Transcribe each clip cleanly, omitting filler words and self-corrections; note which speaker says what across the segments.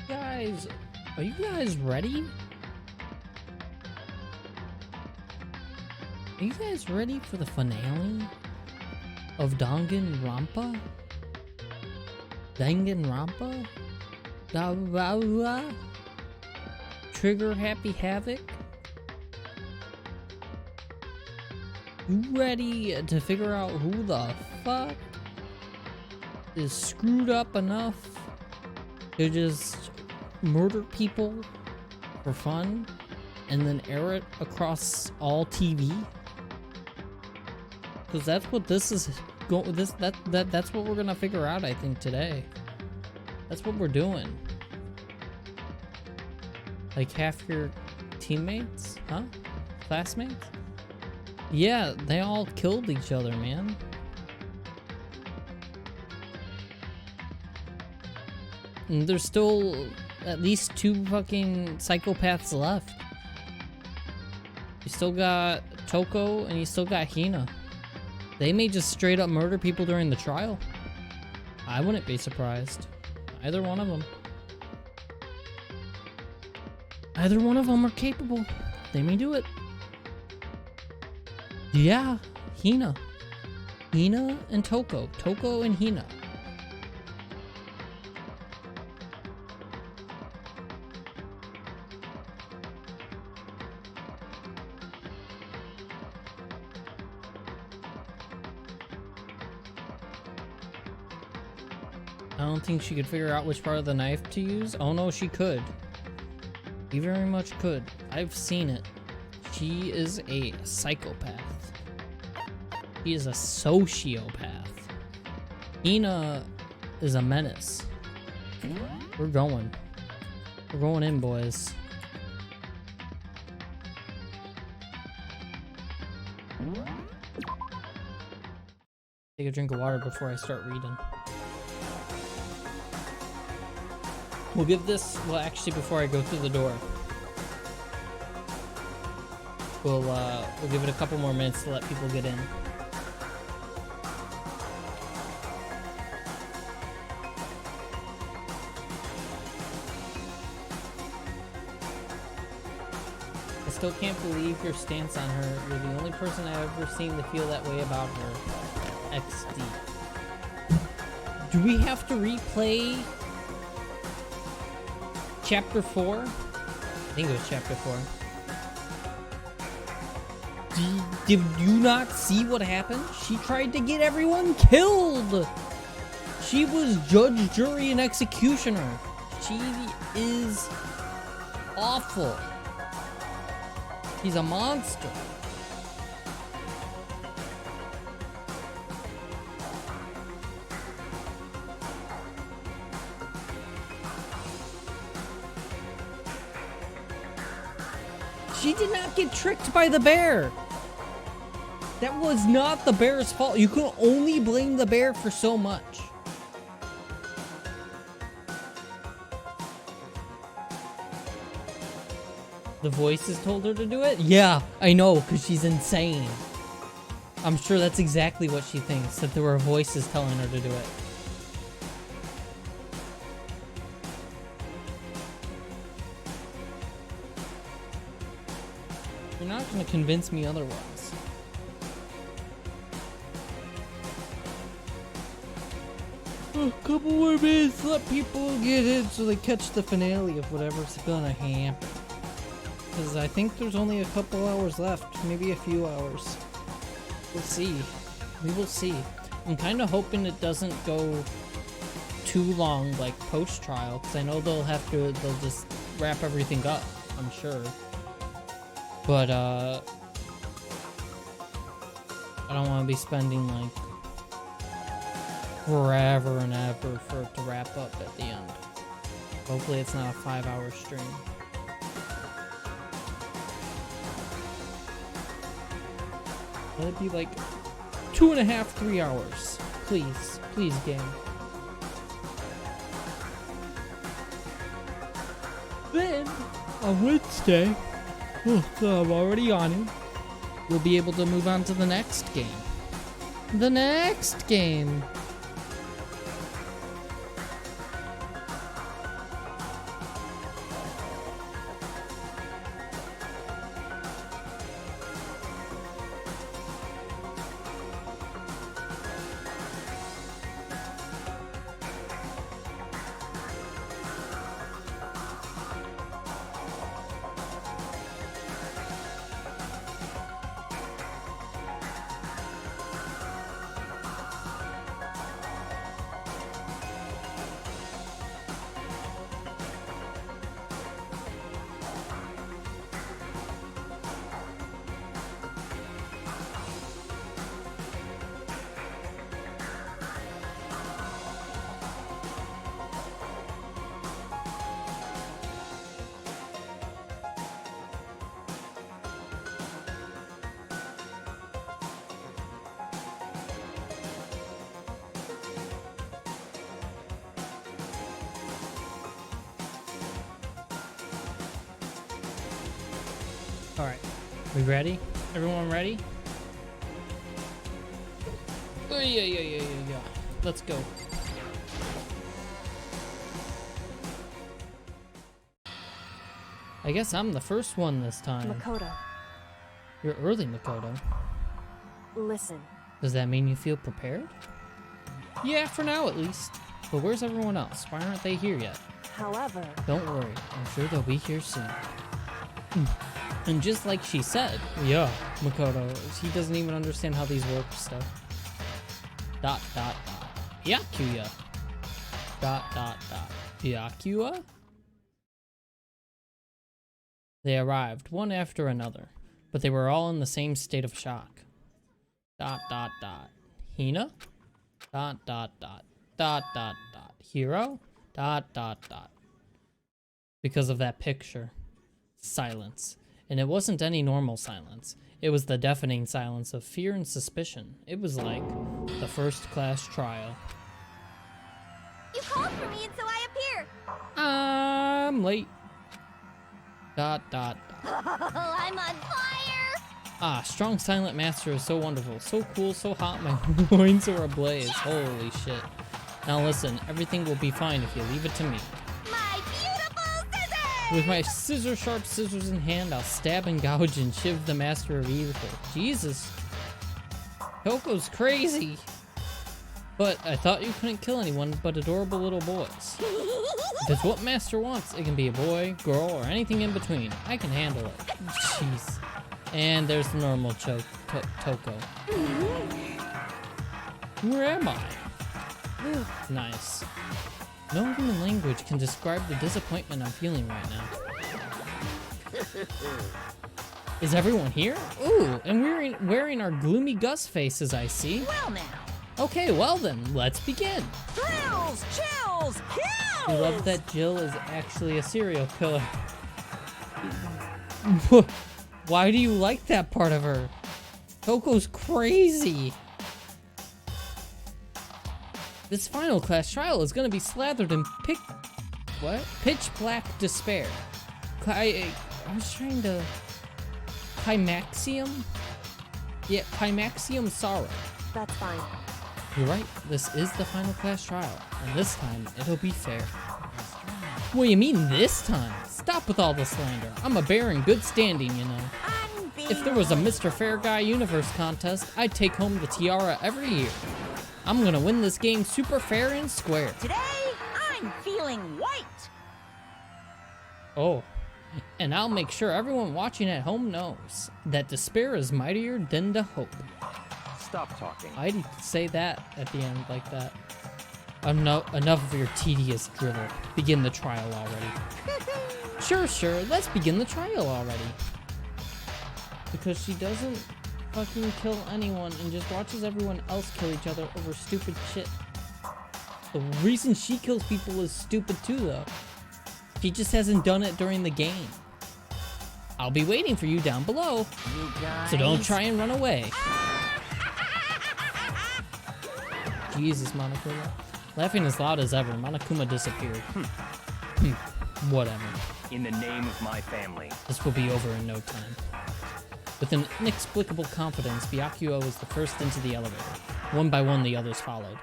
Speaker 1: Guys, are you guys ready? Are you guys ready for the finale of Danganronpa? Danganronpa? Da -da -da? Trigger Happy Havoc? You ready to figure out who the fuck is screwed up enough to just murder people for fun and then air it across all TV? Because that's what this is going. That's what we're gonna figure out, I think, today. That's what we're doing. Like half your teammates, huh? Classmates? Yeah, they all killed each other, man. And there's still at least 2 fucking psychopaths left. You still got Toko and you still got Hina. They may just straight up murder people during the trial. I wouldn't be surprised. Either one of them. Either one of them are capable. They may do it. Yeah, Hina. Hina and Toko. Toko and Hina. I don't think she could figure out which part of the knife to use. Oh no, she could. She very much could. I've seen it. She is a psychopath. She is a sociopath. Hina is a menace. We're going. We're going in, boys. Take a drink of water before I start reading. We'll give this, well, actually, before I go through the door, we'll give it a couple more minutes to let people get in. I still can't believe your stance on her. You're the only person I've ever seen to feel that way about her. XD. Do we have to replay Chapter 4? I think it was Chapter 4. Did you not see what happened? She tried to get everyone killed! She was judge, jury, and executioner. She is awful. She's a monster. She did not get tricked by the bear. That was not the bear's fault. You can only blame the bear for so much. The voices told her to do it? Yeah, I know, because she's insane. I'm sure that's exactly what she thinks, that there were voices telling her to do it. You're not going to convince me otherwise. A couple more minutes, let people get in so they catch the finale of whatever's gonna happen. Because I think there's only a couple hours left, maybe a few hours. We'll see. We will see. I'm kind of hoping it doesn't go too long, like post-trial, because I know they'll just wrap everything up, I'm sure. But, I don't want to be spending, like, forever and ever for it to wrap up at the end. Hopefully it's not a 5-hour stream. Let it be, like, 2.5, 3 hours. Please. Please, game. Then, on Wednesday... so I'm already on it. We'll be able to move on to the next game. The next game. Alright, we ready? Everyone ready? Oh, yeah. Let's go. I guess I'm the first one this time.
Speaker 2: Makoto,
Speaker 1: You're early, Makoto.
Speaker 2: listen.
Speaker 1: Does that mean you feel prepared? Yeah, for now at least. But where's everyone else? Why aren't they here yet?
Speaker 2: However,
Speaker 1: Don't worry, I'm sure they'll be here soon. And just like she said, yeah, Makoto, he doesn't even understand how these work stuff. ... Byakuya. ... Byakuya? They arrived, one after another, but they were all in the same state of shock. ... Hina? ... Hero? ... Because of that picture. Silence. And it wasn't any normal silence. It was the deafening silence of fear and suspicion. It was like the first-class trial.
Speaker 2: you called for me and so I appear.
Speaker 1: I'm late. ...
Speaker 2: Oh, I'm on fire.
Speaker 1: Ah, strong silent master is so wonderful, so cool, so hot, my loins are ablaze. Holy shit. Now listen, everything will be fine if you leave it to me.
Speaker 2: My beautiful scissors.
Speaker 1: With my sharp scissors in hand, I'll stab and gouge and shiv the master of evil. Jesus. Koko's crazy. But I thought you couldn't kill anyone but adorable little boys. If it's what master wants, it can be a boy, girl, or anything in between. I can handle it. Jeez. And there's the normal Toko. Where am I? Nice. No human language can describe the disappointment I'm feeling right now. Is everyone here? Ooh, and we're wearing our gloomy Gus faces, I see.
Speaker 2: Well now.
Speaker 1: Okay, well then, let's begin.
Speaker 2: Thrills, chills, kills.
Speaker 1: I love that Jill is actually a serial killer. Why do you like that part of her? Coco's crazy. This final class trial is gonna be slathered in pitch black despair. I was trying to... Climaxium? Yeah, Climaxium sorrow.
Speaker 2: That's fine.
Speaker 1: You're right, this is the final class trial, and this time, it'll be fair. What do you mean this time? Stop with all the slander. I'm a bear in good standing, you know.
Speaker 2: I'm being
Speaker 1: If there was a Mr. Fair Guy Universe contest, I'd take home the tiara every year. I'm gonna win this game super fair and square.
Speaker 2: Today, I'm feeling white.
Speaker 1: Oh, and I'll make sure everyone watching at home knows that despair is mightier than the hope.
Speaker 3: Stop talking.
Speaker 1: I'd say that at the end like that. Enough of your tedious drivel. Begin the trial already. Sure, let's begin the trial already. Because she doesn't fucking kill anyone and just watches everyone else kill each other over stupid shit. The reason she kills people is stupid too, though. She just hasn't done it during the game. I'll be waiting for you down below.
Speaker 2: You guys.
Speaker 1: So don't try and run away. Jesus, Monokuma. Laughing as loud as ever, Monokuma disappeared. Whatever.
Speaker 3: In the name of my family.
Speaker 1: This will be over in no time. With an inexplicable confidence, Byakuya was the first into the elevator. One by one, the others followed.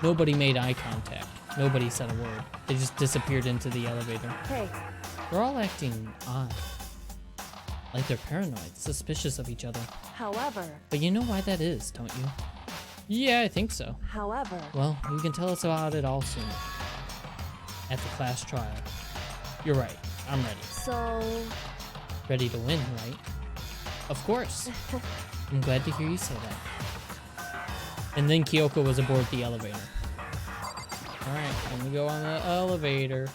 Speaker 1: Nobody made eye contact. Nobody said a word. They just disappeared into the elevator.
Speaker 2: Hey,
Speaker 1: They're all acting odd. Like they're paranoid, suspicious of each other.
Speaker 2: however,
Speaker 1: But you know why that is, don't you? Yeah, I think so.
Speaker 2: however,
Speaker 1: Well, you can tell us about it all soon. At the class trial. You're right, I'm ready.
Speaker 2: so
Speaker 1: Ready to win, right? Of course. I'm glad to hear you say that. And then Kyoko was aboard the elevator. Alright, let me go on the elevator.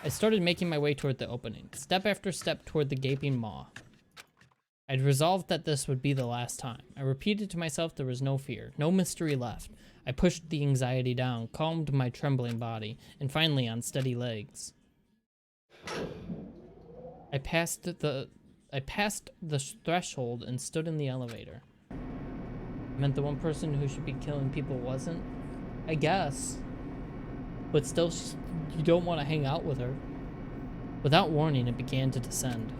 Speaker 1: I started making my way toward the opening, step after step toward the gaping maw. I'd resolved that this would be the last time. I repeated to myself there was no fear, no mystery left. I pushed the anxiety down, calmed my trembling body, and finally on steady legs. I passed the threshold and stood in the elevator. Meant the one person who should be killing people wasn't? I guess. but still, you don't want to hang out with her. Without warning, it began to descend.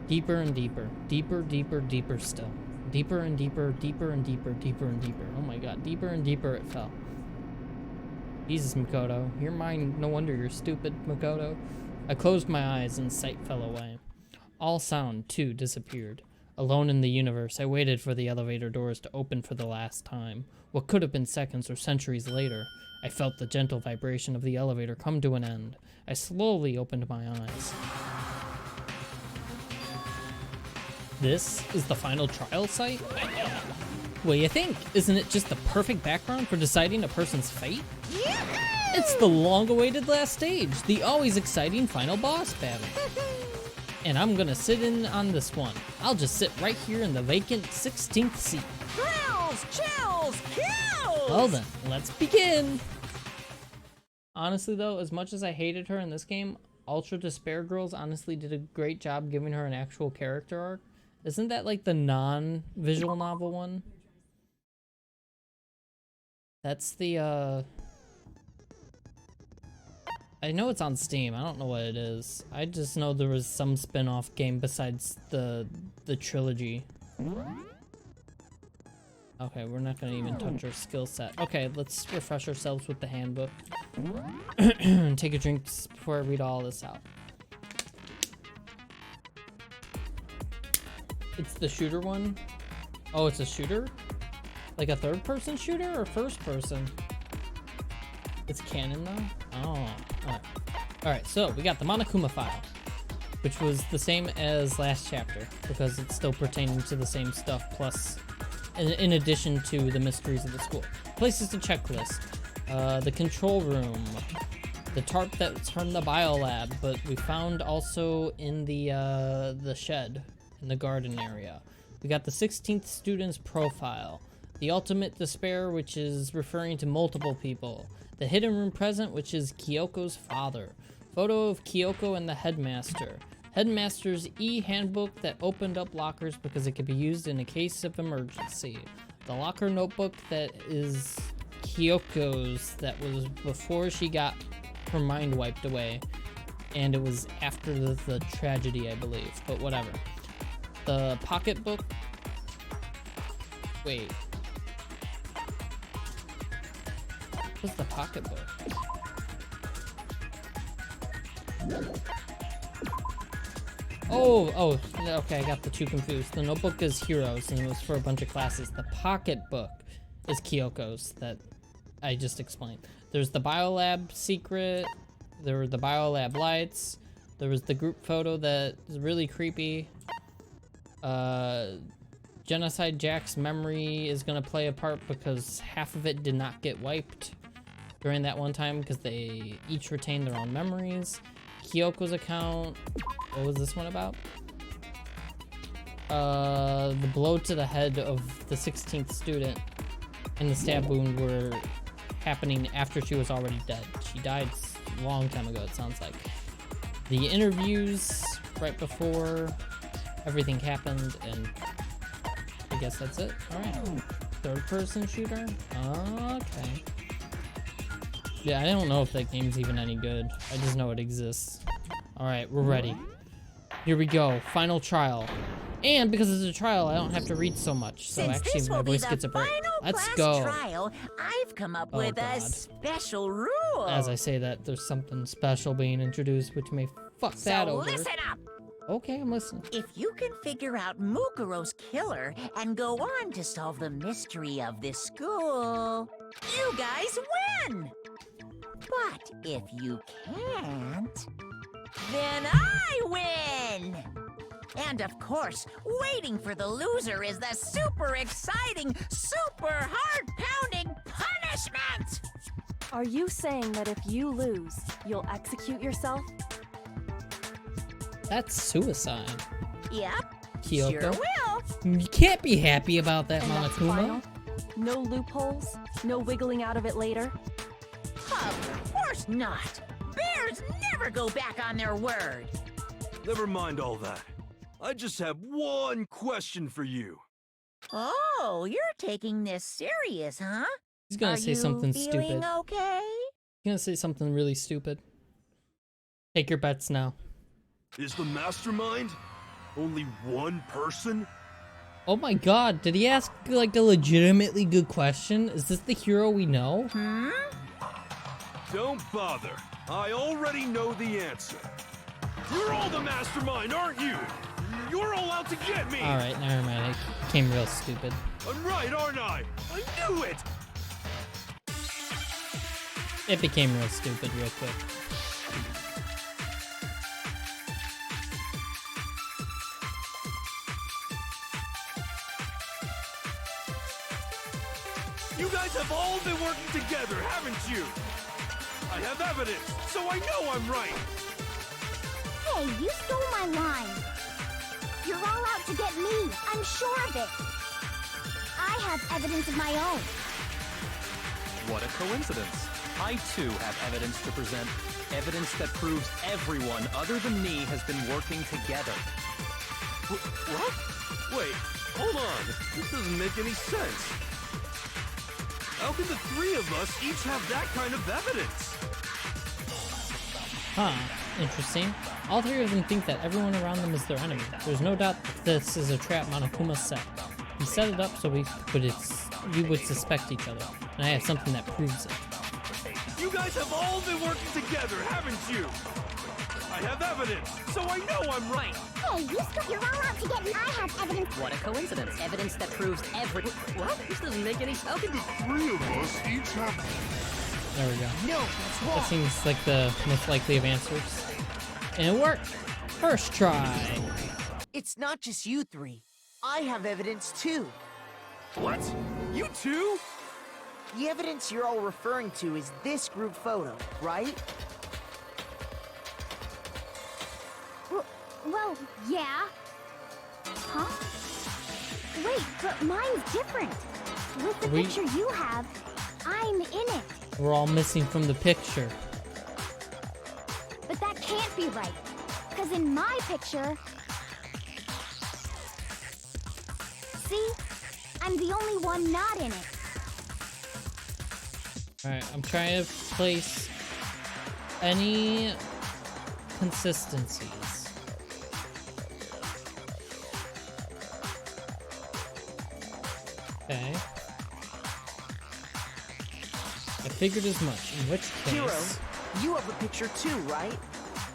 Speaker 1: Deeper and deeper. Deeper, deeper, deeper still. Deeper and deeper, deeper and deeper, deeper and deeper. Oh my god, deeper and deeper it fell. Jesus, Makoto. You're mine. No wonder you're stupid, Makoto. I closed my eyes and sight fell away. All sound, too, disappeared. Alone in the universe, I waited for the elevator doors to open for the last time. What could have been seconds or centuries later, I felt the gentle vibration of the elevator come to an end. I slowly opened my eyes. This is the final trial site? What do you think? Isn't it just the perfect background for deciding a person's fate? It's the long-awaited last stage, the always exciting final boss battle. And I'm gonna sit in on this one. I'll just sit right here in the vacant 16th seat.
Speaker 2: Thrills, chills, kills!
Speaker 1: Well then, let's begin! Honestly though, as much as I hated her in this game, Ultra Despair Girls honestly did a great job giving her an actual character arc. Isn't that like the non-visual novel one? That's the, I know it's on Steam. I don't know what it is. I just know there was some spin-off game besides the trilogy. Okay, we're not gonna even touch our skill set. Okay, let's refresh ourselves with the handbook. Take a drink before I read all this out. It's the shooter one? Oh, it's a shooter? Like a third-person shooter or first-person? It's canon though? Oh, alright, so we got the Monokuma file, which was the same as last chapter because it's still pertaining to the same stuff, plus in addition to the mysteries of the school. Places to checklist, the control room, the tarp that's from the biolab, but we found also in the shed in the garden area. We got the 16th student's profile, the ultimate despair, which is referring to multiple people, the hidden room present, which is Kyoko's father, photo of Kyoko and the headmaster, headmaster's e-handbook that opened up lockers because it could be used in a case of emergency, the locker notebook that is Kyoko's that was before she got her mind wiped away, and it was after the tragedy, I believe, but whatever. The pocketbook. Wait. What's the pocketbook? Oh, okay, I got the two confused. The notebook is Heroes, and it was for a bunch of classes. The pocketbook is Kyoko's that I just explained. There's the biolab secret. There were the biolab lights. There was the group photo that is really creepy. Genocide Jack's memory is gonna play a part because half of it did not get wiped during that one time because they each retained their own memories. Kyoko's account, what was this one about? The blow to the head of the 16th student and the stab wound were happening after she was already dead. She died a long time ago, it sounds like. The interviews right before everything happened, and I guess that's it. Alright. Third person shooter? Okay. Yeah, I don't know if that game's even any good. I just know it exists. Alright, we're ready. Here we go. Final trial. And because it's a trial, I don't have to read so much. So
Speaker 2: Since
Speaker 1: actually
Speaker 2: this
Speaker 1: my
Speaker 2: will be
Speaker 1: voice
Speaker 2: the
Speaker 1: gets a break.
Speaker 2: final
Speaker 1: Let's
Speaker 2: class
Speaker 1: go.
Speaker 2: trial, I've come up
Speaker 1: Oh,
Speaker 2: with a
Speaker 1: God.
Speaker 2: special rule.
Speaker 1: As I say that, there's something special being introduced, which may fuck that
Speaker 2: so
Speaker 1: over.
Speaker 2: listen up.
Speaker 1: Okay, I'm listening.
Speaker 2: If you can figure out Mukuro's killer and go on to solve the mystery of this school, you guys win. But if you can't, then I win. And of course, waiting for the loser is the super exciting, super heart-pounding punishment!
Speaker 4: Are you saying that if you lose, you'll execute yourself?
Speaker 1: That's suicide.
Speaker 2: Yep,
Speaker 1: Kyoko.
Speaker 2: sure will.
Speaker 1: You can't be happy about that,
Speaker 4: And that's
Speaker 1: Monokuma.
Speaker 4: final? No loopholes? No wiggling out of it later?
Speaker 2: Of course not. Bears never go back on their word.
Speaker 5: Never mind all that. I just have one question for you.
Speaker 2: Oh, you're taking this serious, huh?
Speaker 1: He's gonna
Speaker 2: Are
Speaker 1: say
Speaker 2: you
Speaker 1: something
Speaker 2: feeling
Speaker 1: stupid.
Speaker 2: okay?
Speaker 1: gonna say something really stupid. Take your bets now.
Speaker 5: Is the mastermind only one person?
Speaker 1: Oh my god, did he ask like a legitimately good question? Is this the hero we know?
Speaker 5: Don't bother. I already know the answer. You're all the mastermind, aren't you? You're all out to get me!
Speaker 1: Alright, never mind. It became real stupid.
Speaker 5: I'm right, aren't I? I knew it!
Speaker 1: It became real stupid real quick.
Speaker 5: You guys have all been working together, haven't you? I have evidence, so I know I'm right.
Speaker 6: Hey, you stole my line. You're all out to get me. I'm sure of it. I have evidence of my own.
Speaker 3: What a coincidence. I too have evidence to present. Evidence that proves everyone other than me has been working together.
Speaker 5: What? Wait, hold on. This doesn't make any sense. How can the three of us each have that kind of evidence?
Speaker 1: Huh, interesting. All three of them think that everyone around them is their enemy. There's no doubt that this is a trap Monokuma set. He set it up so we would suspect each other, and I have something that proves it.
Speaker 5: You guys have all been working together, haven't you? I have evidence, so I know I'm right.
Speaker 6: Hey, you're all out to get me. I have evidence.
Speaker 2: What a coincidence. Evidence that proves What? This doesn't make any sense.
Speaker 5: Three of us each have...
Speaker 1: There we go.
Speaker 2: No, that's
Speaker 1: That
Speaker 2: wrong.
Speaker 1: seems like the most likely of answers. And it worked! First try!
Speaker 7: It's not just you three. I have evidence too.
Speaker 5: What? You two?
Speaker 7: The evidence you're all referring to is this group photo, right?
Speaker 6: Well, yeah. Huh? Wait, but mine's different. With the picture you have, I'm in it.
Speaker 1: We're all missing from the picture.
Speaker 6: But that can't be right. Because in my picture... See? I'm the only one not in it.
Speaker 1: Alright, I'm trying to place any consistencies. Okay. I figured as much, in which case...
Speaker 7: Hero, you have a picture too, right?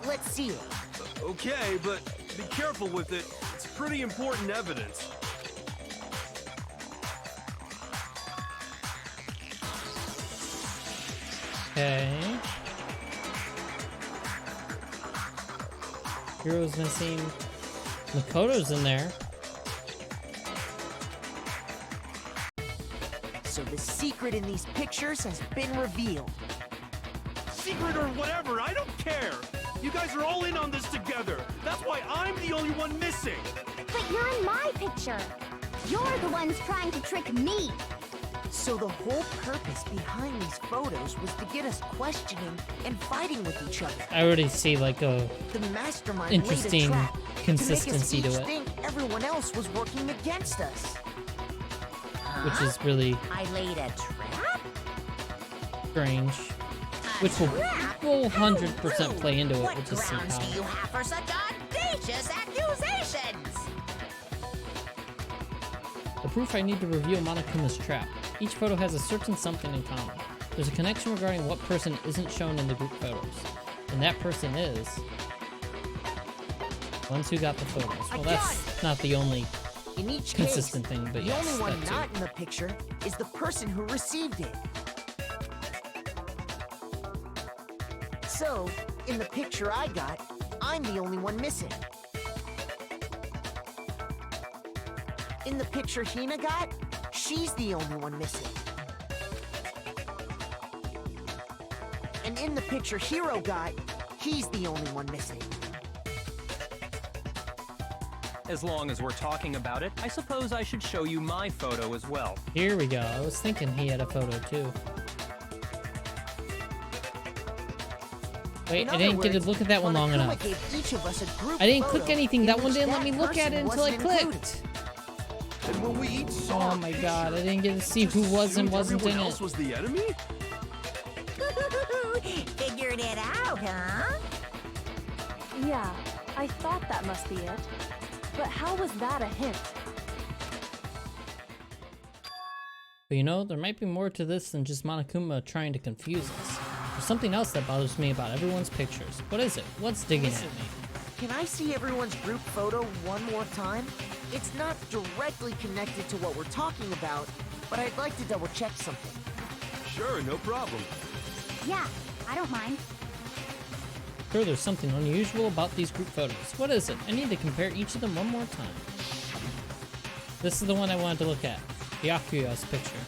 Speaker 7: Let's see it.
Speaker 5: Okay, but be careful with it. It's pretty important evidence.
Speaker 1: Okay. Hero's missing. Makoto's in there.
Speaker 7: So the secret in these pictures has been revealed.
Speaker 5: Secret or whatever, I don't care. You guys are all in on this together. That's why I'm the only one missing.
Speaker 6: But you're in my picture. You're the ones trying to trick me.
Speaker 7: So the whole purpose behind these photos was to get us questioning and fighting with each other.
Speaker 1: I already see like a
Speaker 7: The mastermind
Speaker 1: interesting
Speaker 7: laid a trap
Speaker 1: consistency
Speaker 7: to
Speaker 1: to
Speaker 7: make us each
Speaker 1: it,
Speaker 7: think everyone else was working against us.
Speaker 1: which is really
Speaker 2: I laid a trap?
Speaker 1: strange. Which will 100% play into it.
Speaker 2: What
Speaker 1: We'll just see
Speaker 2: grounds do you
Speaker 1: how.
Speaker 2: have for such audacious accusations?
Speaker 1: The proof I need to reveal Monokuma's trap. Each photo has a certain something in common. There's a connection regarding what person isn't shown in the group photos. And that person is... ones who got the photos. Well, that's not the only
Speaker 7: In each
Speaker 1: consistent
Speaker 7: case,
Speaker 1: thing, but
Speaker 7: the
Speaker 1: yes,
Speaker 7: only one
Speaker 1: that too.
Speaker 7: not in the picture is the person who received it. So, in the picture I got, I'm the only one missing. In the picture Hina got, she's the only one missing. And in the picture Hero got, he's the only one missing.
Speaker 3: As long as we're talking about it, I suppose I should show you my photo as well.
Speaker 1: Here we go. I was thinking he had a photo too. Wait,
Speaker 7: In
Speaker 1: I didn't
Speaker 7: other
Speaker 1: get to
Speaker 7: words,
Speaker 1: look at that one long
Speaker 7: Monokuma
Speaker 1: enough.
Speaker 7: gave each of us a group
Speaker 1: I didn't
Speaker 7: photo
Speaker 1: click anything.
Speaker 7: in
Speaker 1: That one
Speaker 7: which
Speaker 1: didn't let me
Speaker 7: that
Speaker 1: look at it
Speaker 7: person
Speaker 1: until I
Speaker 7: wasn't included.
Speaker 1: clicked.
Speaker 5: And when we each saw
Speaker 1: Oh my god, I didn't get to see who was and wasn't in
Speaker 5: everyone
Speaker 1: it.
Speaker 5: else was the enemy?
Speaker 2: huh?
Speaker 4: Yeah, I thought that must be it. But how was that a hint?
Speaker 1: But you know, there might be more to this than just Monokuma trying to confuse us. There's something else that bothers me about everyone's pictures. What is it? What's digging at me?
Speaker 7: Can I see everyone's group photo one more time? It's not directly connected to what we're talking about, but I'd like to double check something.
Speaker 5: Sure, no problem.
Speaker 6: Yeah, I don't mind.
Speaker 1: Sure, there's something unusual about these group photos. What is it? I need to compare each of them one more time. This is the one I wanted to look at. Yakuya's picture.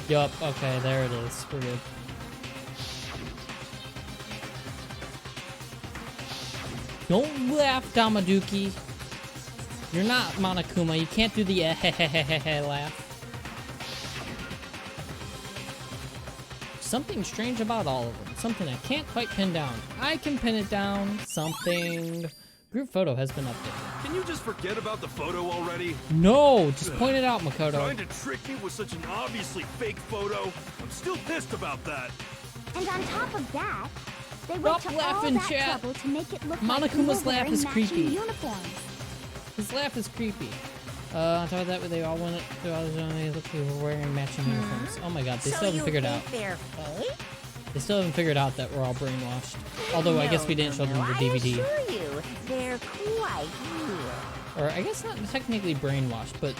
Speaker 1: Yup, okay, there it is. We're good. Don't laugh, Damaduki. You're not Monokuma. You can't do the laugh. Something strange about all of them. Something I can't quite pin down. I can pin it down. Something. Group photo has been updated.
Speaker 5: Can you just forget about the photo already?
Speaker 1: No, just point it out, Makoto.
Speaker 5: Trying to trick me with such an obviously fake photo? I'm still pissed about that.
Speaker 6: And on top of that, they went
Speaker 1: Stop
Speaker 6: to
Speaker 1: laughing,
Speaker 6: all that
Speaker 1: chat.
Speaker 6: trouble to make it look like
Speaker 1: Monokuma's
Speaker 6: we were
Speaker 1: laugh
Speaker 6: wearing
Speaker 1: is
Speaker 6: matching
Speaker 1: creepy.
Speaker 6: uniforms.
Speaker 1: His laugh is creepy. On top of that, they all went. They were wearing matching uniforms. Oh my god, they
Speaker 2: So
Speaker 1: still haven't
Speaker 2: you
Speaker 1: figured
Speaker 2: think
Speaker 1: out.
Speaker 2: they're fake?
Speaker 1: They still haven't figured out that we're all brainwashed. Although I guess we didn't show them the
Speaker 2: I
Speaker 1: DVD.
Speaker 2: assure you, they're quite real.
Speaker 1: Or I guess not technically brainwashed, but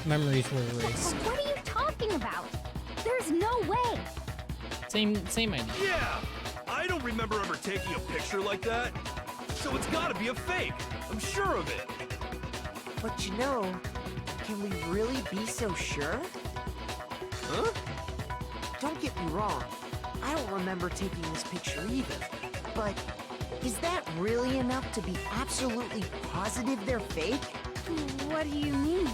Speaker 1: memories were
Speaker 6: But
Speaker 1: erased.
Speaker 6: what are you talking about? There's no way.
Speaker 1: Same idea.
Speaker 5: Yeah! I don't remember ever taking a picture like that. So it's gotta be a fake. I'm sure of it.
Speaker 7: But you know, can we really be so sure?
Speaker 5: Huh?
Speaker 7: Don't get me wrong, I don't remember taking this picture either. But is that really enough to be absolutely positive they're fake?
Speaker 6: What do you mean?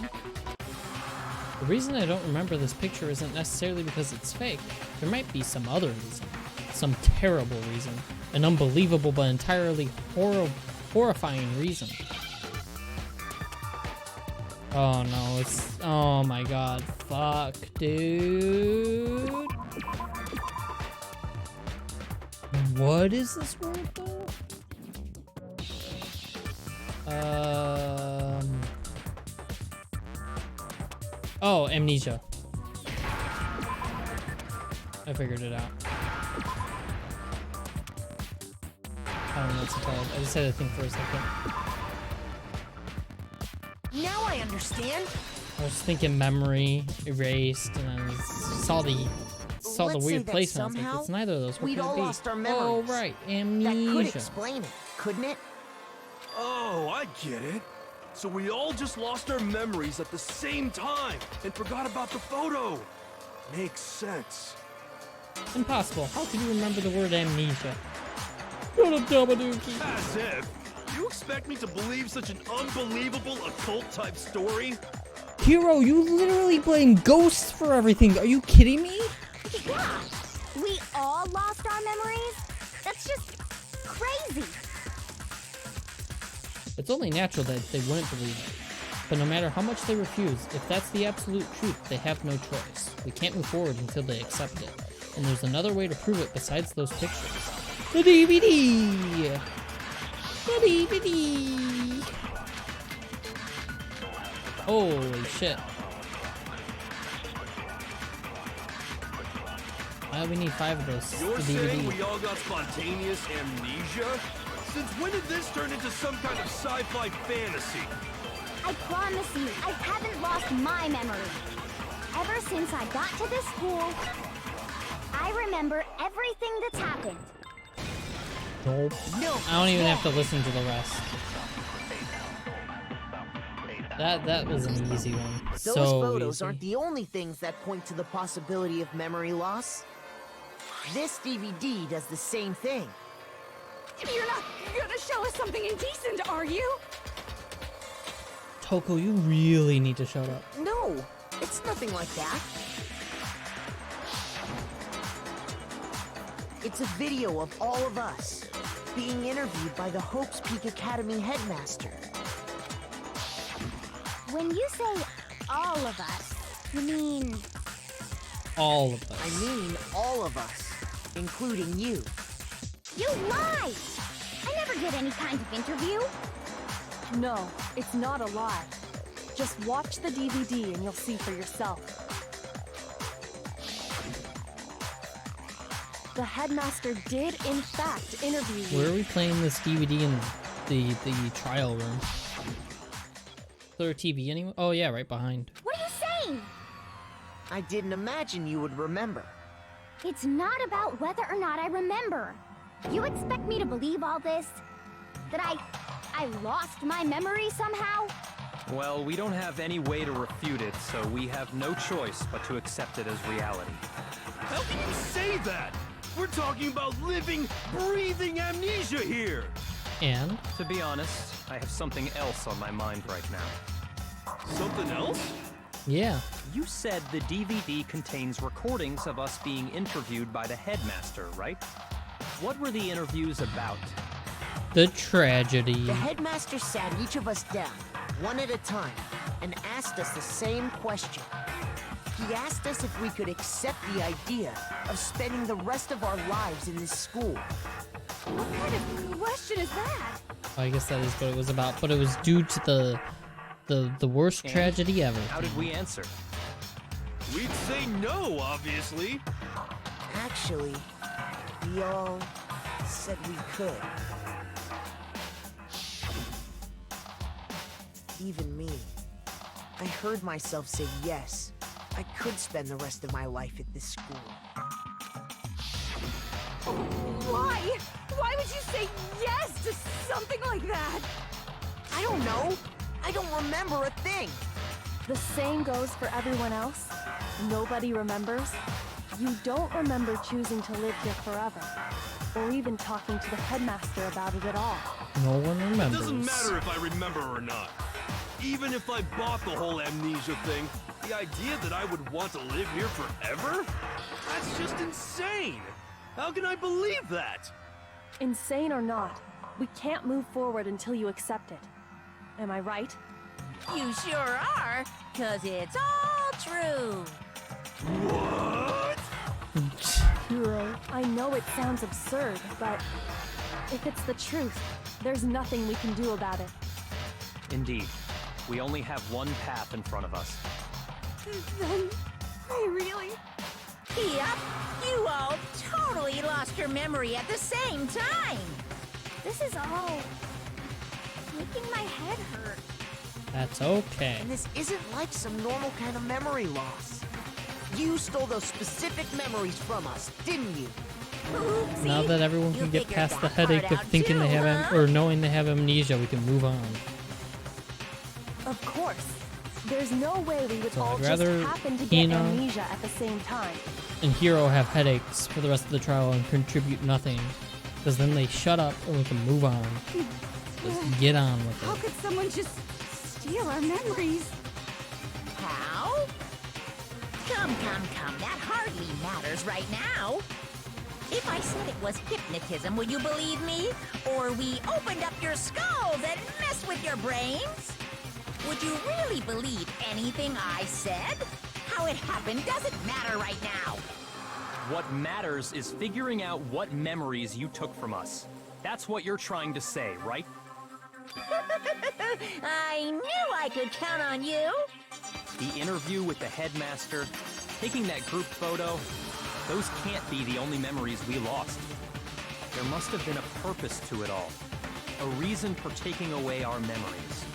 Speaker 1: The reason I don't remember this picture isn't necessarily because it's fake. There might be some other reason. Some terrible reason. An unbelievable but entirely horrifying reason. Oh no, it's... Oh my god. Fuck, dude. What is this word though? Oh, amnesia. I figured it out. I don't know what's it called. I just had to think for a second.
Speaker 7: Now I understand.
Speaker 1: I was thinking memory, erased, and I saw the
Speaker 7: Let's say
Speaker 1: weird
Speaker 7: that
Speaker 1: placement. I was
Speaker 7: somehow
Speaker 1: like, it's neither of those. What
Speaker 7: we'd
Speaker 1: could it
Speaker 7: all
Speaker 1: be?
Speaker 7: lost our
Speaker 1: Oh,
Speaker 7: memories.
Speaker 1: right.
Speaker 7: That could
Speaker 1: Amnesia.
Speaker 7: explain it, couldn't it?
Speaker 5: Oh, I get it. So we all just lost our memories at the same time and forgot about the photo. Makes sense.
Speaker 1: Impossible. How could you remember the word amnesia? What a Damaduki.
Speaker 5: As if. You expect me to believe such an unbelievable occult-type story?
Speaker 1: Hero, you literally blame ghosts for everything. Are you kidding me?
Speaker 6: Yeah, we all lost our memories? That's just crazy.
Speaker 1: It's only natural that they wouldn't believe it. But no matter how much they refuse, if that's the absolute truth, they have no choice. We can't move forward until they accept it. And there's another way to prove it besides those pictures. The DVD! The DVD! Holy shit. We need 5 of those.
Speaker 5: You're
Speaker 1: The
Speaker 5: saying
Speaker 1: DVD.
Speaker 5: we all got spontaneous amnesia? Since when did this turn into some kind of sci-fi fantasy?
Speaker 6: I promise you, I haven't lost my memory. Ever since I got to this school, I remember everything that's happened.
Speaker 1: Nope.
Speaker 7: No.
Speaker 1: I don't even have to listen to the rest. That was an easy one.
Speaker 7: Those
Speaker 1: So
Speaker 7: photos
Speaker 1: easy.
Speaker 7: aren't the only things that point to the possibility of memory loss. This DVD does the same thing.
Speaker 4: You're not gonna show us something indecent, are you?
Speaker 1: Toko, you really need to shut up.
Speaker 7: No, it's nothing like that. It's a video of all of us being interviewed by the Hope's Peak Academy headmaster.
Speaker 6: When you say all of us, you mean
Speaker 1: All of us.
Speaker 7: I mean, all of us. including you.
Speaker 6: You lied! I never did any kind of interview.
Speaker 4: No, it's not a lie. Just watch the DVD and you'll see for yourself. The headmaster did, in fact, interview you.
Speaker 1: Where are we playing this DVD in the trial room? Is there a TV anywhere? Oh yeah, right behind.
Speaker 6: What are you saying?
Speaker 7: I didn't imagine you would remember.
Speaker 6: It's not about whether or not I remember. You expect me to believe all this? That I lost my memory somehow?
Speaker 3: Well, we don't have any way to refute it, so we have no choice but to accept it as reality.
Speaker 5: How can you say that? We're talking about living, breathing amnesia here!
Speaker 1: And
Speaker 3: To be honest, I have something else on my mind right now.
Speaker 5: Something else?
Speaker 1: yeah,
Speaker 3: You said the DVD contains recordings of us being interviewed by the headmaster, right? What were the interviews about?
Speaker 1: the tragedy.
Speaker 7: The headmaster sat each of us down, one at a time, and asked us the same question. He asked us if we could accept the idea of spending the rest of our lives in this school.
Speaker 6: What kind of question is that?
Speaker 1: I guess that is what it was about, but it was due to the worst
Speaker 3: And
Speaker 1: tragedy ever.
Speaker 3: How did we answer?
Speaker 5: We'd say no, obviously.
Speaker 7: Actually, we all said we could. Even me. I heard myself say yes. I could spend the rest of my life at this school.
Speaker 4: Why? Why would you say yes to something like that?
Speaker 7: I don't know. I don't remember a thing.
Speaker 4: The same goes for everyone else. Nobody remembers. You don't remember choosing to live here forever, or even talking to the headmaster about it at all.
Speaker 1: No one
Speaker 5: It
Speaker 1: remembers.
Speaker 5: doesn't matter if I remember or not. Even if I bought the whole amnesia thing, the idea that I would want to live here forever? That's just insane! How can I believe that?
Speaker 4: Insane or not, we can't move forward until you accept it. Am I right?
Speaker 2: You sure are, 'cause it's all true.
Speaker 5: What?
Speaker 1: Hero.
Speaker 4: I know it sounds absurd, but if it's the truth, there's nothing we can do about it.
Speaker 3: Indeed. We only have one path in front of us.
Speaker 4: Then, I really...
Speaker 2: Yep, you all totally lost your memory at the same time.
Speaker 6: This is all making my head hurt.
Speaker 1: That's okay.
Speaker 7: And this isn't like some normal kind of memory loss. You stole those specific memories from us, didn't you?
Speaker 2: Oopsie.
Speaker 1: Now that everyone
Speaker 2: You
Speaker 1: can get
Speaker 2: figured
Speaker 1: past the
Speaker 2: that part
Speaker 1: headache of
Speaker 2: out
Speaker 1: thinking they
Speaker 2: too,
Speaker 1: have
Speaker 2: huh?
Speaker 1: or knowing they have amnesia, we can move on.
Speaker 4: Of course. There's no way we would
Speaker 1: So
Speaker 4: all
Speaker 1: I'd
Speaker 4: just
Speaker 1: rather
Speaker 4: happen to get
Speaker 1: Hina-
Speaker 4: amnesia at the same time.
Speaker 1: And Hero have headaches for the rest of the trial and contribute nothing. Because then they shut up and we can move on. Just get on with
Speaker 6: How
Speaker 1: it.
Speaker 6: could someone just steal our memories?
Speaker 2: How? Come, that hardly matters right now. If I said it was hypnotism, would you believe me? Or we opened up your skulls and messed with your brains? Would you really believe anything I said? How it happened doesn't matter right now.
Speaker 3: What matters is figuring out what memories you took from us. That's what you're trying to say, right?
Speaker 2: I knew I could count on you.
Speaker 3: The interview with the headmaster, taking that group photo, those can't be the only memories we lost. There must have been a purpose to it all. A reason for taking away our memories.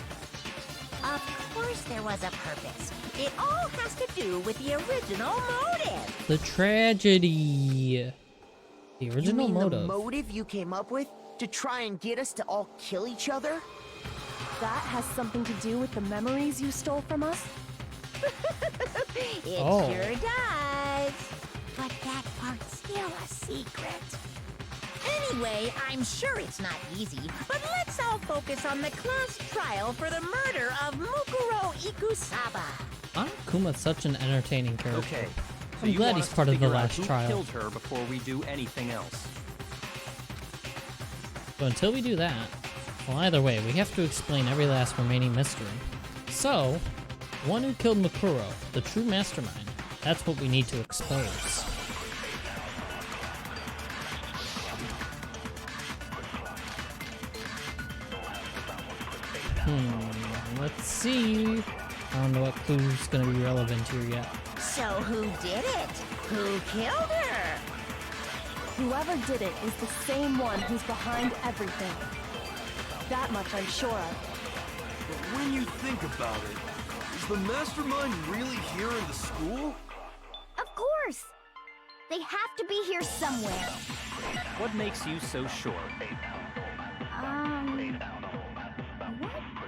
Speaker 2: Of course there was a purpose. It all has to do with the original motive.
Speaker 1: The tragedy. The
Speaker 7: You
Speaker 1: original
Speaker 7: mean
Speaker 1: motive.
Speaker 7: the motive you came up with to try and get us to all kill each other?
Speaker 4: That has something to do with the memories you stole from us?
Speaker 2: It
Speaker 1: Oh.
Speaker 2: sure does. But that part's still a secret. Anyway, I'm sure it's not easy, but let's all focus on the class trial for the murder of Mukuro Ikusaba.
Speaker 1: Kuma's such an entertaining character.
Speaker 3: Okay. So
Speaker 1: I'm
Speaker 3: you
Speaker 1: glad
Speaker 3: want
Speaker 1: he's
Speaker 3: us to
Speaker 1: part of the
Speaker 3: figure out
Speaker 1: last
Speaker 3: who
Speaker 1: trial.
Speaker 3: killed her before we do anything else.
Speaker 1: But until we do that, well, either way, we have to explain every last remaining mystery. So, the one who killed Mukuro, the true mastermind, that's what we need to expose. Let's see. I don't know what clue's gonna be relevant here yet.
Speaker 2: So who did it? Who killed her?
Speaker 4: Whoever did it is the same one who's behind everything. That much I'm sure of.
Speaker 5: But when you think about it, is the mastermind really here in the school?
Speaker 6: Of course! They have to be here somewhere.
Speaker 3: What makes you so sure?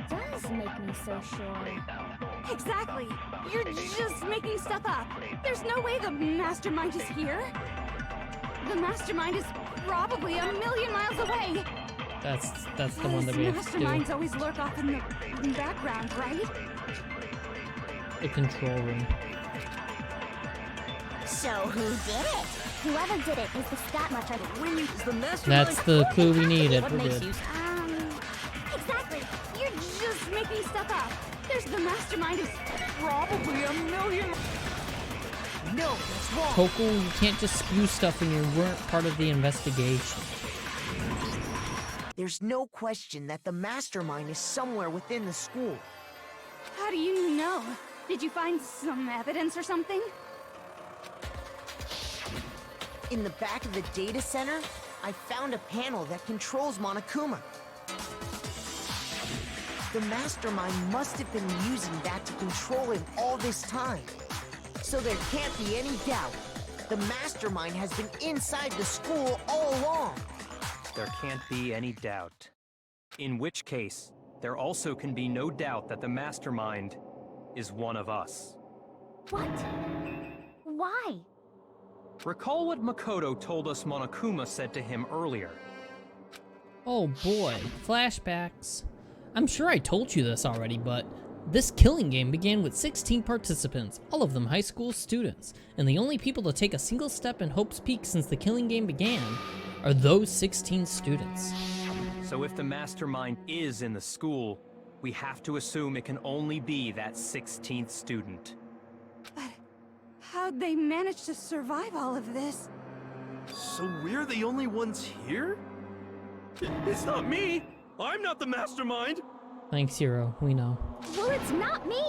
Speaker 6: What does make me so sure?
Speaker 8: Exactly. You're just making stuff up. There's no way the mastermind is here. The mastermind is probably a million miles away.
Speaker 1: That's the one that we have to do.
Speaker 8: Masterminds always lurk off in the background, right?
Speaker 1: The control room.
Speaker 2: So who did it?
Speaker 6: Whoever did it is the stat much of
Speaker 2: When you the mastermind.
Speaker 1: That's the clue we needed.
Speaker 2: What
Speaker 1: We're
Speaker 2: makes
Speaker 1: good.
Speaker 2: you?
Speaker 8: Exactly. You're just making stuff up. The mastermind is probably a million.
Speaker 7: No, that's wrong.
Speaker 1: Coco, you can't just spew stuff when you weren't part of the investigation.
Speaker 7: There's no question that the mastermind is somewhere within the school.
Speaker 8: How do you know? Did you find some evidence or something?
Speaker 7: In the back of the data center, I found a panel that controls Monokuma. The mastermind must have been using that to control him all this time. So there can't be any doubt. The mastermind has been inside the school all along.
Speaker 3: There can't be any doubt. In which case, there also can be no doubt that the mastermind is one of us.
Speaker 6: What? Why?
Speaker 3: Recall what Makoto told us Monokuma said to him earlier.
Speaker 1: Oh boy, flashbacks. I'm sure I told you this already, but this killing game began with 16 participants, all of them high school students, and the only people to take a single step in Hope's Peak since the killing game began are those 16 students.
Speaker 3: So if the mastermind is in the school, we have to assume it can only be that 16th student.
Speaker 8: But how'd they manage to survive all of this?
Speaker 5: So we're the only ones here? It's not me! I'm not the mastermind!
Speaker 1: Thanks, Hero, we know.
Speaker 6: Well, it's not me!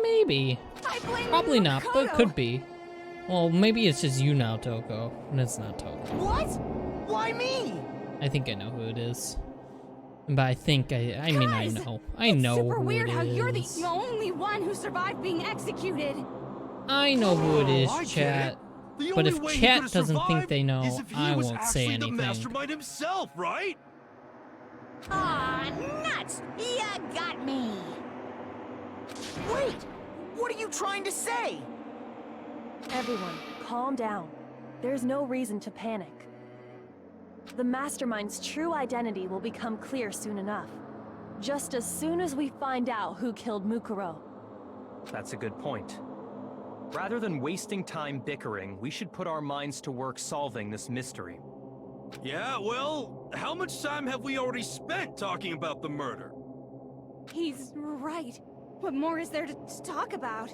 Speaker 1: Maybe.
Speaker 8: I blame
Speaker 1: Probably not, but
Speaker 8: Makoto.
Speaker 1: could be. Well, maybe it's just you now, Toko, and it's not Toko.
Speaker 7: What? Why me?
Speaker 1: I think I know who it is. But I think, I mean, I
Speaker 8: Guys,
Speaker 1: know. I know
Speaker 8: Super
Speaker 1: who
Speaker 8: weird
Speaker 1: it
Speaker 8: how
Speaker 1: is.
Speaker 8: you're the only one who survived being executed.
Speaker 1: I know who it is,
Speaker 5: I get
Speaker 1: chat.
Speaker 5: it. The
Speaker 1: But
Speaker 5: only
Speaker 1: if
Speaker 5: way he
Speaker 1: chat
Speaker 5: could've
Speaker 1: doesn't think
Speaker 5: survived
Speaker 1: they know,
Speaker 5: is if he
Speaker 1: I
Speaker 5: was
Speaker 1: won't say
Speaker 5: actually
Speaker 1: anything.
Speaker 5: the mastermind himself, right?
Speaker 2: Aw, nuts! You got me.
Speaker 7: Wait! What are you trying to say?
Speaker 4: Everyone, calm down. There's no reason to panic. The mastermind's true identity will become clear soon enough. Just as soon as we find out who killed Mukuro.
Speaker 3: That's a good point. Rather than wasting time bickering, we should put our minds to work solving this mystery.
Speaker 5: Yeah, well, how much time have we already spent talking about the murder?
Speaker 8: He's right. What more is there to talk about?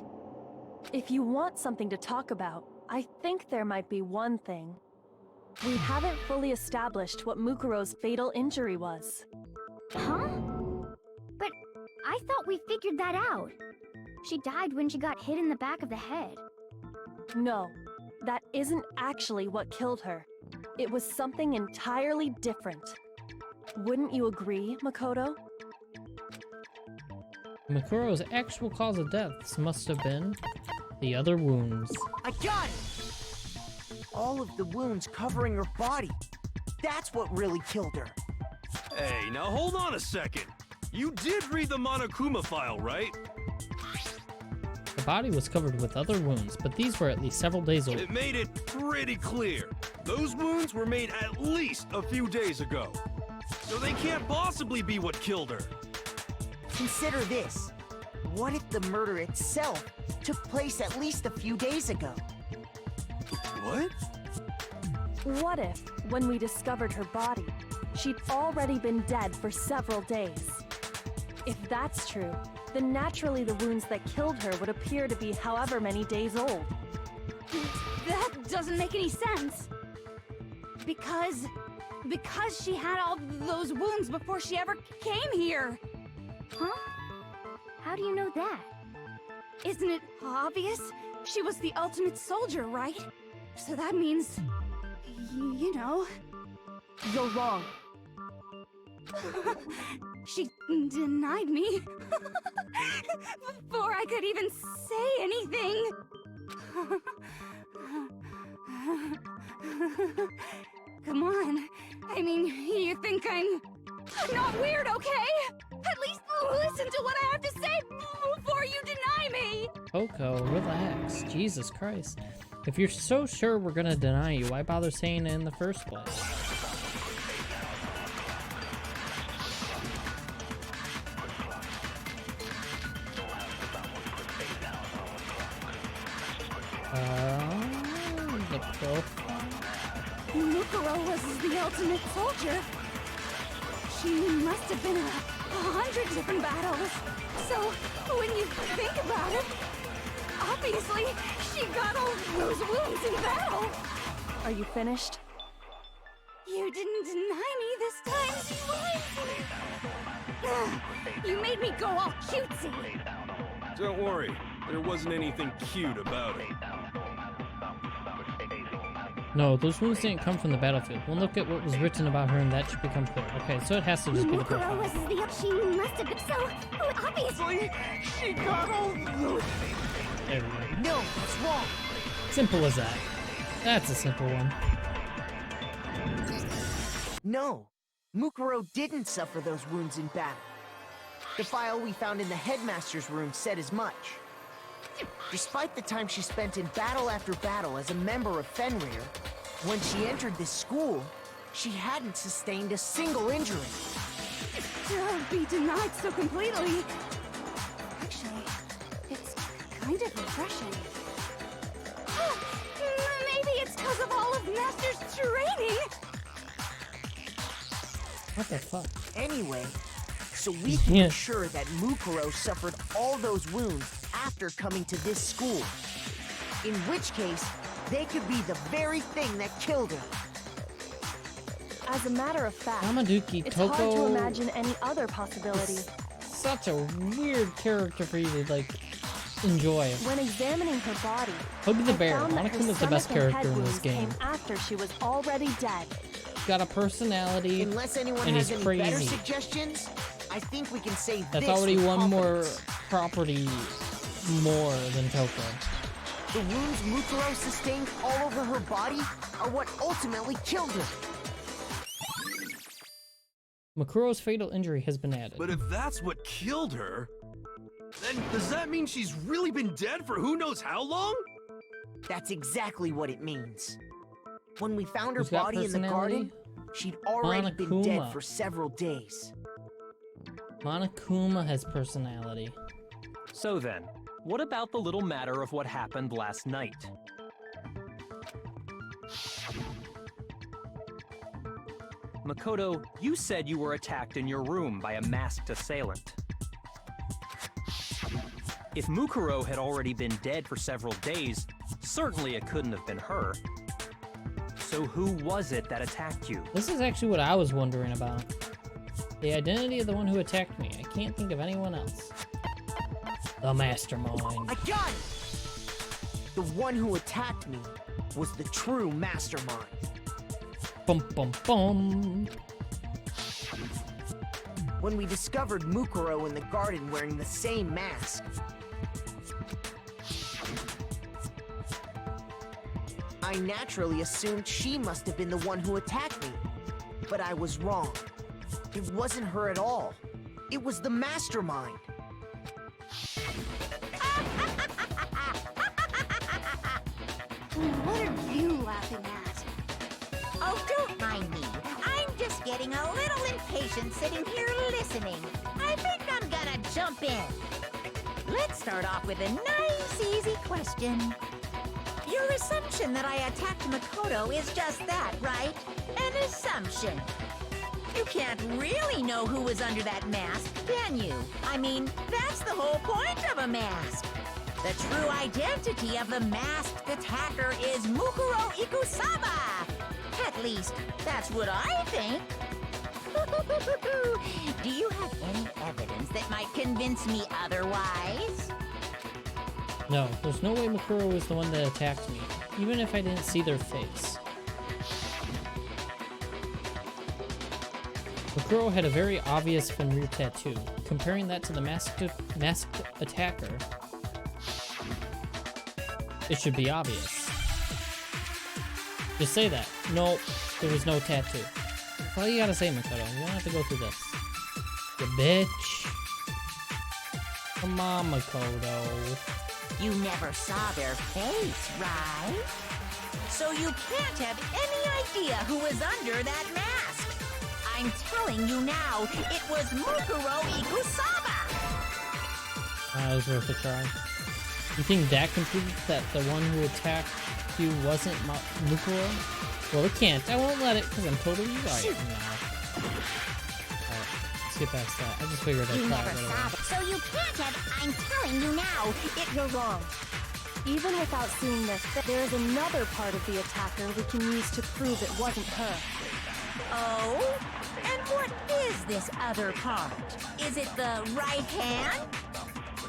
Speaker 4: If you want something to talk about, I think there might be one thing. We haven't fully established what Mukuro's fatal injury was.
Speaker 6: Huh? But I thought we figured that out. She died when she got hit in the back of the head.
Speaker 4: No, that isn't actually what killed her. It was something entirely different. Wouldn't you agree, Makoto?
Speaker 1: Makuro's actual cause of death must have been the other wounds.
Speaker 7: I got it! All of the wounds covering her body. That's what really killed her.
Speaker 5: Hey, now hold on a second. You did read the Monokuma file, right?
Speaker 1: The body was covered with other wounds, but these were at least several days old.
Speaker 5: It made it pretty clear. Those wounds were made at least a few days ago. So they can't possibly be what killed her.
Speaker 7: Consider this. What if the murder itself took place at least a few days ago?
Speaker 5: What?
Speaker 4: What if, when we discovered her body, she'd already been dead for several days? If that's true, then naturally the wounds that killed her would appear to be however many days old.
Speaker 8: That doesn't make any sense. Because because she had all those wounds before she ever came here.
Speaker 6: Huh? How do you know that?
Speaker 8: Isn't it obvious? She was the ultimate soldier, right? So that means, you know.
Speaker 4: You're wrong.
Speaker 8: She denied me before I could even say anything. Come on. I mean, you think I'm not weird, okay? At least listen to what I have to say before you deny me.
Speaker 1: Coco, relax. Jesus Christ. If you're so sure we're gonna deny you, why bother saying it in the first place? The profile.
Speaker 8: Mukuro was the ultimate soldier. She must have been in 100 different battles. So, when you think about it, obviously, she got all those wounds in battle.
Speaker 4: Are you finished?
Speaker 8: You didn't deny me this time, you You made me go all cutesy.
Speaker 5: Don't worry, there wasn't anything cute about it.
Speaker 1: No, those wounds didn't come from the battlefield. We'll look at what was written about her and that should become clear. Okay, so it has to just be the
Speaker 8: Mukuro
Speaker 1: profile.
Speaker 8: was the... She must have been so... Obviously, she got all those...
Speaker 1: There we go.
Speaker 7: No, it's wrong.
Speaker 1: Simple as that. That's a simple one.
Speaker 7: No, Mukuro didn't suffer those wounds in battle. The file we found in the headmaster's room said as much. Despite the time she spent in battle after battle as a member of Fenrir, when she entered this school, she hadn't sustained a single injury.
Speaker 8: To be denied so completely... Actually, it's kind of refreshing. Maybe it's because of all of Master's training!
Speaker 1: What the fuck?
Speaker 7: Anyway, so we can
Speaker 1: Yeah.
Speaker 7: be sure that Mukuro suffered all those wounds after coming to this school. In which case, they could be the very thing that killed her.
Speaker 4: As a matter of fact,
Speaker 1: Yamaduki
Speaker 4: it's
Speaker 1: Toko.
Speaker 4: hard to imagine any other possibility.
Speaker 1: Such a weird character for you to like enjoy.
Speaker 4: When examining her body,
Speaker 1: Hobi the
Speaker 4: I
Speaker 1: Bear.
Speaker 4: found that her
Speaker 1: Monakuma's the best
Speaker 4: stomach and
Speaker 1: character
Speaker 4: head
Speaker 1: in this
Speaker 4: wounds
Speaker 1: game.
Speaker 4: came after she was already dead.
Speaker 1: Got a personality.
Speaker 7: Unless anyone
Speaker 1: And
Speaker 7: has
Speaker 1: he's
Speaker 7: any better
Speaker 1: crazy.
Speaker 7: suggestions, I think we can say
Speaker 1: That's
Speaker 7: this
Speaker 1: already
Speaker 7: with
Speaker 1: one more
Speaker 7: confidence.
Speaker 1: property more than Toko.
Speaker 7: The wounds Mukuro sustained all over her body are what ultimately killed her.
Speaker 1: Makuro's fatal injury has been added.
Speaker 5: But if that's what killed her, then does that mean she's really been dead for who knows how long?
Speaker 7: That's exactly what it means. When we found her
Speaker 1: Who's got
Speaker 7: body in the garden,
Speaker 1: personality?
Speaker 7: she'd already been dead
Speaker 1: Monokuma.
Speaker 7: for several days.
Speaker 1: Monokuma has personality.
Speaker 3: So then, what about the little matter of what happened last night? Makoto, you said you were attacked in your room by a masked assailant. If Mukuro had already been dead for several days, certainly it couldn't have been her. So who was it that attacked you?
Speaker 1: This is actually what I was wondering about. The identity of the one who attacked me. I can't think of anyone else. The mastermind.
Speaker 7: I got it! The one who attacked me was the true mastermind.
Speaker 1: Bum bum bum.
Speaker 7: When we discovered Mukuro in the garden wearing the same mask, I naturally assumed she must have been the one who attacked me. But I was wrong. It wasn't her at all. It was the mastermind.
Speaker 8: What are you laughing at?
Speaker 2: Oh, don't mind me. I'm just getting a little impatient sitting here listening. I think I'm gonna jump in. Let's start off with a nice, easy question. Your assumption that I attacked Makoto is just that, right? An assumption. You can't really know who was under that mask, can you? I mean, that's the whole point of a mask. The true identity of the masked attacker is Mukuro Ikusaba. At least, that's what I think. Do you have any evidence that might convince me otherwise?
Speaker 1: No, there's no way Mukuro was the one that attacked me, even if I didn't see their face. Mukuro had a very obvious Fenrir tattoo. Comparing that to the masked attacker, it should be obvious. Just say that. Nope, there was no tattoo. That's all you gotta say, Makoto. You don't have to go through this. You bitch. Come on, Makoto.
Speaker 2: You never saw their face, right? So you can't have any idea who was under that mask. I'm telling you now, it was Mukuro Ikusaba!
Speaker 1: That was worth a try. You think that can prove that the one who attacked you wasn't Mukuro? Well, it can't. I won't let it, because I'm totally right now. Alright, let's get past that. I just figured I'd
Speaker 6: You
Speaker 1: try
Speaker 6: never
Speaker 1: it
Speaker 6: saw
Speaker 1: right
Speaker 6: it, so you can't have. I'm telling you now,
Speaker 4: You're wrong. Even without seeing this, there is another part of the attacker we can use to prove it wasn't her.
Speaker 2: Oh? And what is this other part? Is it the right hand?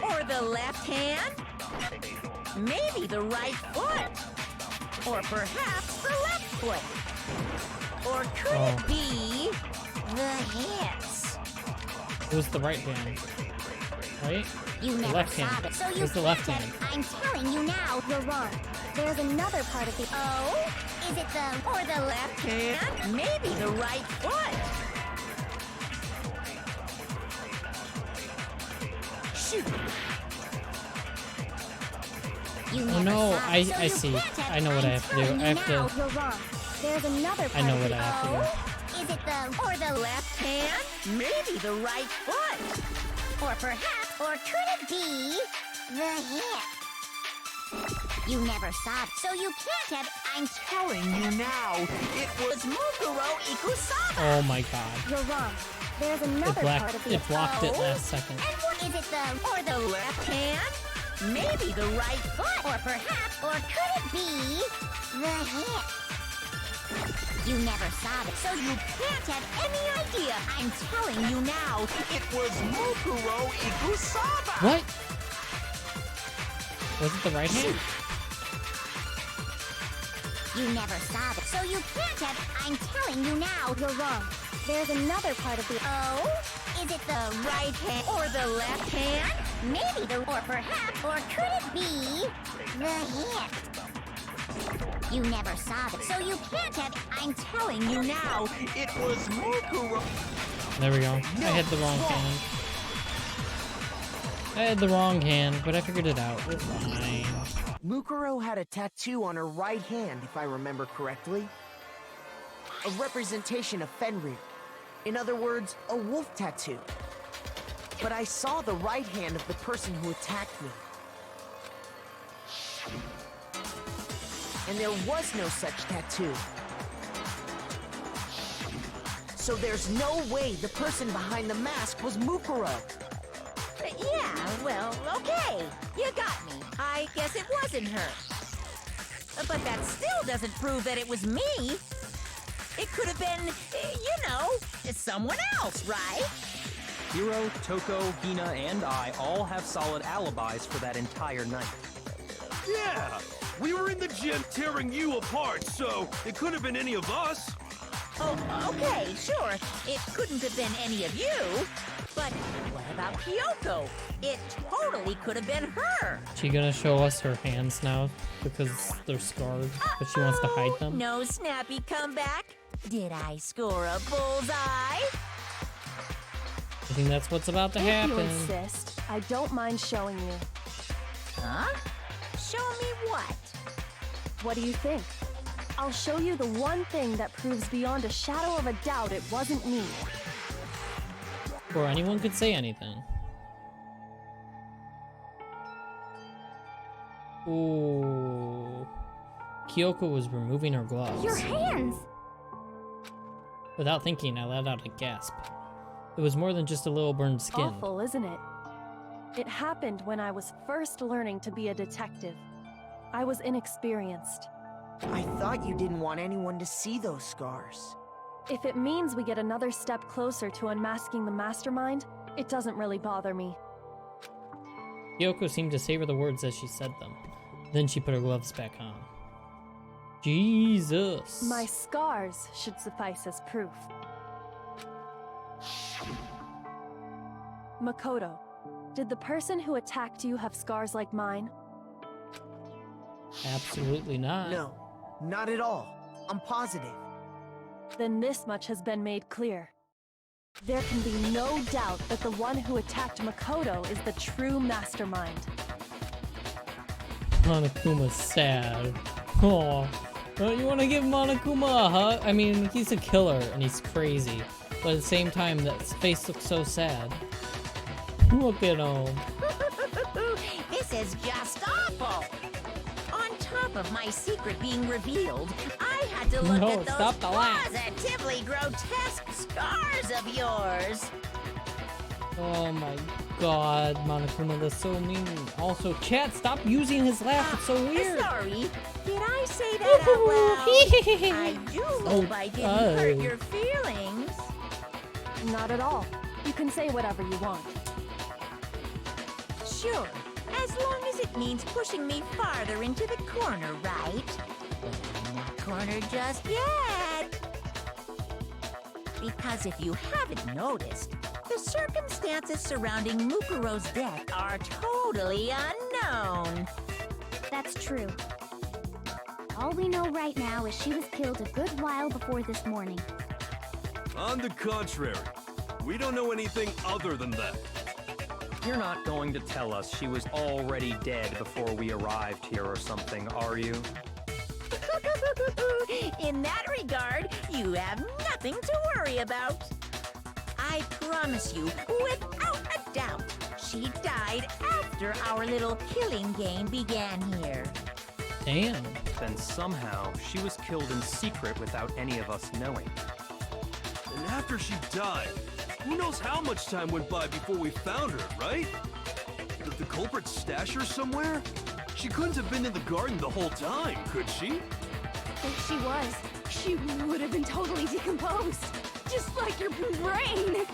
Speaker 2: Or the left hand? Maybe the right foot? Or perhaps the left foot? Or could it be the hips?
Speaker 1: It was the right hand. Right?
Speaker 6: you
Speaker 1: The
Speaker 6: never
Speaker 1: left
Speaker 6: saw
Speaker 1: hand.
Speaker 6: it, so you
Speaker 1: It's the left
Speaker 6: can't
Speaker 1: hand.
Speaker 6: have. I'm telling you now, you're wrong. There's another part of the. Oh, is it the
Speaker 2: Or the left hand? Maybe the right foot? Shoot!
Speaker 6: You
Speaker 1: Oh
Speaker 6: never
Speaker 1: no,
Speaker 6: saw it, so
Speaker 1: I
Speaker 6: you
Speaker 1: see.
Speaker 6: can't have.
Speaker 1: I know what I
Speaker 6: I'm
Speaker 1: have to do.
Speaker 6: telling
Speaker 1: I
Speaker 6: you
Speaker 1: have
Speaker 6: now,
Speaker 1: to.
Speaker 6: You're wrong. There's another part
Speaker 1: I know
Speaker 6: of
Speaker 1: what
Speaker 6: the.
Speaker 1: I have to do.
Speaker 6: Oh, is it the
Speaker 2: Or the left hand? Maybe the right foot?
Speaker 6: or perhaps or could it be the hip? You never saw it, so you can't have. I'm
Speaker 2: Telling you now, it was Mukuro Ikusaba!
Speaker 1: Oh my god.
Speaker 6: You're wrong. There's
Speaker 1: It,
Speaker 6: another part of the.
Speaker 1: it blocked it
Speaker 2: Oh.
Speaker 1: last second.
Speaker 6: And what is it the?
Speaker 2: Or the left hand? Maybe the right foot?
Speaker 6: Or perhaps or could it be the hip? You never saw it, so
Speaker 2: You can't have any idea. I'm telling you now, it was Mukuro Ikusaba!
Speaker 1: What? Was it the right hand?
Speaker 6: you never saw it, so you can't have. I'm telling you now, you're wrong. There's another part of the. Oh, is it the
Speaker 2: Right hand or the left hand?
Speaker 6: maybe the or perhaps or could it be the hip? You never saw it, so you can't have. I'm
Speaker 2: Telling you now, it was Mukuro.
Speaker 1: There we go. I had the wrong hand. I had the wrong hand, but I figured it out. We're fine.
Speaker 7: Mukuro had a tattoo on her right hand, if I remember correctly. A representation of Fenrir. In other words, a wolf tattoo. But I saw the right hand of the person who attacked me. And there was no such tattoo. So there's no way the person behind the mask was Mukuro.
Speaker 2: Yeah, well, okay. You got me. I guess it wasn't her. But that still doesn't prove that it was me. It could have been, someone else, right?
Speaker 3: Hiro, Toko, Hina, and I all have solid alibis for that entire night.
Speaker 5: Yeah! We were in the gym tearing you apart, so it couldn't have been any of us.
Speaker 2: Oh, okay, sure. It couldn't have been any of you. But what about Kyoko? It totally could have been her.
Speaker 1: She gonna show us her hands now because they're scarred, but she wants to hide them?
Speaker 2: No snappy comeback? Did I score a bullseye?
Speaker 1: I think that's what's about to
Speaker 4: If you
Speaker 1: happen.
Speaker 4: insist, I don't mind showing you.
Speaker 2: Huh? Show me what?
Speaker 4: What do you think? I'll show you the one thing that proves beyond a shadow of a doubt it wasn't me.
Speaker 1: Before anyone could say anything. Ooh. Kyoko was removing her gloves.
Speaker 6: your hands?
Speaker 1: Without thinking, I let out a gasp. It was more than just a little burned skin.
Speaker 4: Awful, isn't it? It happened when I was first learning to be a detective. I was inexperienced.
Speaker 7: I thought you didn't want anyone to see those scars.
Speaker 4: If it means we get another step closer to unmasking the mastermind, it doesn't really bother me.
Speaker 1: Kyoko seemed to savor the words as she said them. Then she put her gloves back on. Jesus.
Speaker 4: My scars should suffice as proof. Makoto, did the person who attacked you have scars like mine?
Speaker 1: Absolutely not.
Speaker 7: No, not at all. I'm positive.
Speaker 4: Then this much has been made clear. There can be no doubt that the one who attacked Makoto is the true mastermind.
Speaker 1: Monokuma's sad. Oh, don't you want to give Monokuma a hug? I mean, he's a killer and he's crazy, but at the same time, that face looks so sad. Look at him.
Speaker 2: This is just awful. On top of my secret being revealed, I had to look
Speaker 1: No,
Speaker 2: at those
Speaker 1: stop the laugh.
Speaker 2: positively grotesque scars of yours.
Speaker 1: Oh my god, Monokuma, that's so mean. Also, chat, stop using his laugh, it's so weird.
Speaker 2: Sorry, did I say that out loud? I do hope I didn't hurt your feelings.
Speaker 4: Not at all. You can say whatever you want.
Speaker 2: Sure, as long as it means pushing me farther into the corner, right? Not corner just yet. Because if you haven't noticed, the circumstances surrounding Mukuro's death are totally unknown.
Speaker 6: That's true. All we know right now is she was killed a good while before this morning.
Speaker 5: On the contrary, we don't know anything other than that.
Speaker 3: You're not going to tell us she was already dead before we arrived here or something, are you?
Speaker 2: In that regard, you have nothing to worry about. I promise you, without a doubt, she died after our little killing game began here.
Speaker 1: Damn.
Speaker 3: Then somehow she was killed in secret without any of us knowing.
Speaker 5: And after she died, who knows how much time went by before we found her, right? Did the culprit stash her somewhere? She couldn't have been in the garden the whole time, could she?
Speaker 8: If she was, she would have been totally decomposed. Just like your brain.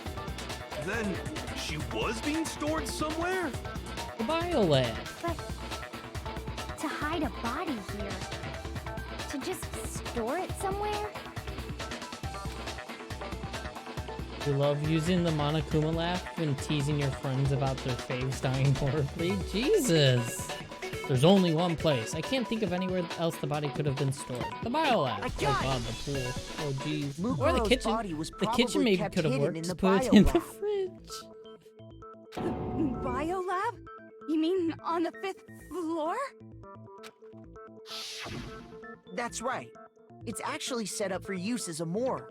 Speaker 5: Then she was being stored somewhere?
Speaker 1: The biolab.
Speaker 6: But to hide a body here, to just store it somewhere?
Speaker 1: You love using the Monokuma laugh and teasing your friends about their faves dying horribly? Jesus! There's only one place. I can't think of anywhere else the body could have been stored. The biolab.
Speaker 7: I
Speaker 1: Oh
Speaker 7: got
Speaker 1: god, the pool. Oh jeez.
Speaker 7: Mukuro's
Speaker 1: Or the kitchen.
Speaker 7: body was
Speaker 1: The kitchen
Speaker 7: probably
Speaker 1: maybe
Speaker 7: kept
Speaker 1: could have
Speaker 7: hidden
Speaker 1: worked.
Speaker 7: in
Speaker 1: To
Speaker 7: the
Speaker 1: put it in the
Speaker 7: biolab.
Speaker 1: fridge.
Speaker 8: Biolab? You mean on the 5th floor?
Speaker 7: That's right. It's actually set up for use as a morgue.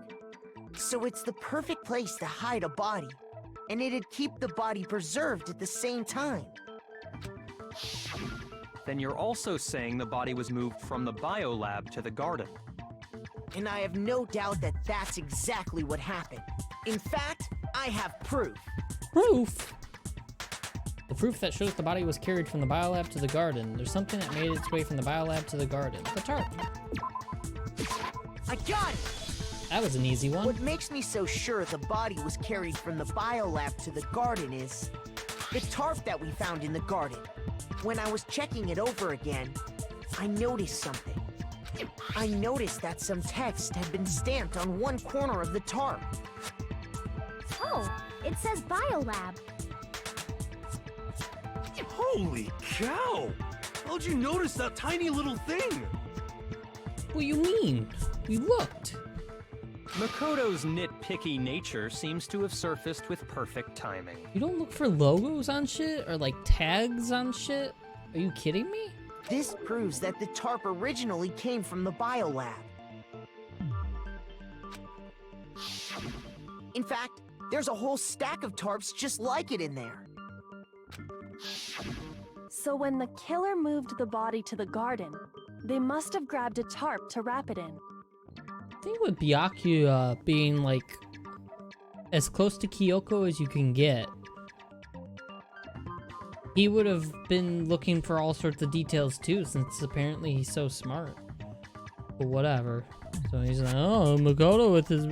Speaker 7: So it's the perfect place to hide a body. And it'd keep the body preserved at the same time.
Speaker 3: Then you're also saying the body was moved from the biolab to the garden.
Speaker 7: And I have no doubt that that's exactly what happened. In fact, I have proof.
Speaker 1: Proof? The proof that shows the body was carried from the biolab to the garden. There's something that made its way from the biolab to the garden. The tarp.
Speaker 7: I got it!
Speaker 1: That was an easy one.
Speaker 7: What makes me so sure the body was carried from the biolab to the garden is the tarp that we found in the garden. When I was checking it over again, I noticed something. I noticed that some text had been stamped on one corner of the tarp.
Speaker 6: Oh, it says Biolab.
Speaker 5: Holy cow! How'd you notice that tiny little thing?
Speaker 1: What do you mean? We looked.
Speaker 3: Makoto's nitpicky nature seems to have surfaced with perfect timing.
Speaker 1: You don't look for logos on shit or like tags on shit? Are you kidding me?
Speaker 7: This proves that the tarp originally came from the biolab. In fact, there's a whole stack of tarps just like it in there.
Speaker 4: So when the killer moved the body to the garden, they must have grabbed a tarp to wrap it in.
Speaker 1: I think with Byakuya being like as close to Kyoko as you can get, he would have been looking for all sorts of details too, since apparently he's so smart. But whatever. So he's like, oh, Makoto with his...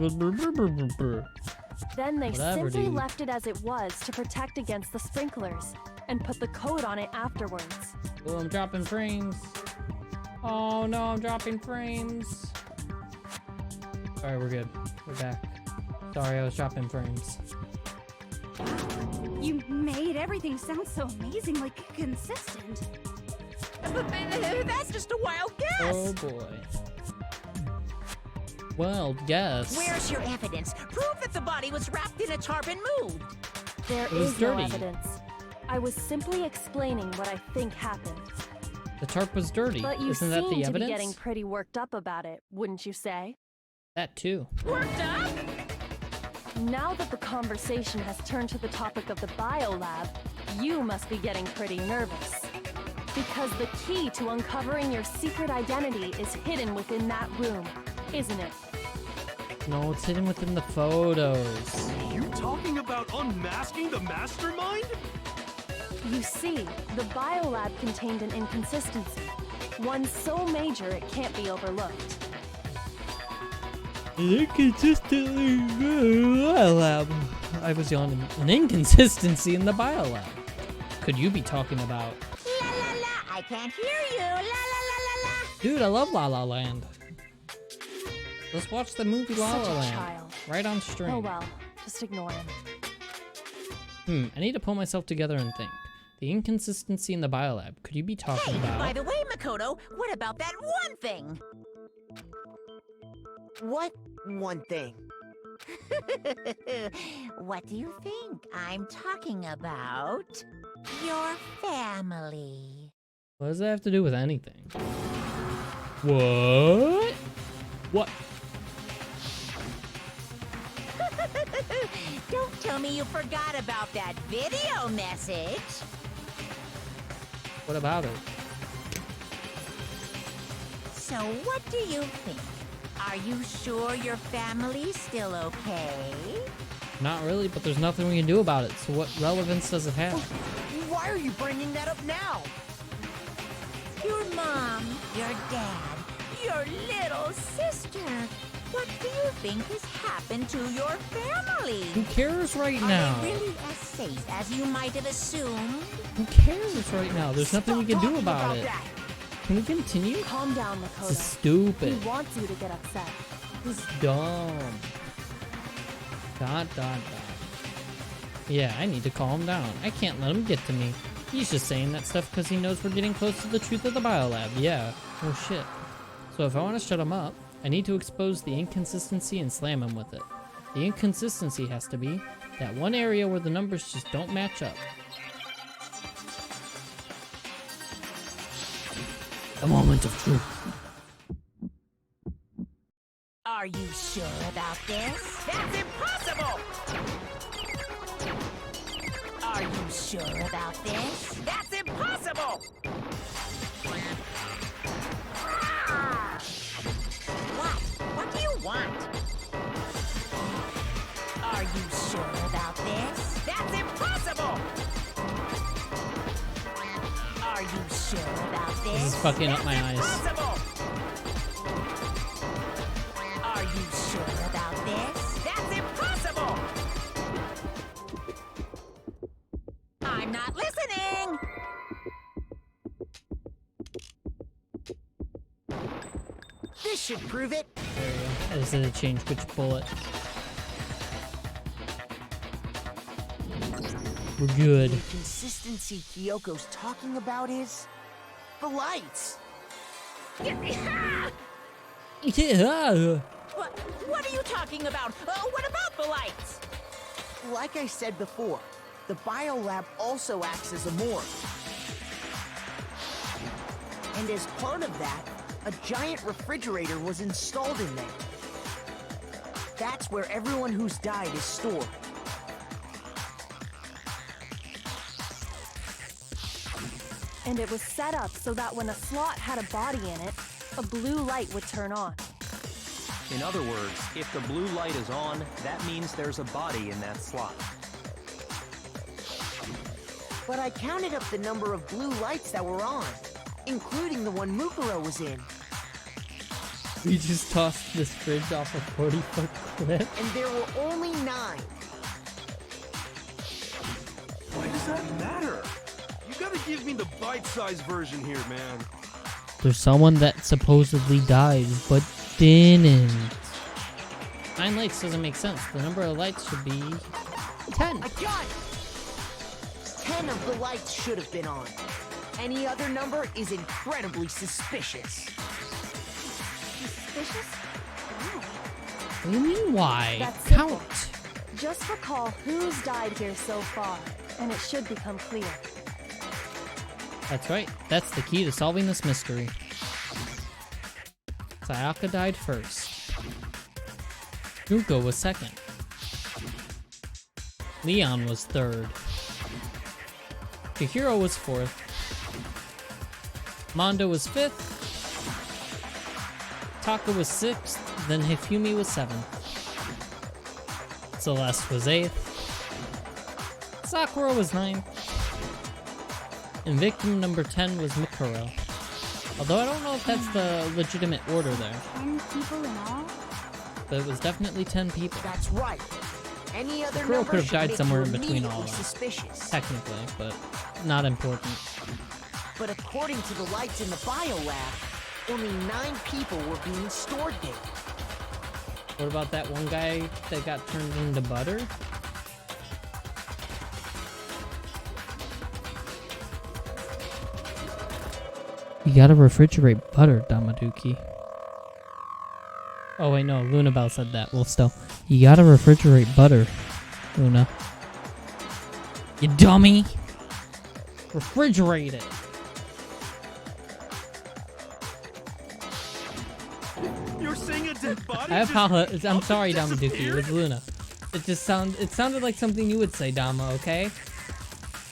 Speaker 4: Then they
Speaker 1: Whatever,
Speaker 4: simply
Speaker 1: dude.
Speaker 4: left it as it was to protect against the sprinklers, and put the code on it afterwards.
Speaker 1: Oh, I'm dropping frames. Oh no, I'm dropping frames. Alright, we're good. We're back. Sorry, I was dropping frames.
Speaker 8: You made everything sound so amazingly consistent.
Speaker 2: That's just a wild guess.
Speaker 1: Oh boy. Well, guess.
Speaker 2: Where's your evidence? Prove that the body was wrapped in a tarp and moved.
Speaker 4: There
Speaker 1: It was
Speaker 4: is no
Speaker 1: dirty.
Speaker 4: evidence. I was simply explaining what I think happened.
Speaker 1: The tarp was dirty.
Speaker 4: But you
Speaker 1: Isn't that
Speaker 4: seem
Speaker 1: the
Speaker 4: to
Speaker 1: evidence?
Speaker 4: be getting pretty worked up about it, wouldn't you say?
Speaker 1: That too.
Speaker 2: Worked up?
Speaker 4: Now that the conversation has turned to the topic of the biolab, you must be getting pretty nervous. Because the key to uncovering your secret identity is hidden within that room, isn't it?
Speaker 1: No, it's hidden within the photos.
Speaker 5: You talking about unmasking the mastermind?
Speaker 4: You see, the biolab contained an inconsistency, one so major it can't be overlooked.
Speaker 1: Inconsistently biolab. I was yawning. An inconsistency in the biolab. Could you be talking about?
Speaker 2: La la la, I can't hear you. La la la la la.
Speaker 1: Dude, I love La La Land. Let's watch the movie La
Speaker 4: Such
Speaker 1: La
Speaker 4: a
Speaker 1: Land.
Speaker 4: child.
Speaker 1: Right on stream.
Speaker 4: Oh well, just ignore him.
Speaker 1: I need to pull myself together and think. The inconsistency in the biolab. Could you be talking
Speaker 2: Hey,
Speaker 1: about?
Speaker 2: by the way, Makoto, what about that one thing?
Speaker 7: What one thing?
Speaker 2: What do you think I'm talking about? Your family.
Speaker 1: What does that have to do with anything? What? What?
Speaker 2: Don't tell me you forgot about that video message.
Speaker 1: What about it?
Speaker 2: So what do you think? Are you sure your family's still okay?
Speaker 1: Not really, but there's nothing we can do about it. So what relevance does it have?
Speaker 7: Why are you bringing that up now?
Speaker 2: Your mom, your dad, your little sister. What do you think has happened to your family?
Speaker 1: Who cares right
Speaker 2: Are
Speaker 1: now?
Speaker 2: they really as safe as you might have assumed?
Speaker 1: Who cares right now? There's nothing we can do
Speaker 7: Talking
Speaker 1: about it.
Speaker 7: that.
Speaker 1: Can we continue?
Speaker 4: Calm down,
Speaker 1: This is
Speaker 4: Makoto.
Speaker 1: stupid.
Speaker 4: He wants you to get upset.
Speaker 1: This is dumb. Dot, dot, dot. Yeah, I need to calm down. I can't let him get to me. He's just saying that stuff because he knows we're getting close to the truth of the biolab. Yeah. Oh shit. So if I want to shut him up, I need to expose the inconsistency and slam him with it. The inconsistency has to be that one area where the numbers just don't match up. The moment of truth.
Speaker 2: Are you sure about this? That's impossible! Are you sure about this? That's impossible! What do you want? Are you sure about this? That's impossible! Are you sure about this?
Speaker 1: This is fucking up my eyes.
Speaker 2: Impossible! Are you sure about this? That's impossible! I'm not listening!
Speaker 7: This should prove it.
Speaker 1: There we go. I just had to change which bullet. We're good.
Speaker 7: The consistency Kyoko's talking about is the lights.
Speaker 1: Yeah.
Speaker 2: What are you talking about? What about the lights?
Speaker 7: Like I said before, the biolab also acts as a morgue. And as part of that, a giant refrigerator was installed in there. That's where everyone who's died is stored.
Speaker 4: And it was set up so that when a slot had a body in it, a blue light would turn on.
Speaker 3: In other words, if the blue light is on, that means there's a body in that slot.
Speaker 7: But I counted up the number of blue lights that were on, including the one Mukuro was in.
Speaker 1: We just tossed this fridge off a 40-foot cliff.
Speaker 7: And there were only 9.
Speaker 5: Why does that matter? You gotta give me the bite-sized version here, man.
Speaker 1: There's someone that supposedly died, but didn't. 9 lights doesn't make sense. The number of lights should be 10.
Speaker 7: I got it! 10 of the lights should have been on. Any other number is incredibly suspicious.
Speaker 8: Suspicious? Why?
Speaker 1: What do you mean why?
Speaker 4: That's simple.
Speaker 1: Count.
Speaker 4: Just recall who's died here so far, and it should become clear.
Speaker 1: That's right. That's the key to solving this mystery. Sayaka died first. Nuko was second. Leon was third. Chihiro was fourth. Mondo was fifth. Taka was sixth. Then Hifumi was seventh. Celeste was eighth. Sakura was ninth. And victim number 10 was Mikuro. Although I don't know if that's the legitimate order there.
Speaker 6: 10 people in all?
Speaker 1: But it was definitely 10 people.
Speaker 7: That's right. Any other
Speaker 1: Mikuro
Speaker 7: number
Speaker 1: could have
Speaker 7: should
Speaker 1: died
Speaker 7: make
Speaker 1: somewhere
Speaker 7: you
Speaker 1: in between all
Speaker 7: immediately
Speaker 1: of them.
Speaker 7: suspicious.
Speaker 1: Technically, but not important.
Speaker 7: But according to the lights in the biolab, only 9 people were being stored there.
Speaker 1: What about that one guy that got turned into butter? You gotta refrigerate butter, Damaduki. Oh wait, no, Lunabelle said that. Well, still. You gotta refrigerate butter, Luna. You dummy! Refrigerate it!
Speaker 5: You're saying a dead body?
Speaker 1: I apologize. I'm
Speaker 5: just
Speaker 1: sorry,
Speaker 5: up and
Speaker 1: Damaduki. It
Speaker 5: disappeared?
Speaker 1: was Luna. It sounded like something you would say, Dama, okay?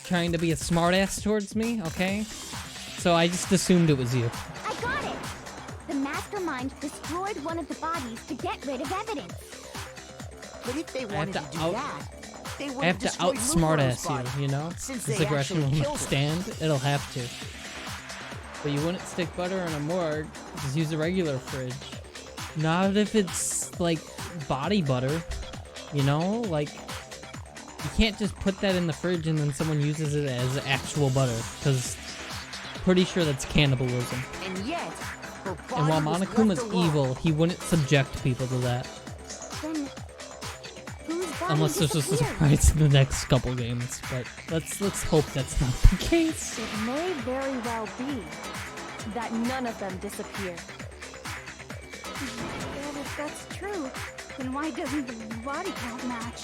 Speaker 1: Trying to be a smartass towards me, okay? So I just assumed it was you.
Speaker 6: I got it! The mastermind destroyed one of the bodies to get rid of evidence.
Speaker 7: But if they wanted to do that, they would
Speaker 1: I have to
Speaker 7: destroyed
Speaker 1: outsmart
Speaker 7: Mukuro's
Speaker 1: ass
Speaker 7: body,
Speaker 1: you know?
Speaker 7: since
Speaker 1: This
Speaker 7: they
Speaker 1: aggression
Speaker 7: actually
Speaker 1: will
Speaker 7: killed
Speaker 1: not
Speaker 7: him.
Speaker 1: stand. It'll have to. But you wouldn't stick butter in a morgue. Just use a regular fridge. Not if it's like body butter. You know? Like, you can't just put that in the fridge and then someone uses it as actual butter. Because pretty sure that's cannibalism.
Speaker 7: And yet, her body
Speaker 1: And while
Speaker 7: was
Speaker 1: Monokuma's
Speaker 7: left alone.
Speaker 1: evil, he wouldn't subject people to that.
Speaker 6: Then, whose body
Speaker 1: Unless there's just a
Speaker 6: disappeared?
Speaker 1: surprise in the next couple games. But let's hope that's not the case.
Speaker 4: It may very well be that none of them disappeared.
Speaker 8: Well, if that's true, then why doesn't the body count match?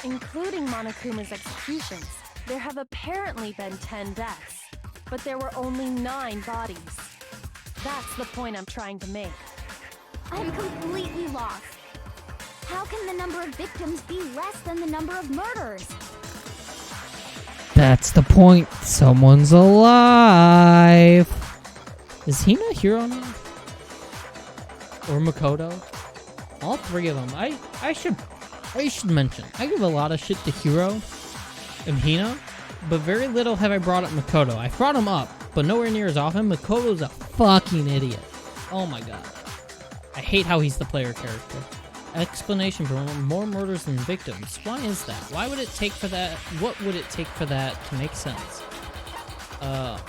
Speaker 4: Including Monokuma's executions, there have apparently been 10 deaths, but there were only 9 bodies. That's the point I'm trying to make.
Speaker 6: I'm completely lost. How can the number of victims be less than the number of murders?
Speaker 1: That's the point. Someone's alive. Is Hina Hiro now? Or Makoto? All 3 of them. I should mention, I give a lot of shit to Hiro and Hina, but very little have I brought up Makoto. I brought him up, but nowhere near as often. Makoto's a fucking idiot. Oh my god. I hate how he's the player character. Explanation for more murders than victims. Why is that? Why would it take for that? What would it take for that to make sense?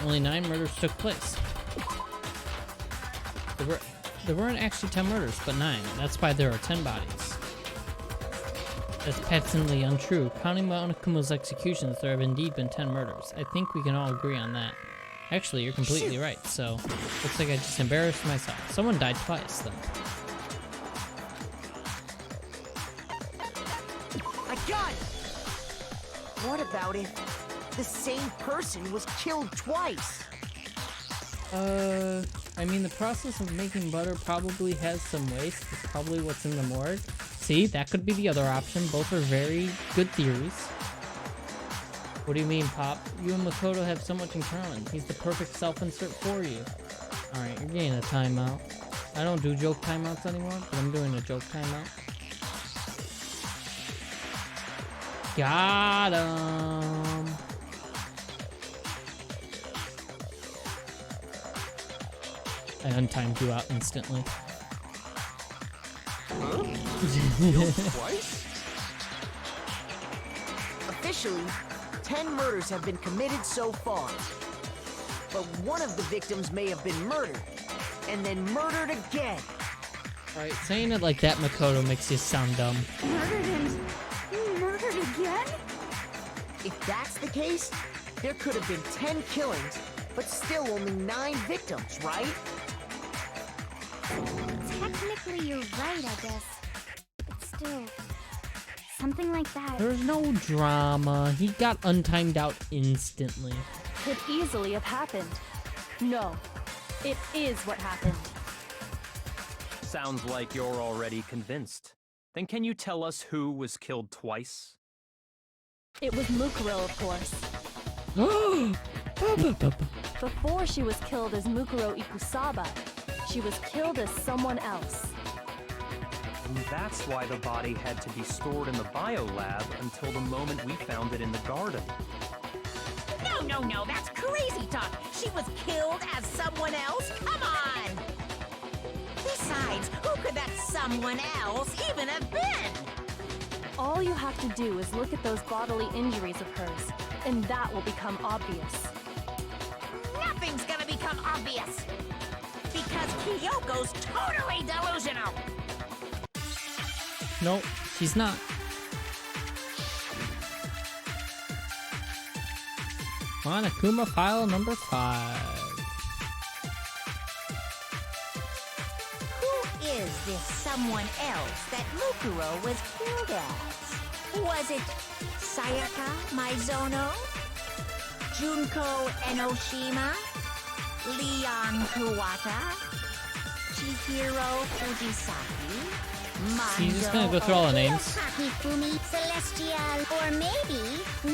Speaker 1: Only 9 murders took place. There weren't actually 10 murders, but 9. That's why there are 10 bodies. That's patently untrue. Counting Monokuma's executions, there have indeed been 10 murders. I think we can all agree on that. Actually, you're completely right, so looks like I just embarrassed myself. Someone died twice, then.
Speaker 7: I got it! What about if the same person was killed twice?
Speaker 1: I mean, the process of making butter probably has some waste. It's probably what's in the morgue. See, that could be the other option. Both are very good theories. What do you mean, Pop? You and Makoto have so much in common. He's the perfect self-insert for you. Alright, you're getting a timeout. I don't do joke timeouts anymore, but I'm doing a joke timeout. Got him! I untimed you out instantly.
Speaker 5: Huh? Killed twice?
Speaker 7: Officially, 10 murders have been committed so far. But one of the victims may have been murdered, and then murdered again.
Speaker 1: Alright, saying it like that, Makoto, makes you sound dumb.
Speaker 8: Murdered and murdered again?
Speaker 7: If that's the case, there could have been 10 killings, but still only 9 victims, right?
Speaker 6: Technically, you're right, I guess. But still, something like that.
Speaker 1: There's no drama. He got untimed out instantly.
Speaker 4: Could easily have happened. No, it is what happened.
Speaker 3: Sounds like you're already convinced. Then can you tell us who was killed twice?
Speaker 4: It was Mukuro, of course. Before she was killed as Mukuro Ikusaba, she was killed as someone else.
Speaker 3: And that's why the body had to be stored in the biolab until the moment we found it in the garden.
Speaker 2: No, that's crazy talk. She was killed as someone else? Come on! Besides, who could that someone else even have been?
Speaker 4: All you have to do is look at those bodily injuries of hers, and that will become obvious.
Speaker 2: Nothing's gonna become obvious. Because Kyoko's totally delusional.
Speaker 1: Nope, she's not. On Akuma file number 5.
Speaker 2: Who is this someone else that Mukuro was killed as? Was it Sayaka Maizono? Junko Enoshima? Leon Kuwata? Chihiro Fujisaki?
Speaker 1: So you're just gonna go through all the names?
Speaker 6: Takifumi, Celestial, or maybe...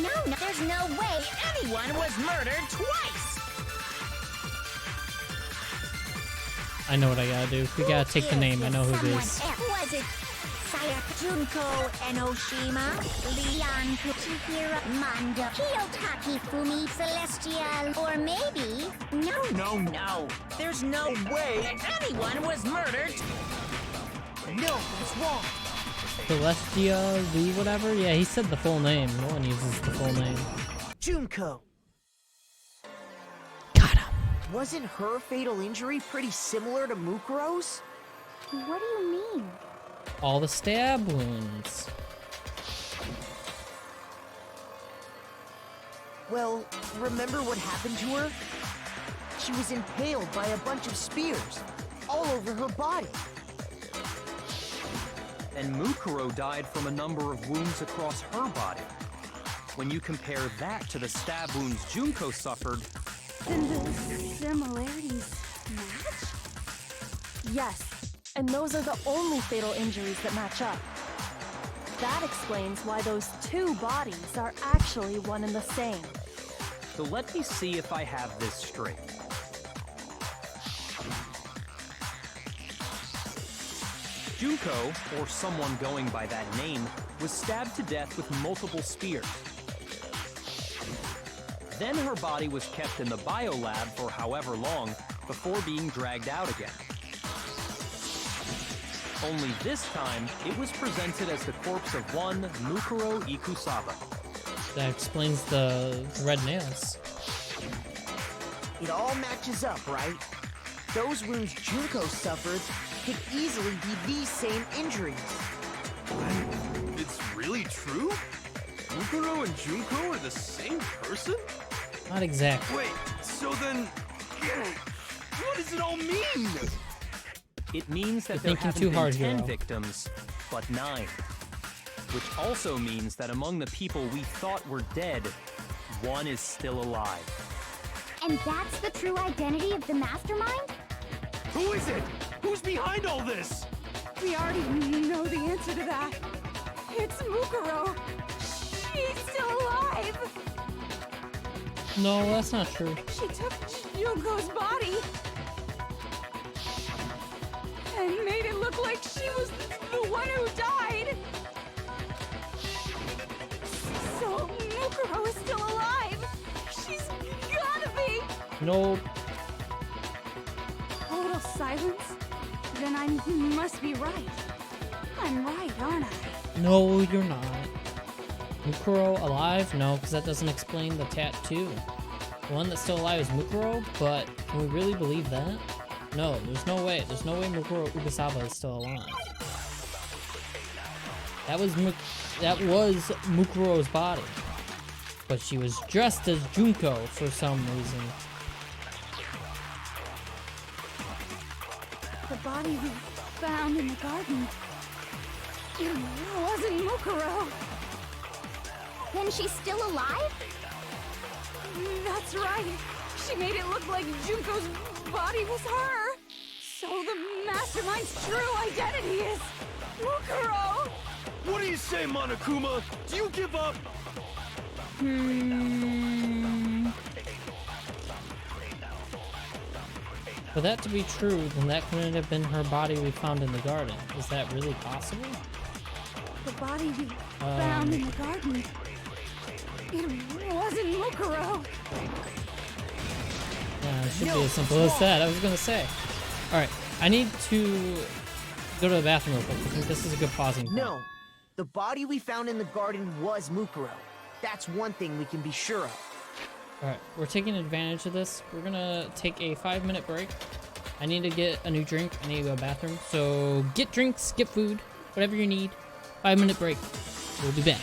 Speaker 6: No, there's no way
Speaker 2: Anyone was murdered twice!
Speaker 1: I know what I gotta do. We gotta take the name. I know who it is.
Speaker 2: Was it Sayaka Junko Enoshima? Leon
Speaker 6: Chihiro, Mando, Kiyotaki Fumi, Celestial, or maybe...
Speaker 2: No. There's no way anyone was murdered.
Speaker 7: No, that's wrong.
Speaker 1: Celestia, Lee, whatever? Yeah, he said the full name. No one uses the full name.
Speaker 7: Junko.
Speaker 1: Got him.
Speaker 7: Wasn't her fatal injury pretty similar to Mukuro's?
Speaker 6: What do you mean?
Speaker 1: All the stab wounds.
Speaker 7: Well, remember what happened to her? She was impaled by a bunch of spears, all over her body.
Speaker 3: And Mukuro died from a number of wounds across her body. When you compare that to the stab wounds Junko suffered...
Speaker 8: Then the similarities match?
Speaker 4: Yes, and those are the only fatal injuries that match up. That explains why those two bodies are actually one and the same.
Speaker 3: So let me see if I have this straight. Junko, or someone going by that name, was stabbed to death with multiple spears. Then her body was kept in the biolab for however long before being dragged out again. Only this time, it was presented as the corpse of one Mukuro Ikusaba.
Speaker 1: That explains the red nails.
Speaker 7: It all matches up, right? Those wounds Junko suffered could easily be these same injuries.
Speaker 5: It's really true? Mukuro and Junko are the same person?
Speaker 1: Not exactly.
Speaker 5: Wait, so then... What does it all mean?
Speaker 3: It means that
Speaker 1: You're
Speaker 3: there
Speaker 1: thinking
Speaker 3: haven't
Speaker 1: too
Speaker 3: been
Speaker 1: hard,
Speaker 3: 10
Speaker 1: Hero.
Speaker 3: victims, but 9. Which also means that among the people we thought were dead, one is still alive.
Speaker 6: And that's the true identity of the mastermind?
Speaker 5: Who is it? Who's behind all this?
Speaker 8: We already know the answer to that. It's Mukuro. She's still alive.
Speaker 1: No, that's not true.
Speaker 8: She took Junko's body and made it look like she was the one who died. So Mukuro is still alive. She's gotta be.
Speaker 1: Nope.
Speaker 8: Total silence? Then I must be right. I'm right, aren't I?
Speaker 1: No, you're not. Mukuro alive? No, because that doesn't explain the tattoo. The one that's still alive is Mukuro, but can we really believe that? No, there's no way. There's no way Mukuro Ugasaba is still alive. That was Mukuro's body. But she was dressed as Junko for some reason.
Speaker 8: The body we found in the garden. It wasn't Mukuro.
Speaker 6: Then she's still alive?
Speaker 8: That's right. She made it look like Junko's body was her. So the mastermind's true identity is Mukuro.
Speaker 5: What do you say, Monokuma? Do you give up?
Speaker 1: For that to be true, then that couldn't have been her body we found in the garden. Is that really possible?
Speaker 8: The body we found in the garden. It wasn't Mukuro.
Speaker 1: Yeah, it should be as simple as that. I was gonna say. Alright, I need to go to the bathroom real quick. I think this is a good pausing point.
Speaker 7: No, the body we found in the garden was Mukuro. That's one thing we can be sure of.
Speaker 1: Alright, we're taking advantage of this. We're gonna take a 5-minute break. I need to get a new drink. I need to go to the bathroom. So get drinks, get food, whatever you need. 5-minute break. We'll be back.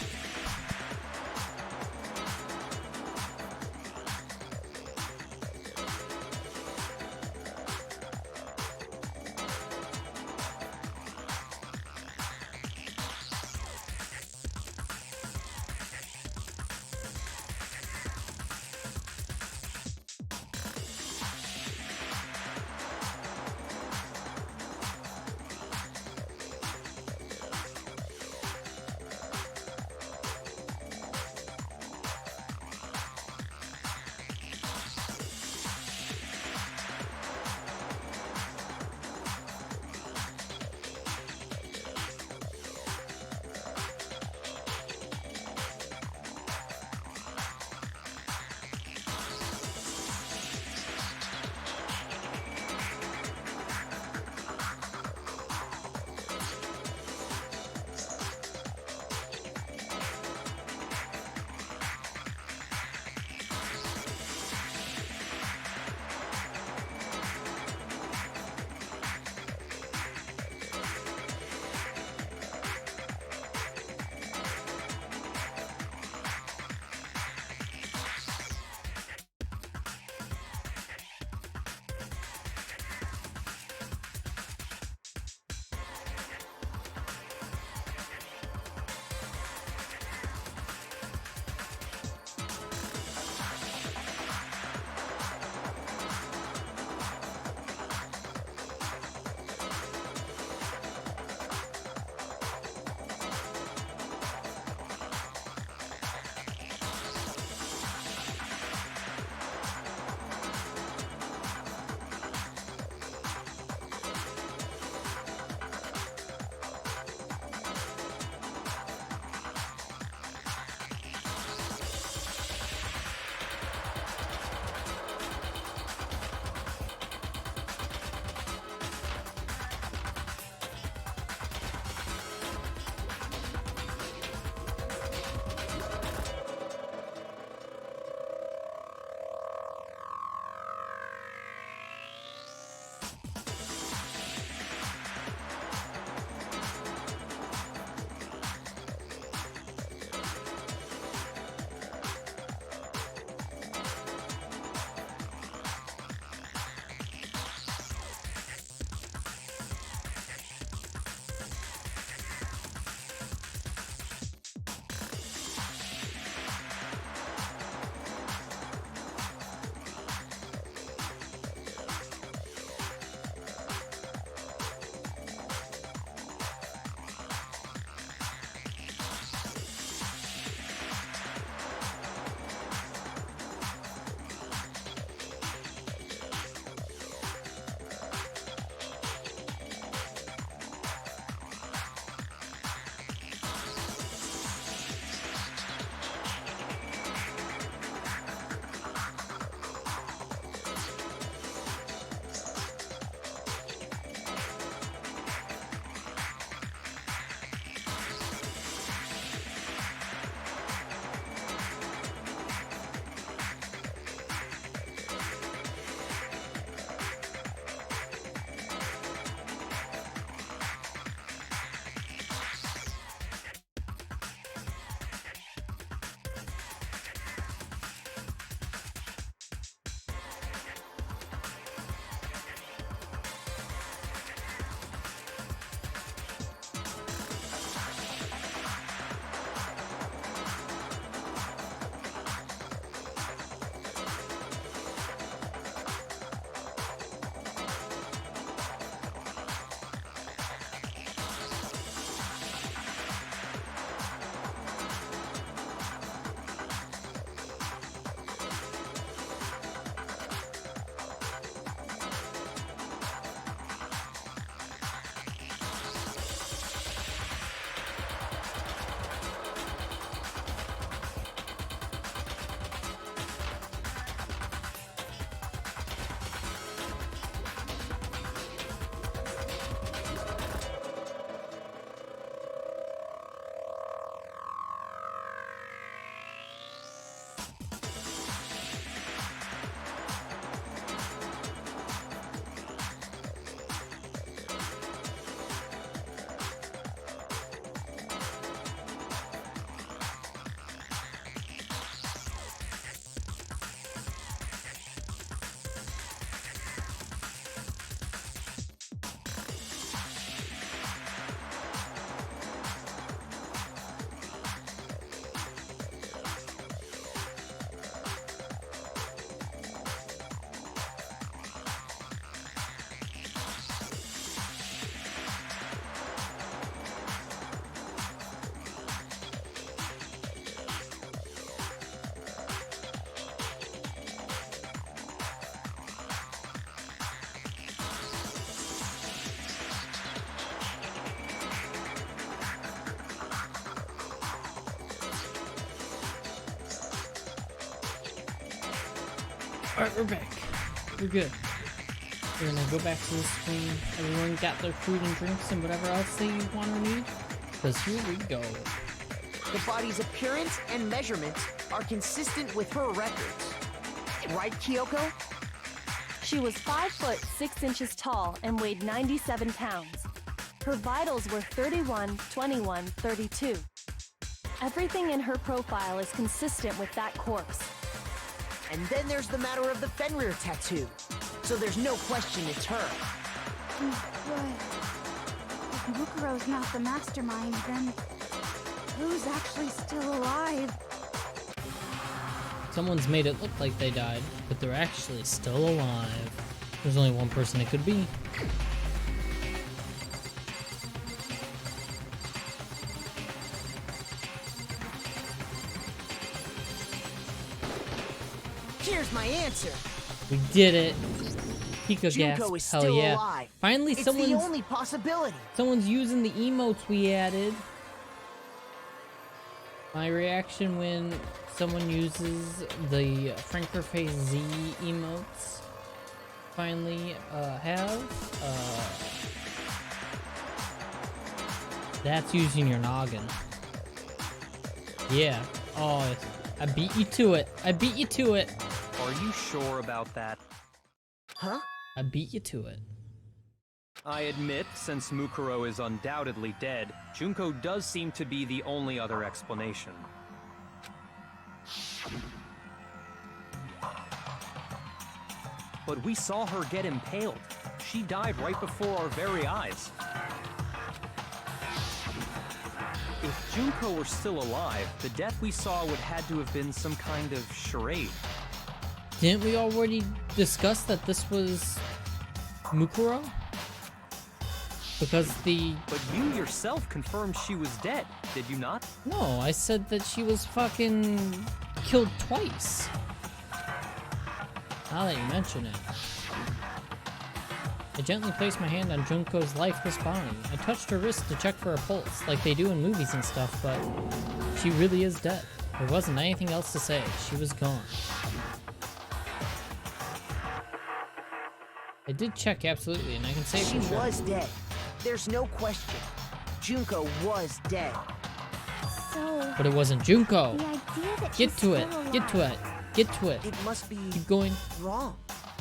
Speaker 1: Alright, we're back. We're good. We're gonna go back to the screen. Everyone got their food and drinks and whatever else they want or need? Because here we go.
Speaker 7: The body's appearance and measurements are consistent with her records. Right, Kyoko?
Speaker 4: She was 5 foot 6 inches tall and weighed 97 pounds. Her vitals were 31, 21, 32. Everything in her profile is consistent with that course.
Speaker 7: And then there's the matter of the Fenrir tattoo. So there's no question it's her.
Speaker 8: But if Mukuro's not the mastermind, then who's actually still alive?
Speaker 1: Someone's made it look like they died, but they're actually still alive. There's only one person it could be.
Speaker 7: Here's my answer.
Speaker 1: We did it. Pika
Speaker 7: Junko is
Speaker 1: gasp. Hell
Speaker 7: still
Speaker 1: yeah.
Speaker 7: alive.
Speaker 1: Finally
Speaker 7: It's the
Speaker 1: someone's
Speaker 7: only possibility.
Speaker 1: using the emotes we added. My reaction when someone uses the Franker Face Z emotes finally that's using your noggin. Yeah. Oh, I beat you to it. I beat you to it.
Speaker 3: Are you sure about that?
Speaker 7: Huh?
Speaker 1: I beat you to it.
Speaker 3: I admit, since Mukuro is undoubtedly dead, Junko does seem to be the only other explanation. But we saw her get impaled. She died right before our very eyes. If Junko were still alive, the death we saw would had to have been some kind of charade.
Speaker 1: Didn't we already discuss that this was Mukuro? Because
Speaker 3: But you yourself confirmed she was dead, did you not?
Speaker 1: No, I said that she was fucking killed twice. Now that you mention it. I gently placed my hand on Junko's lifeless body. I touched her wrist to check for her pulse, like they do in movies and stuff, but she really is dead. There wasn't anything else to say. She was gone. I did check, absolutely, and I can say
Speaker 7: She
Speaker 1: for sure.
Speaker 7: was dead. There's no question. Junko was dead.
Speaker 8: So,
Speaker 1: But it wasn't Junko.
Speaker 8: the idea that
Speaker 1: Get
Speaker 8: she's
Speaker 1: to it.
Speaker 8: still
Speaker 1: Get to
Speaker 8: alive.
Speaker 1: it. Get to it.
Speaker 7: It must be
Speaker 1: Keep going.
Speaker 7: wrong.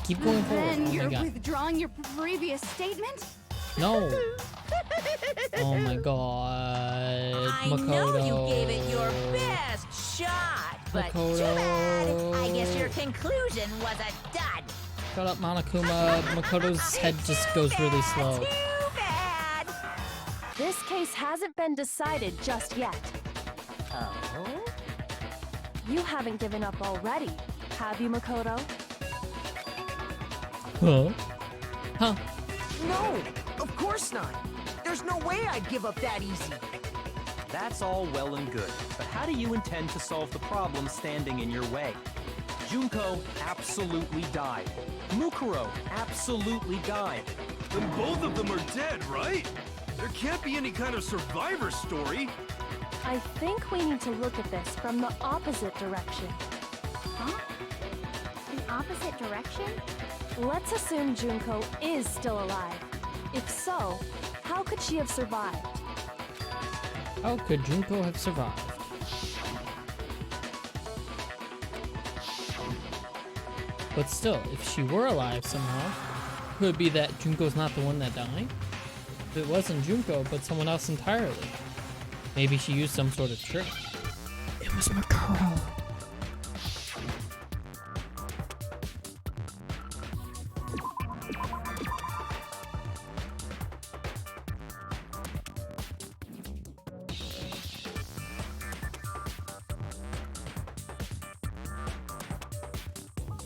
Speaker 1: Keep going forward.
Speaker 8: Then
Speaker 1: Oh
Speaker 8: you're
Speaker 1: my god.
Speaker 8: withdrawing your previous statement?
Speaker 1: No. Oh my god.
Speaker 2: I know you gave it your best shot, but
Speaker 1: Makoto.
Speaker 2: too bad. I guess your conclusion was a dud.
Speaker 1: Shut up, Monokuma. Makoto's head just goes really slow.
Speaker 2: Too bad.
Speaker 4: This case hasn't been decided just yet.
Speaker 2: Oh?
Speaker 4: You haven't given up already, have you, Makoto?
Speaker 1: Huh? Huh?
Speaker 7: No, of course not. There's no way I'd give up that easy.
Speaker 3: That's all well and good, but how do you intend to solve the problem standing in your way? Junko absolutely died. Mukuro absolutely died.
Speaker 5: Then both of them are dead, right? There can't be any kind of survivor story.
Speaker 4: I think we need to look at this from the opposite direction.
Speaker 6: Huh? The opposite direction?
Speaker 4: Let's assume Junko is still alive. If so, how could she have survived?
Speaker 1: How could Junko have survived? But still, if she were alive somehow, could it be that Junko's not the one that died? If it wasn't Junko, but someone else entirely. Maybe she used some sort of trick. It was Makuro.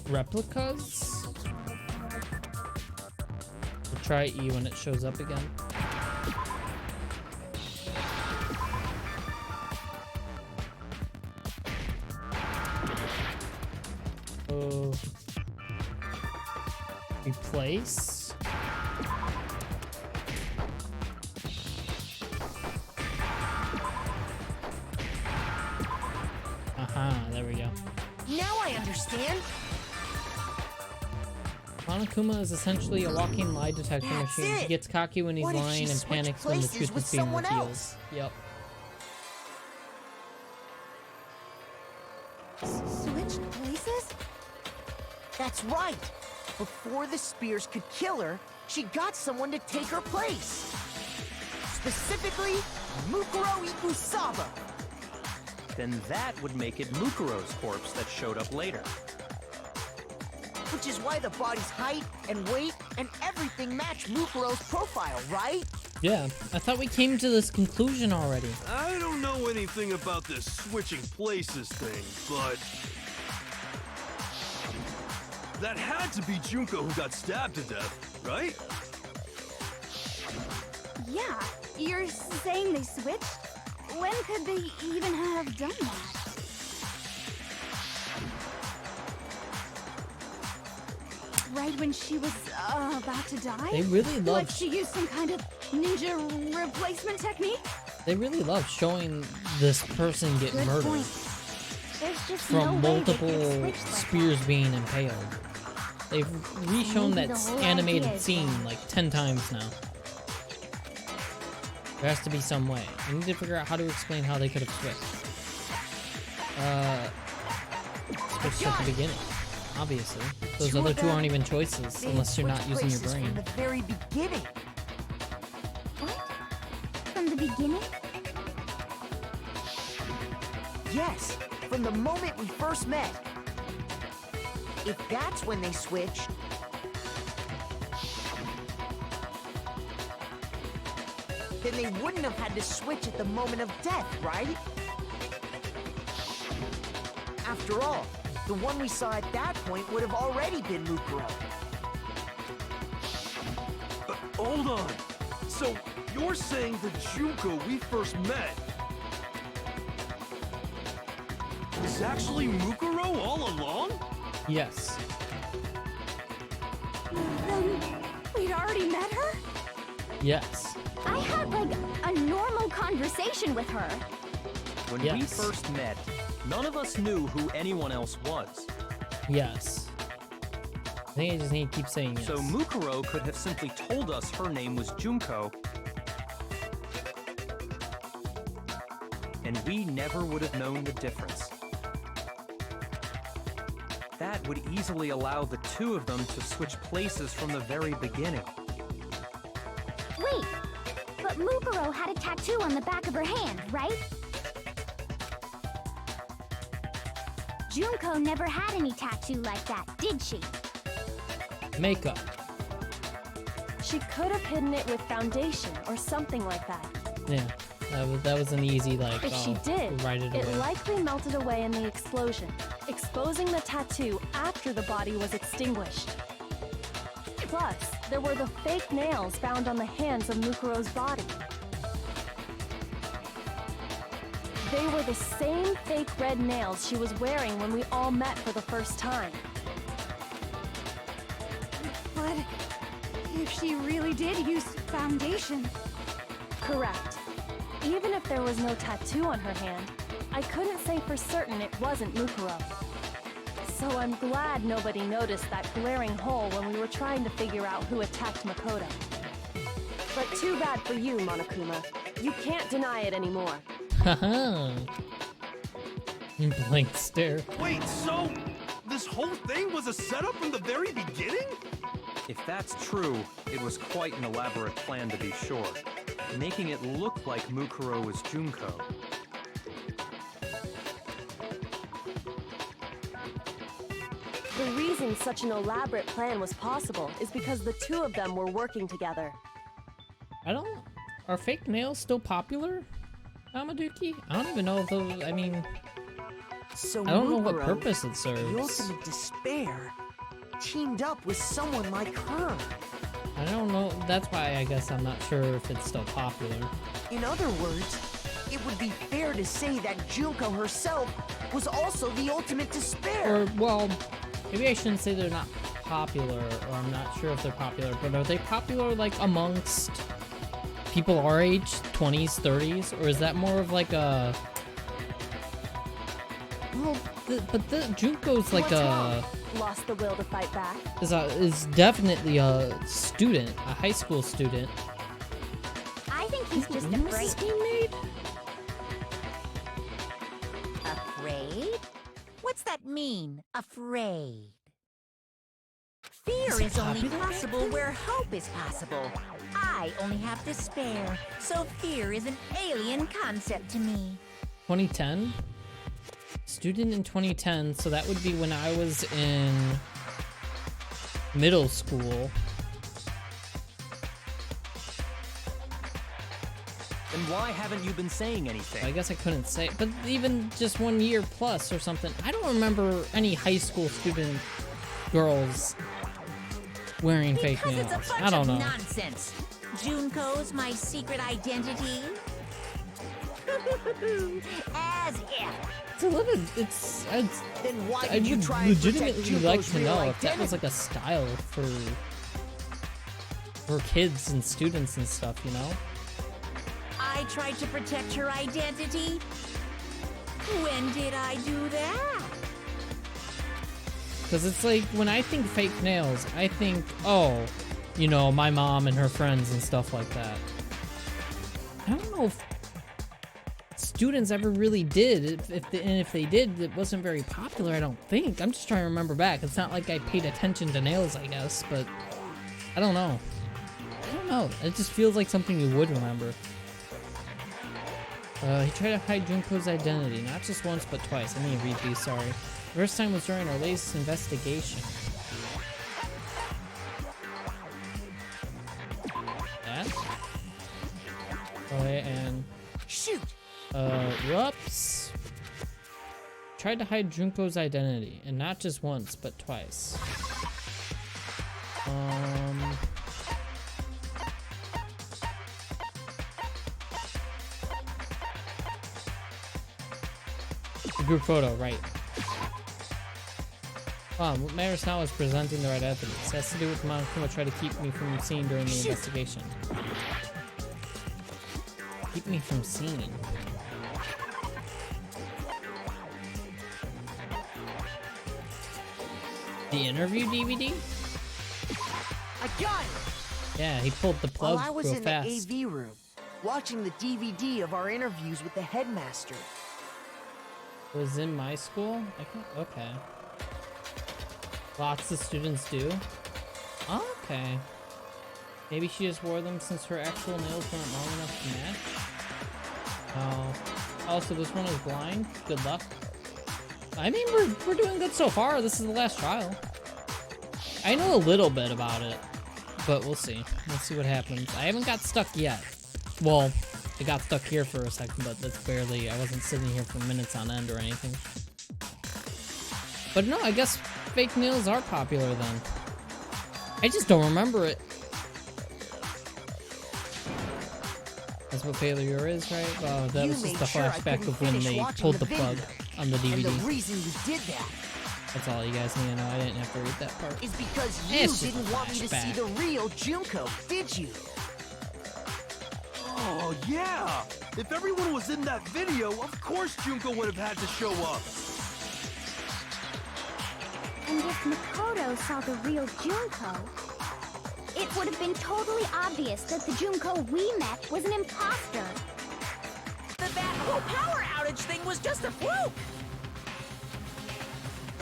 Speaker 1: Replicas? We'll try E when it shows up again. Oh. Replace? Aha, there we go.
Speaker 7: Now I understand.
Speaker 1: Monokuma is essentially a walking lie detector
Speaker 7: That's
Speaker 1: machine. He
Speaker 7: it.
Speaker 1: gets cocky when he's
Speaker 7: What if she
Speaker 1: lying and
Speaker 7: switched
Speaker 1: panics when the
Speaker 7: places
Speaker 1: truth
Speaker 7: with
Speaker 1: is being
Speaker 7: someone
Speaker 1: revealed.
Speaker 7: else?
Speaker 1: Yep.
Speaker 8: Switched places?
Speaker 7: That's right. Before the spears could kill her, she got someone to take her place. Specifically, Mukuro Ikusaba.
Speaker 3: Then that would make it Mukuro's corpse that showed up later.
Speaker 7: Which is why the body's height and weight and everything match Mukuro's profile, right?
Speaker 1: Yeah, I thought we came to this conclusion already.
Speaker 5: I don't know anything about this switching places thing, but that had to be Junko who got stabbed to death, right?
Speaker 8: Yeah, you're saying they switched? When could they even have done that? Right when she was about to die?
Speaker 1: They really love.
Speaker 8: Like she used some kind of ninja replacement technique?
Speaker 1: They really love showing this person get
Speaker 6: Good
Speaker 1: murdered
Speaker 6: point. There's just
Speaker 1: from
Speaker 6: no way they could
Speaker 1: multiple
Speaker 6: switch like
Speaker 1: spears being impaled. They've reshown
Speaker 6: Maybe
Speaker 1: that
Speaker 6: the whole
Speaker 1: animated
Speaker 6: idea is
Speaker 1: scene
Speaker 6: that-
Speaker 1: like 10 times now. There has to be some way. I need to figure out how to explain how they could have switched. Switched at the beginning, obviously. Those
Speaker 7: Two
Speaker 1: other
Speaker 7: of
Speaker 1: two
Speaker 7: them,
Speaker 1: aren't even choices
Speaker 7: they
Speaker 1: unless you're not
Speaker 7: switched
Speaker 1: using your
Speaker 7: places
Speaker 1: brain.
Speaker 7: From the very beginning.
Speaker 6: What? From the beginning?
Speaker 7: Yes, from the moment we first met. If that's when they switched, then they wouldn't have had to switch at the moment of death, right? After all, the one we saw at that point would have already been Mukuro.
Speaker 5: Hold on. So you're saying the Junko we first met is actually Mukuro all along?
Speaker 1: Yes.
Speaker 8: Then we'd already met her?
Speaker 1: Yes.
Speaker 6: I had like a normal conversation with her.
Speaker 3: When we
Speaker 1: Yes.
Speaker 3: first met, none of us knew who anyone else was.
Speaker 1: Yes. I think I just need to keep saying yes.
Speaker 3: So Mukuro could have simply told us her name was Junko, and we never would have known the difference. That would easily allow the two of them to switch places from the very beginning.
Speaker 6: Wait, but Mukuro had a tattoo on the back of her hand, right? Junko never had any tattoo like that, did she?
Speaker 1: Makeup.
Speaker 4: She could have hidden it with foundation or something like that.
Speaker 1: Yeah. That was an easy, like,
Speaker 4: If she
Speaker 1: oh,
Speaker 4: did,
Speaker 1: write it
Speaker 4: it
Speaker 1: away.
Speaker 4: likely melted away in the explosion, exposing the tattoo after the body was extinguished. Plus, there were the fake nails found on the hands of Mukuro's body. They were the same fake red nails she was wearing when we all met for the first time.
Speaker 8: But if she really did use foundation,
Speaker 4: Correct. Even if there was no tattoo on her hand, I couldn't say for certain it wasn't Mukuro. So I'm glad nobody noticed that glaring hole when we were trying to figure out who attacked Makoto. But too bad for you, Monokuma. You can't deny it anymore.
Speaker 1: Haha. Blank stare.
Speaker 5: Wait, so this whole thing was a setup from the very beginning?
Speaker 3: If that's true, it was quite an elaborate plan to be sure, making it look like Mukuro was Junko.
Speaker 4: The reason such an elaborate plan was possible is because the two of them were working together.
Speaker 1: Are fake nails still popular, Amaduki? I don't even know if those, I mean,
Speaker 7: So
Speaker 1: I don't know what
Speaker 7: Mukuro,
Speaker 1: purpose it
Speaker 7: the
Speaker 1: serves.
Speaker 7: ultimate despair, teamed up with someone like her.
Speaker 1: I don't know, that's why I guess I'm not sure if it's still popular.
Speaker 7: In other words, it would be fair to say that Junko herself was also the ultimate despair.
Speaker 1: Or, well, maybe I shouldn't say they're not popular, or I'm not sure if they're popular, but are they popular, like, amongst people our age, 20s, 30s, or is that more of like a Well, but Junko's like
Speaker 4: What's wrong? Lost the will to fight back?
Speaker 1: is definitely a student, a high school student.
Speaker 6: I think he's just
Speaker 1: When was
Speaker 6: afraid.
Speaker 1: this game made?
Speaker 2: Afraid? What's that mean, afraid? Fear
Speaker 1: Was it
Speaker 2: is only
Speaker 1: popular back
Speaker 2: possible
Speaker 1: then?
Speaker 2: where hope is possible. I only have despair, so fear is an alien concept to me.
Speaker 1: 2010? Student in 2010, so that would be when I was in middle school.
Speaker 3: Then why haven't you been saying anything?
Speaker 1: I guess I couldn't say, but even just 1 year plus or something. I don't remember any high school student girls wearing fake
Speaker 2: Because
Speaker 1: nails.
Speaker 2: it's a bunch
Speaker 1: I don't
Speaker 2: of
Speaker 1: know.
Speaker 2: nonsense. Junko's my secret identity. As if.
Speaker 1: It's a little. It's
Speaker 7: Then why
Speaker 1: I
Speaker 7: did you
Speaker 1: would
Speaker 7: try and protect
Speaker 1: legitimately like
Speaker 7: Junko's
Speaker 1: to
Speaker 7: real
Speaker 1: know if that was
Speaker 7: identity?
Speaker 1: like a style for kids and students and stuff, you know?
Speaker 2: I tried to protect her identity. When did I do that?
Speaker 1: Because it's like, when I think fake nails, I think, oh, you know, my mom and her friends and stuff like that. I don't know if students ever really did. If they did, it wasn't very popular, I don't think. I'm just trying to remember back. It's not like I paid attention to nails, I guess, but I don't know. I don't know. It just feels like something you would remember. He tried to hide Junko's identity, not just once, but twice. I need to read these, sorry. First time was during our latest investigation. That? Oh, and...
Speaker 7: Shoot!
Speaker 1: Whoops. Tried to hide Junko's identity, and not just once, but twice. Group photo, right. What matters now is presenting the right evidence. It has to do with the amount of Kuma tried to keep me from seeing during the investigation. Keep me from seeing. The interview DVD?
Speaker 7: I got it!
Speaker 1: Yeah, he pulled the plug
Speaker 7: While I was
Speaker 1: real
Speaker 7: in
Speaker 1: fast.
Speaker 7: the AV room, watching the DVD of our interviews with the headmaster.
Speaker 1: Was in my school? I can okay. Lots of students do. Oh, okay. Maybe she just wore them since her actual nails weren't long enough to match. Oh. Also, this one is blind. Good luck. I mean, we're doing good so far. This is the last trial. I know a little bit about it, but we'll see. We'll see what happens. I haven't got stuck yet. Well, I got stuck here for a second, but that's barely, I wasn't sitting here for minutes on end or anything. But no, I guess fake nails are popular then. I just don't remember it. That's what failure is, right? Oh, that
Speaker 7: You
Speaker 1: was just
Speaker 7: made
Speaker 1: the
Speaker 7: sure I
Speaker 1: flashback
Speaker 7: couldn't
Speaker 1: of when
Speaker 7: finish
Speaker 1: they
Speaker 7: watching
Speaker 1: pulled
Speaker 7: the
Speaker 1: the plug
Speaker 7: video.
Speaker 1: on the
Speaker 7: And
Speaker 1: DVD.
Speaker 7: the reason you did that
Speaker 1: That's all you guys need to know. I didn't have to read that part.
Speaker 7: is because
Speaker 1: It's
Speaker 7: you
Speaker 1: just a
Speaker 7: didn't want me to see
Speaker 1: flashback.
Speaker 7: the real Junko, did you?
Speaker 5: Oh, yeah! If everyone was in that video, of course Junko would have had to show up.
Speaker 6: And if Makoto saw the real Junko, it would have been totally obvious that the Junko we met was an imposter.
Speaker 2: That whole power outage thing was just a fluke.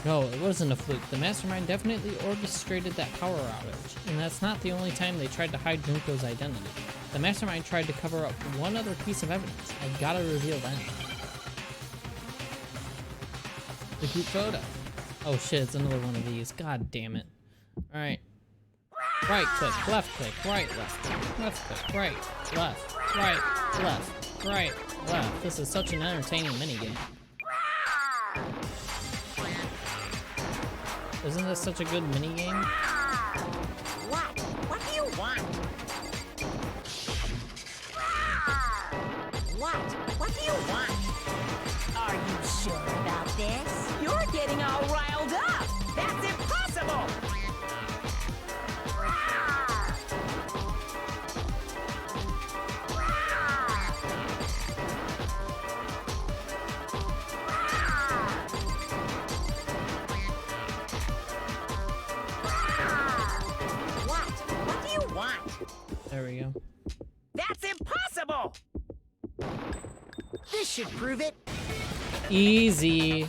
Speaker 1: No, it wasn't a fluke. The mastermind definitely orchestrated that power outage. And that's not the only time they tried to hide Junko's identity. The mastermind tried to cover up one other piece of evidence. I gotta reveal that. The group photo. Oh shit, it's another one of these. God damn it. Alright. Right click, left click, right, left click, left click, right, left, right, left, right, left. This is such an entertaining minigame. Isn't this such a good minigame?
Speaker 2: What? What do you want? What? What do you want? Are you sure about this? You're getting all riled up. That's impossible.
Speaker 1: There we go.
Speaker 2: That's impossible!
Speaker 7: This should prove it.
Speaker 1: Easy.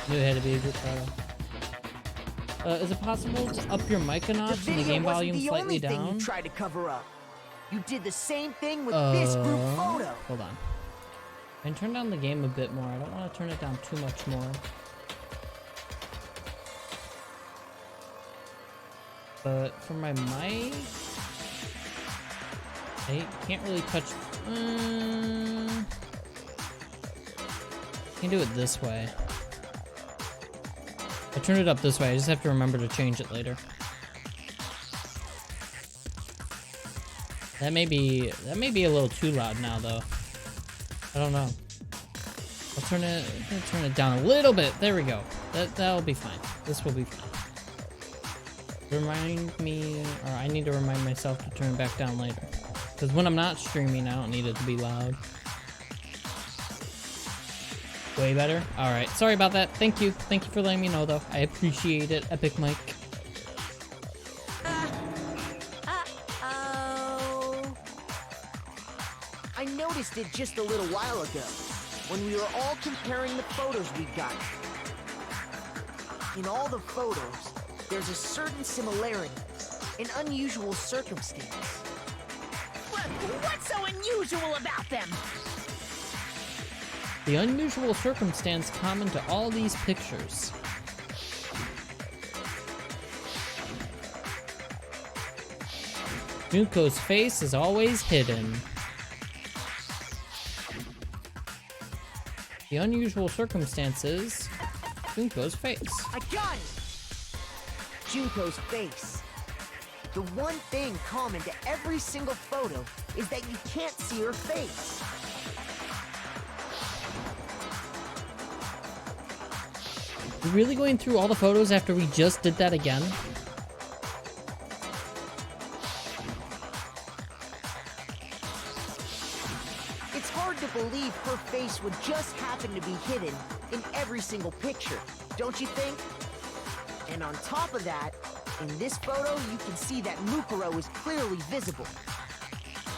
Speaker 1: Knew it had to be a group photo. Is it possible to up your mic a notch and the game volume slightly down?
Speaker 7: The only thing you tried to cover up. You did the same thing with this group photo.
Speaker 1: Hold on. I can turn down the game a bit more. I don't want to turn it down too much more. But for my mic, I can't really touch. I can do it this way. I turned it up this way. I just have to remember to change it later. That may be a little too loud now, though. I don't know. I'll turn it down a little bit. There we go. That'll be fine. This will be fine. Remind me, or I need to remind myself to turn it back down later. Because when I'm not streaming, I don't need it to be loud. Way better? Alright, sorry about that. Thank you. Thank you for letting me know, though. I appreciate it, Epic Mike.
Speaker 2: Uh-oh.
Speaker 7: I noticed it just a little while ago, when we were all comparing the photos we got. In all the photos, there's a certain similarity, an unusual circumstance.
Speaker 2: What's so unusual about them?
Speaker 1: The unusual circumstance common to all these pictures. Junko's face is always hidden. The unusual circumstances, Junko's face.
Speaker 7: I got it! Junko's face. The one thing common to every single photo is that you can't see her face.
Speaker 1: We're really going through all the photos after we just did that again?
Speaker 7: It's hard to believe her face would just happen to be hidden in every single picture, don't you think? And on top of that, in this photo, you can see that Mukuro is clearly visible.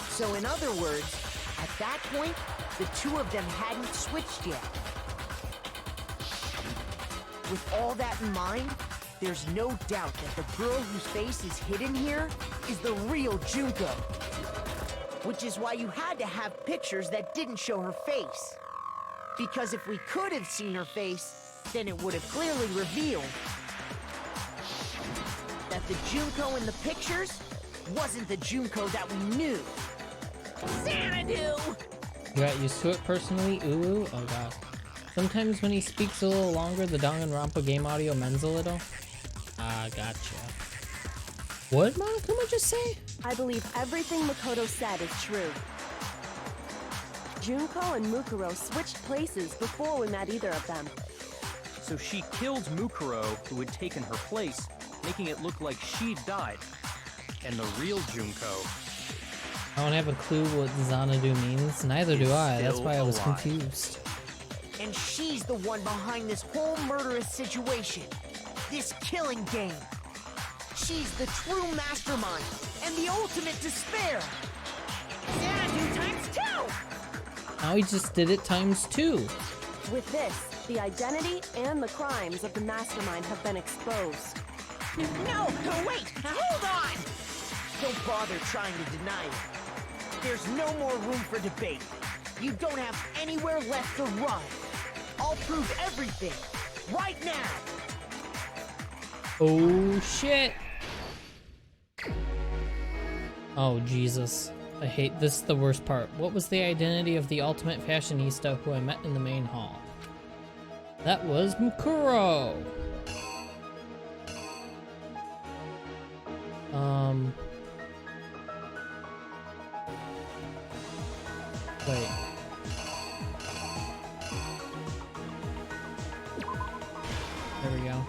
Speaker 7: So in other words, at that point, the two of them hadn't switched yet. With all that in mind, there's no doubt that the girl whose face is hidden here is the real Junko. Which is why you had to have pictures that didn't show her face. Because if we could have seen her face, then it would have clearly revealed that the Junko in the pictures wasn't the Junko that we knew.
Speaker 2: Xanadu!
Speaker 1: You got used to it personally? Ooh, oh god. Sometimes when he speaks a little longer, the Danganronpa game audio mends a little. Ah, gotcha. What did Monokuma just say?
Speaker 4: I believe everything Makoto said is true. Junko and Mukuro switched places before we met either of them.
Speaker 3: So she killed Mukuro, who had taken her place, making it look like she'd died. And the real Junko...
Speaker 1: I don't have a clue what Xanadu means. Neither do I. That's why I was
Speaker 3: alive.
Speaker 1: confused.
Speaker 7: And she's the one behind this whole murderous situation. This killing game. She's the true mastermind and the ultimate despair.
Speaker 2: Xanadu times 2!
Speaker 1: Now he just did it ×2.
Speaker 4: With this, the identity and the crimes of the mastermind have been exposed.
Speaker 2: No, wait, hold on!
Speaker 7: Don't bother trying to deny it. There's no more room for debate. You don't have anywhere left to run. I'll prove everything, right now.
Speaker 1: Oh shit. Oh Jesus. I hate this. Is the worst part. What was the identity of the ultimate fashionista who I met in the main hall? That was Mukuro. Wait. There we go.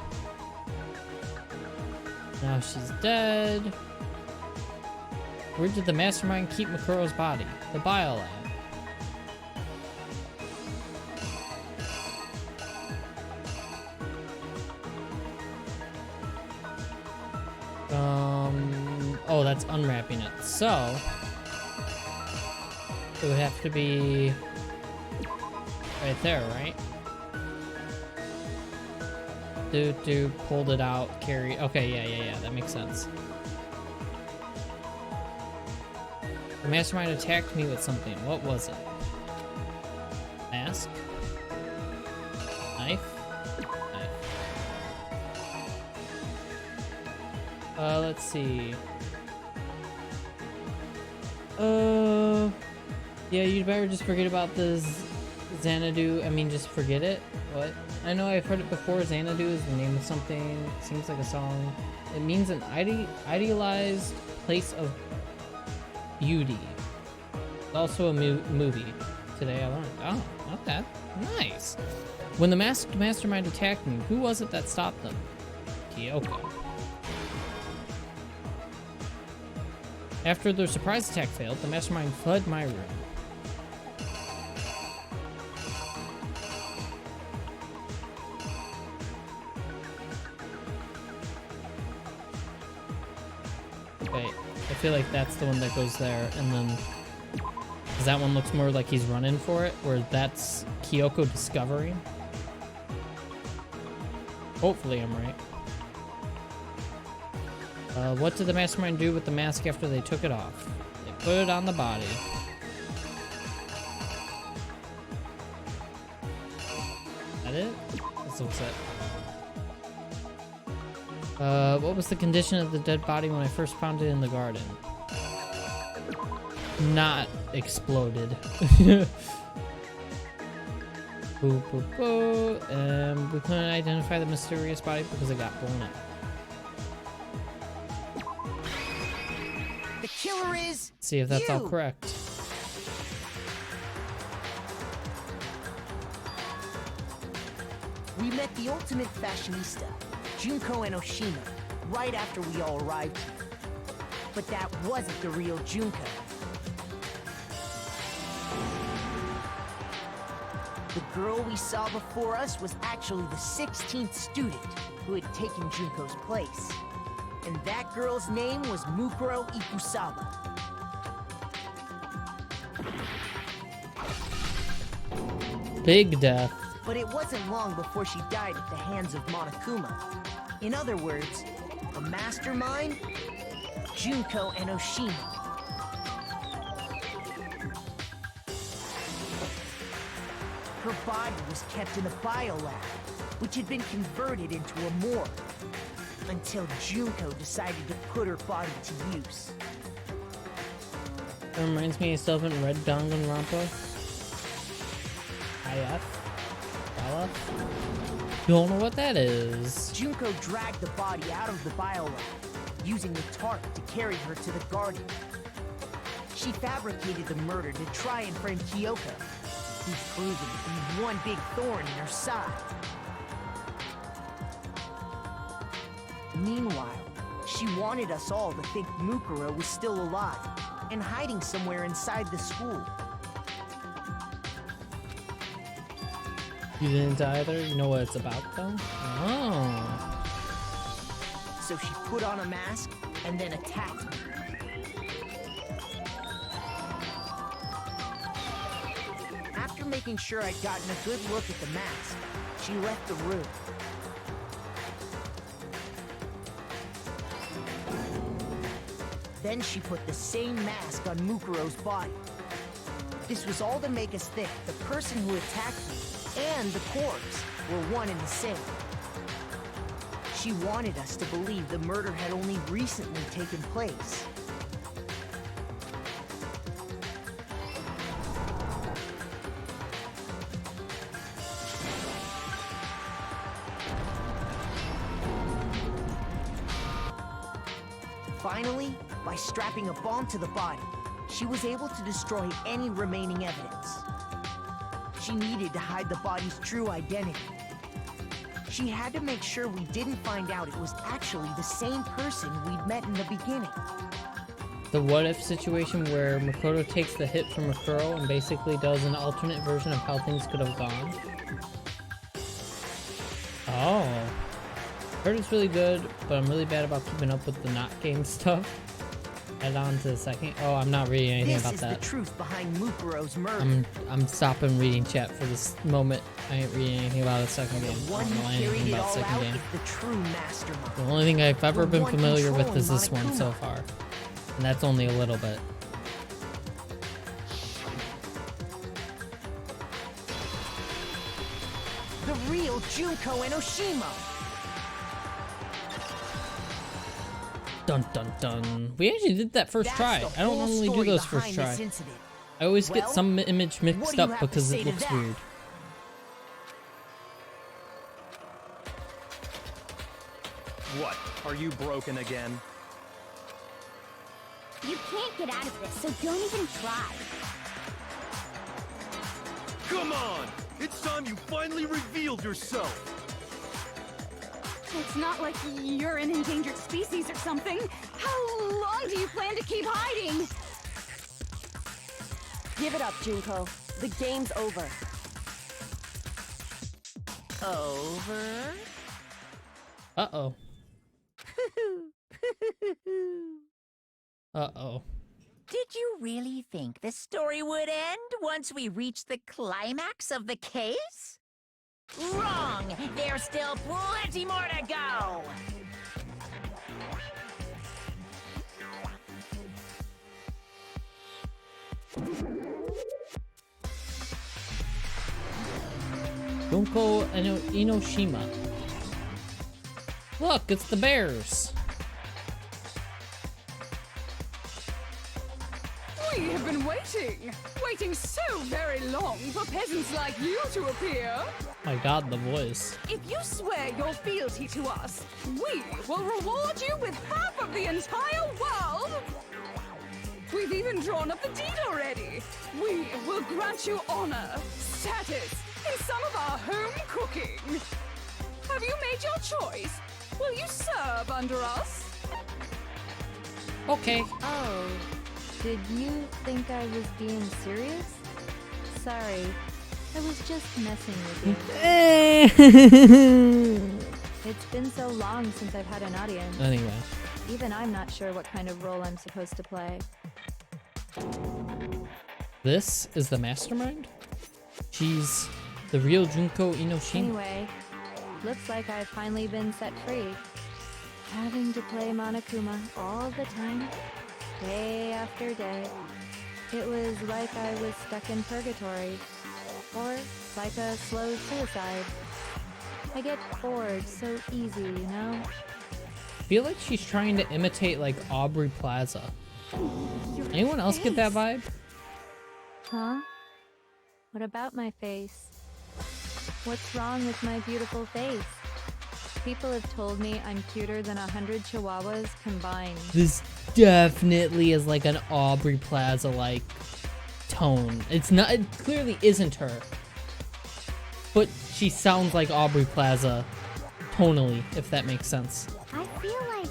Speaker 1: Now she's dead. Where did the mastermind keep Makuro's body? The biolab. Oh, that's unwrapping it. So it would have to be right there, right? Pulled it out, carry. Okay, yeah, that makes sense. The mastermind attacked me with something. What was it? Mask? Knife? Let's see. Yeah, you'd better just forget about this Xanadu. I mean, just forget it. What? I know I've heard it before. Xanadu is the name of something. It seems like a song. It means an idealized place of beauty. It's also a movie. Today I learned. Oh, okay. Nice. When the masked mastermind attacked me, who was it that stopped them? Kyoko. After their surprise attack failed, the mastermind fled my room. Okay, I feel like that's the one that goes there, and then... Because that one looks more like he's running for it, where that's Kyoko discovering. Hopefully I'm right. What did the mastermind do with the mask after they took it off? They put it on the body. Is that it? This looks it. What was the condition of the dead body when I first found it in the garden? Not exploded. Boo, boo, boo. We couldn't identify the mysterious body because it got blown up.
Speaker 7: The killer is.
Speaker 1: See if that's all correct.
Speaker 7: We met the ultimate fashionista, Junko and Oshima, right after we all arrived here. But that wasn't the real Junko. The girl we saw before us was actually the 16th student who had taken Junko's place. And that girl's name was Mukuro Ikusaba.
Speaker 1: Big death.
Speaker 7: But it wasn't long before she died at the hands of Monokuma. In other words, a mastermind, Junko and Oshima. Her body was kept in a biolab, which had been converted into a morgue, until Junko decided to put her body to use.
Speaker 1: That reminds me, I still haven't read Danganronpa. IF? Don't know what that is.
Speaker 7: Junko dragged the body out of the biolab, using the tarp to carry her to the garden. She fabricated the murder to try and frame Kyoko, who's proven to be one big thorn in her side. Meanwhile, she wanted us all to think Mukuro was still alive and hiding somewhere inside the school.
Speaker 1: You didn't either? You know what it's about, though? Oh.
Speaker 7: So she put on a mask and then attacked me. After making sure I'd gotten a good look at the mask, she left the room. Then she put the same mask on Mukuro's body. This was all to make us think the person who attacked me and the corpse were one and the same. She wanted us to believe the murder had only recently taken place. Finally, by strapping a bomb to the body, she was able to destroy any remaining evidence. She needed to hide the body's true identity. She had to make sure we didn't find out it was actually the same person we'd met in the beginning.
Speaker 1: The what-if situation where Makoto takes the hit from Makuro and basically does an alternate version of how things could have gone. Oh. Heard it's really good, but I'm really bad about keeping up with the not game stuff. Head on to the second. Oh, I'm not reading anything
Speaker 7: This
Speaker 1: about
Speaker 7: is
Speaker 1: that.
Speaker 7: the truth behind Mukuro's murder.
Speaker 1: I'm stopping reading chat for this moment. I ain't reading anything about the second game. I
Speaker 7: One
Speaker 1: don't know
Speaker 7: who
Speaker 1: anything
Speaker 7: carried it
Speaker 1: about the
Speaker 7: all
Speaker 1: second
Speaker 7: out
Speaker 1: game.
Speaker 7: is the true mastermind.
Speaker 1: The only thing I've ever
Speaker 7: The
Speaker 1: been
Speaker 7: one
Speaker 1: familiar with is
Speaker 7: controlling
Speaker 1: this one so
Speaker 7: Monokuma.
Speaker 1: far. And that's only a little bit.
Speaker 7: The real Junko Enoshima.
Speaker 1: Dun dun dun. We actually did that first
Speaker 7: That's
Speaker 1: try.
Speaker 7: the
Speaker 1: I don't
Speaker 7: whole
Speaker 1: normally do
Speaker 7: story
Speaker 1: those first
Speaker 7: behind
Speaker 1: try.
Speaker 7: this incident.
Speaker 1: I always get
Speaker 7: Well,
Speaker 1: some image
Speaker 7: what
Speaker 1: mixed
Speaker 7: do you
Speaker 1: up
Speaker 7: have to
Speaker 1: because
Speaker 7: say
Speaker 1: it
Speaker 7: to
Speaker 1: looks
Speaker 7: that?
Speaker 1: weird.
Speaker 3: What? Are you broken again?
Speaker 6: You can't get out of this, so don't even try.
Speaker 5: Come on! It's time you finally revealed yourself!
Speaker 8: It's not like you're an endangered species or something. How long do you plan to keep hiding?
Speaker 4: Give it up, Junko. The game's over.
Speaker 2: Over?
Speaker 1: Uh-oh. Uh-oh.
Speaker 2: Did you really think the story would end once we reached the climax of the case? Wrong! There's still plenty more to go!
Speaker 1: Junko Enoshima. Look, it's the bears.
Speaker 8: We have been waiting so very long for peasants like you to appear.
Speaker 1: My god, the voice.
Speaker 8: If you swear your fealty to us, we will reward you with half of the entire world. We've even drawn up the deed already. We will grant you honor, status, and some of our home cooking. Have you made your choice? Will you serve under us?
Speaker 1: Okay.
Speaker 9: Oh, did you think I was being serious? Sorry, I was just messing with you. It's been so long since I've had an audience.
Speaker 1: Anyway.
Speaker 9: Even I'm not sure what kind of role I'm supposed to play.
Speaker 1: This is the mastermind? She's the real Junko Enoshima.
Speaker 9: Anyway, looks like I've finally been set free. Having to play Monokuma all the time, day after day. It was like I was stuck in purgatory. Or like a slow suicide. I get bored so easy, you know?
Speaker 1: I feel like she's trying to imitate like Aubrey Plaza. Anyone else get that vibe?
Speaker 9: Huh? What about my face? What's wrong with my beautiful face? People have told me I'm cuter than 100 chihuahuas combined.
Speaker 1: This definitely is like an Aubrey Plaza like tone. It's not, it clearly isn't her. But she sounds like Aubrey Plaza tonally, if that makes sense.
Speaker 6: I feel like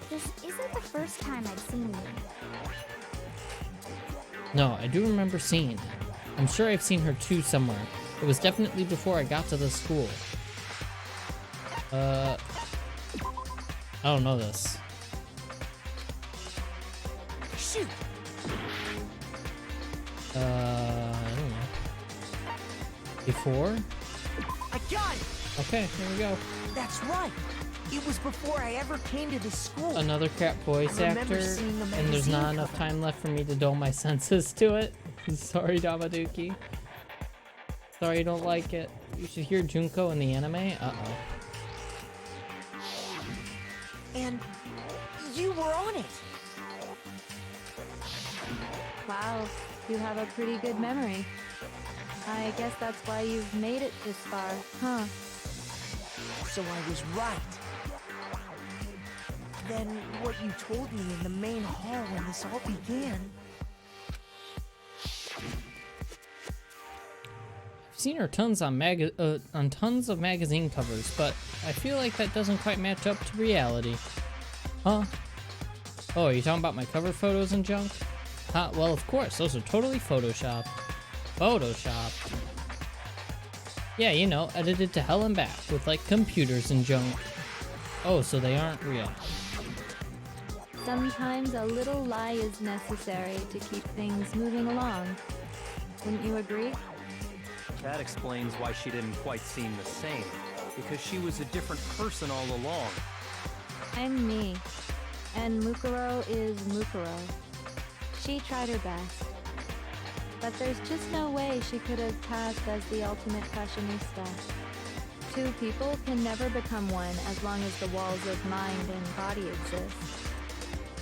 Speaker 6: this isn't the first time I've seen you.
Speaker 1: No, I do remember seeing it. I'm sure I've seen her too somewhere. It was definitely before I got to the school. I don't know this.
Speaker 7: Shoot!
Speaker 1: I don't know. Before?
Speaker 7: I got it!
Speaker 1: Okay, here we go.
Speaker 7: That's right. It was before I ever came to this school.
Speaker 1: Another crap voice
Speaker 7: I remember
Speaker 1: actor,
Speaker 7: seeing a
Speaker 1: and there's not
Speaker 7: magazine
Speaker 1: enough
Speaker 7: cover.
Speaker 1: time left for me to dull my senses to it. Sorry, Damaduki. Sorry you don't like it. You should hear Junko in the anime. Uh-oh.
Speaker 7: And you were on it.
Speaker 9: Wow, you have a pretty good memory. I guess that's why you've made it this far, huh?
Speaker 7: So I was right. Then what you told me in the main hall when this all began.
Speaker 1: I've seen her tons on tons of magazine covers, but I feel like that doesn't quite match up to reality. Huh? Oh, are you talking about my cover photos and junk? Huh? Well, of course, those are totally photoshopped. Photoshopped. Yeah, you know, edited to hell and back with like computers and junk. Oh, so they aren't real.
Speaker 9: sometimes a little lie is necessary to keep things moving along. Wouldn't you agree?
Speaker 3: That explains why she didn't quite seem the same, because she was a different person all along.
Speaker 9: I'm me, and Mukuro is Mukuro. She tried her best, but there's just no way she could have passed as the ultimate fashionista. Two people can never become one as long as the walls of mind and body exist.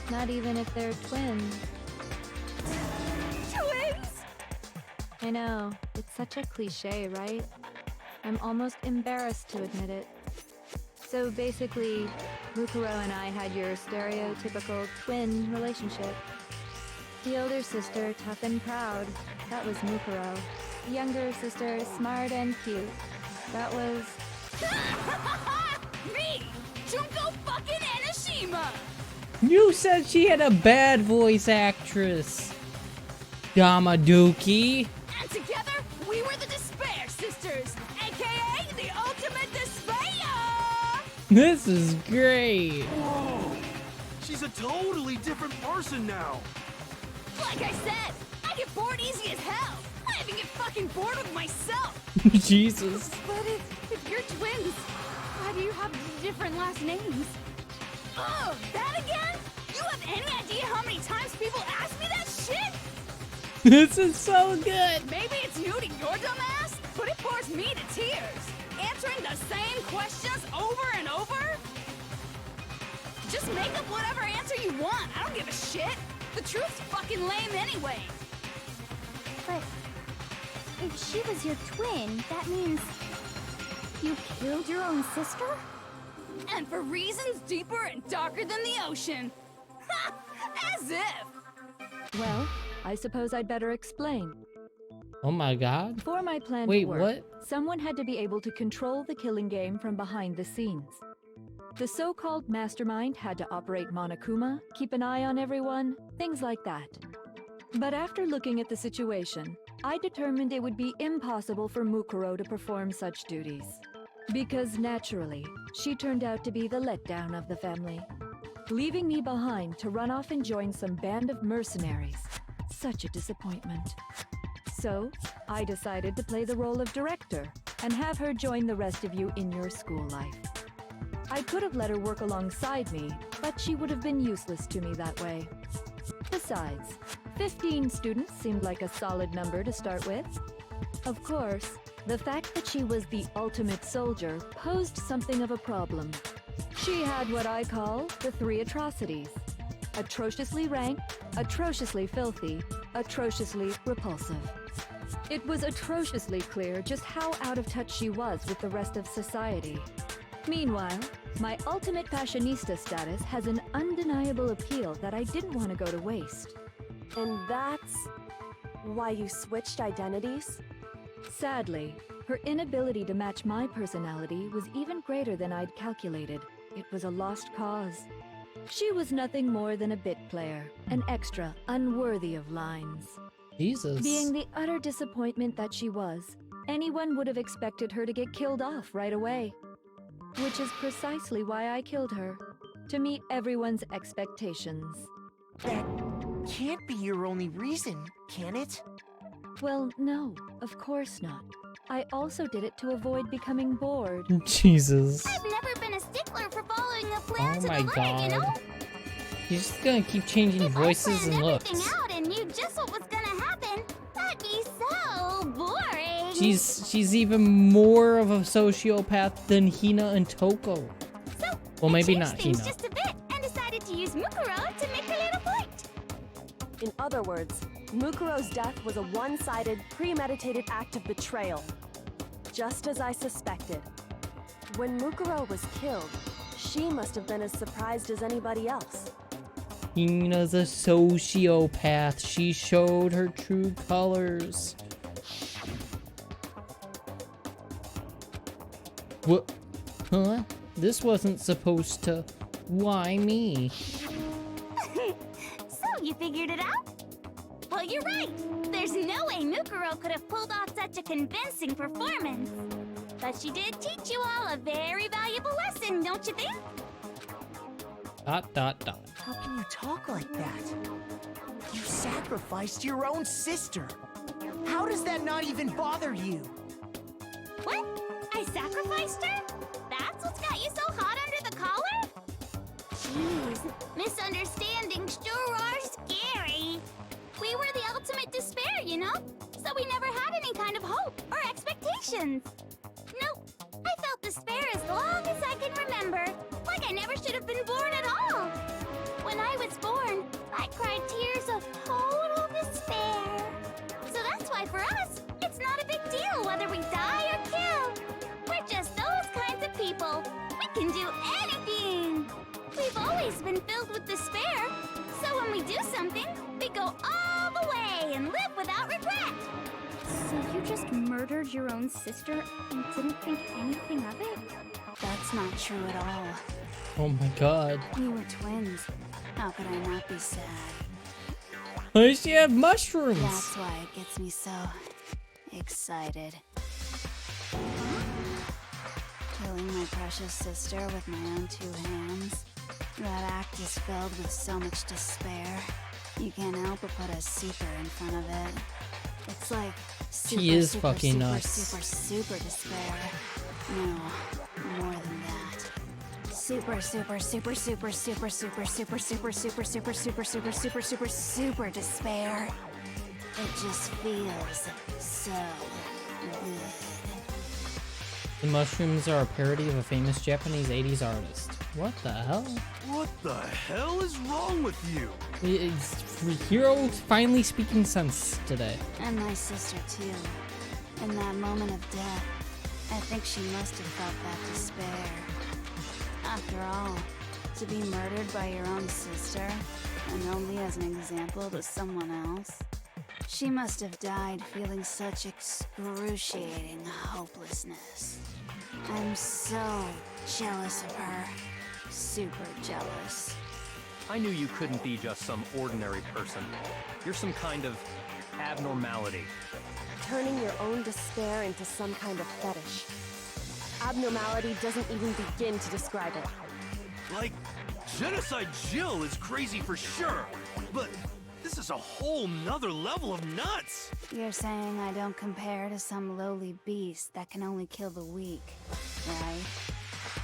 Speaker 9: Not even if they're twins.
Speaker 8: Twins!
Speaker 9: I know, it's such a cliche, right? I'm almost embarrassed to admit it. So basically, Mukuro and I had your stereotypical twin relationship. The older sister, tough and proud, that was Mukuro. The younger sister, smart and cute, that was...
Speaker 8: Me! Junko fucking Enoshima!
Speaker 1: You said she had a bad voice actress. Damaduki.
Speaker 8: And together, we were the Despair Sisters, aka the Ultimate Despair!
Speaker 1: This is great.
Speaker 5: Whoa! She's a totally different person now.
Speaker 8: Like I said, I get bored easy as hell. I even get fucking bored with myself.
Speaker 1: Jesus.
Speaker 8: But if you're twins, why do you have different last names? Oh, that again? You have any idea how many times people ask me that shit?
Speaker 1: This is so good.
Speaker 8: Maybe it's new to your dumb ass, but it bores me to tears. Answering the same questions over and over? Just make up whatever answer you want. I don't give a shit. The truth's fucking lame anyway.
Speaker 6: But if she was your twin, that means you killed your own sister?
Speaker 8: And for reasons deeper and darker than the ocean. Ha! As if!
Speaker 4: Well, I suppose I'd better explain.
Speaker 1: Oh my god.
Speaker 4: For my plan
Speaker 1: Wait,
Speaker 4: to work,
Speaker 1: what?
Speaker 4: someone had to be able to control the killing game from behind the scenes. The so-called mastermind had to operate Monokuma, keep an eye on everyone, things like that. But after looking at the situation, I determined it would be impossible for Mukuro to perform such duties. Because naturally, she turned out to be the letdown of the family, leaving me behind to run off and join some band of mercenaries. Such a disappointment. So, I decided to play the role of director and have her join the rest of you in your school life. I could have let her work alongside me, but she would have been useless to me that way. Besides, 15 students seemed like a solid number to start with. Of course, the fact that she was the ultimate soldier posed something of a problem. She had what I call the three atrocities: atrociously rank, atrociously filthy, atrociously repulsive. It was atrociously clear just how out of touch she was with the rest of society. Meanwhile, my ultimate fashionista status has an undeniable appeal that I didn't want to go to waste.
Speaker 10: And that's why you switched identities?
Speaker 4: Sadly, her inability to match my personality was even greater than I'd calculated. It was a lost cause. She was nothing more than a bit player, an extra unworthy of lines.
Speaker 1: Jesus.
Speaker 4: Being the utter disappointment that she was, anyone would have expected her to get killed off right away. Which is precisely why I killed her, to meet everyone's expectations.
Speaker 7: That can't be your only reason, can it?
Speaker 4: Well, no, of course not. I also did it to avoid becoming bored.
Speaker 1: Jesus.
Speaker 6: I've never been a stickler for following a plan
Speaker 1: Oh
Speaker 6: to
Speaker 1: my
Speaker 6: the letter, you know?
Speaker 1: god. You're just gonna keep changing
Speaker 6: If
Speaker 1: voices
Speaker 6: I planned
Speaker 1: and
Speaker 6: everything
Speaker 1: looks.
Speaker 6: out and knew just what was gonna happen, that'd be so boring.
Speaker 1: She's even more of a sociopath than Hina and Toko.
Speaker 6: So,
Speaker 1: Well,
Speaker 6: I
Speaker 1: maybe
Speaker 6: changed
Speaker 1: not
Speaker 6: things
Speaker 1: Hina.
Speaker 6: just a bit and decided to use Mukuro to make a little point.
Speaker 10: In other words, Mukuro's death was a one-sided, premeditated act of betrayal. Just as I suspected. When Mukuro was killed, she must have been as surprised as anybody else.
Speaker 1: Hina's a sociopath. She showed her true colors. What? Huh? This wasn't supposed to. Why me?
Speaker 6: So, you figured it out? Well, you're right. There's no way Mukuro could have pulled off such a convincing performance. But she did teach you all a very valuable lesson, don't you think?
Speaker 1: Dot, dot, dot.
Speaker 7: How can you talk like that? You sacrificed your own sister. How does that not even bother you?
Speaker 6: What? I sacrificed her? That's what's got you so hot under the collar? Jeez, misunderstandings sure are scary. We were the ultimate despair, you know? So we never had any kind of hope or expectations. Nope, I felt despair as long as I can remember. Like I never should have been born at all. When I was born, I cried tears of total despair. So that's why for us, it's not a big deal whether we die or kill. We're just those kinds of people. We can do anything. We've always been filled with despair. So when we do something, we go all the way and live without regret.
Speaker 8: So you just murdered your own sister and didn't think anything of it?
Speaker 11: That's not true at all.
Speaker 1: Oh my god.
Speaker 11: We were twins. How could I not be sad?
Speaker 1: At least you have mushrooms.
Speaker 11: That's why it gets me so excited. Killing my precious sister with my own two hands. That act is filled with so much despair. You can't help but put a super in front of it. It's like super,
Speaker 1: She is
Speaker 11: super,
Speaker 1: fucking
Speaker 11: super,
Speaker 1: nuts.
Speaker 11: super despair. No, more than that. Super despair. It just feels so good.
Speaker 1: The mushrooms are a parody of a famous Japanese 80s artist. What the hell?
Speaker 5: What the hell is wrong with you?
Speaker 1: Hero finally speaking sense today.
Speaker 11: And my sister too. In that moment of death, I think she must have felt that despair. After all, to be murdered by your own sister, and only as an example to someone else, she must have died feeling such excruciating hopelessness. I'm so jealous of her. Super jealous.
Speaker 3: I knew you couldn't be just some ordinary person. You're some kind of abnormality.
Speaker 10: Turning your own despair into some kind of fetish. Abnormality doesn't even begin to describe it.
Speaker 5: Like, Genocide Jill is crazy for sure, but this is a whole nother level of nuts!
Speaker 11: You're saying I don't compare to some lowly beast that can only kill the weak, right?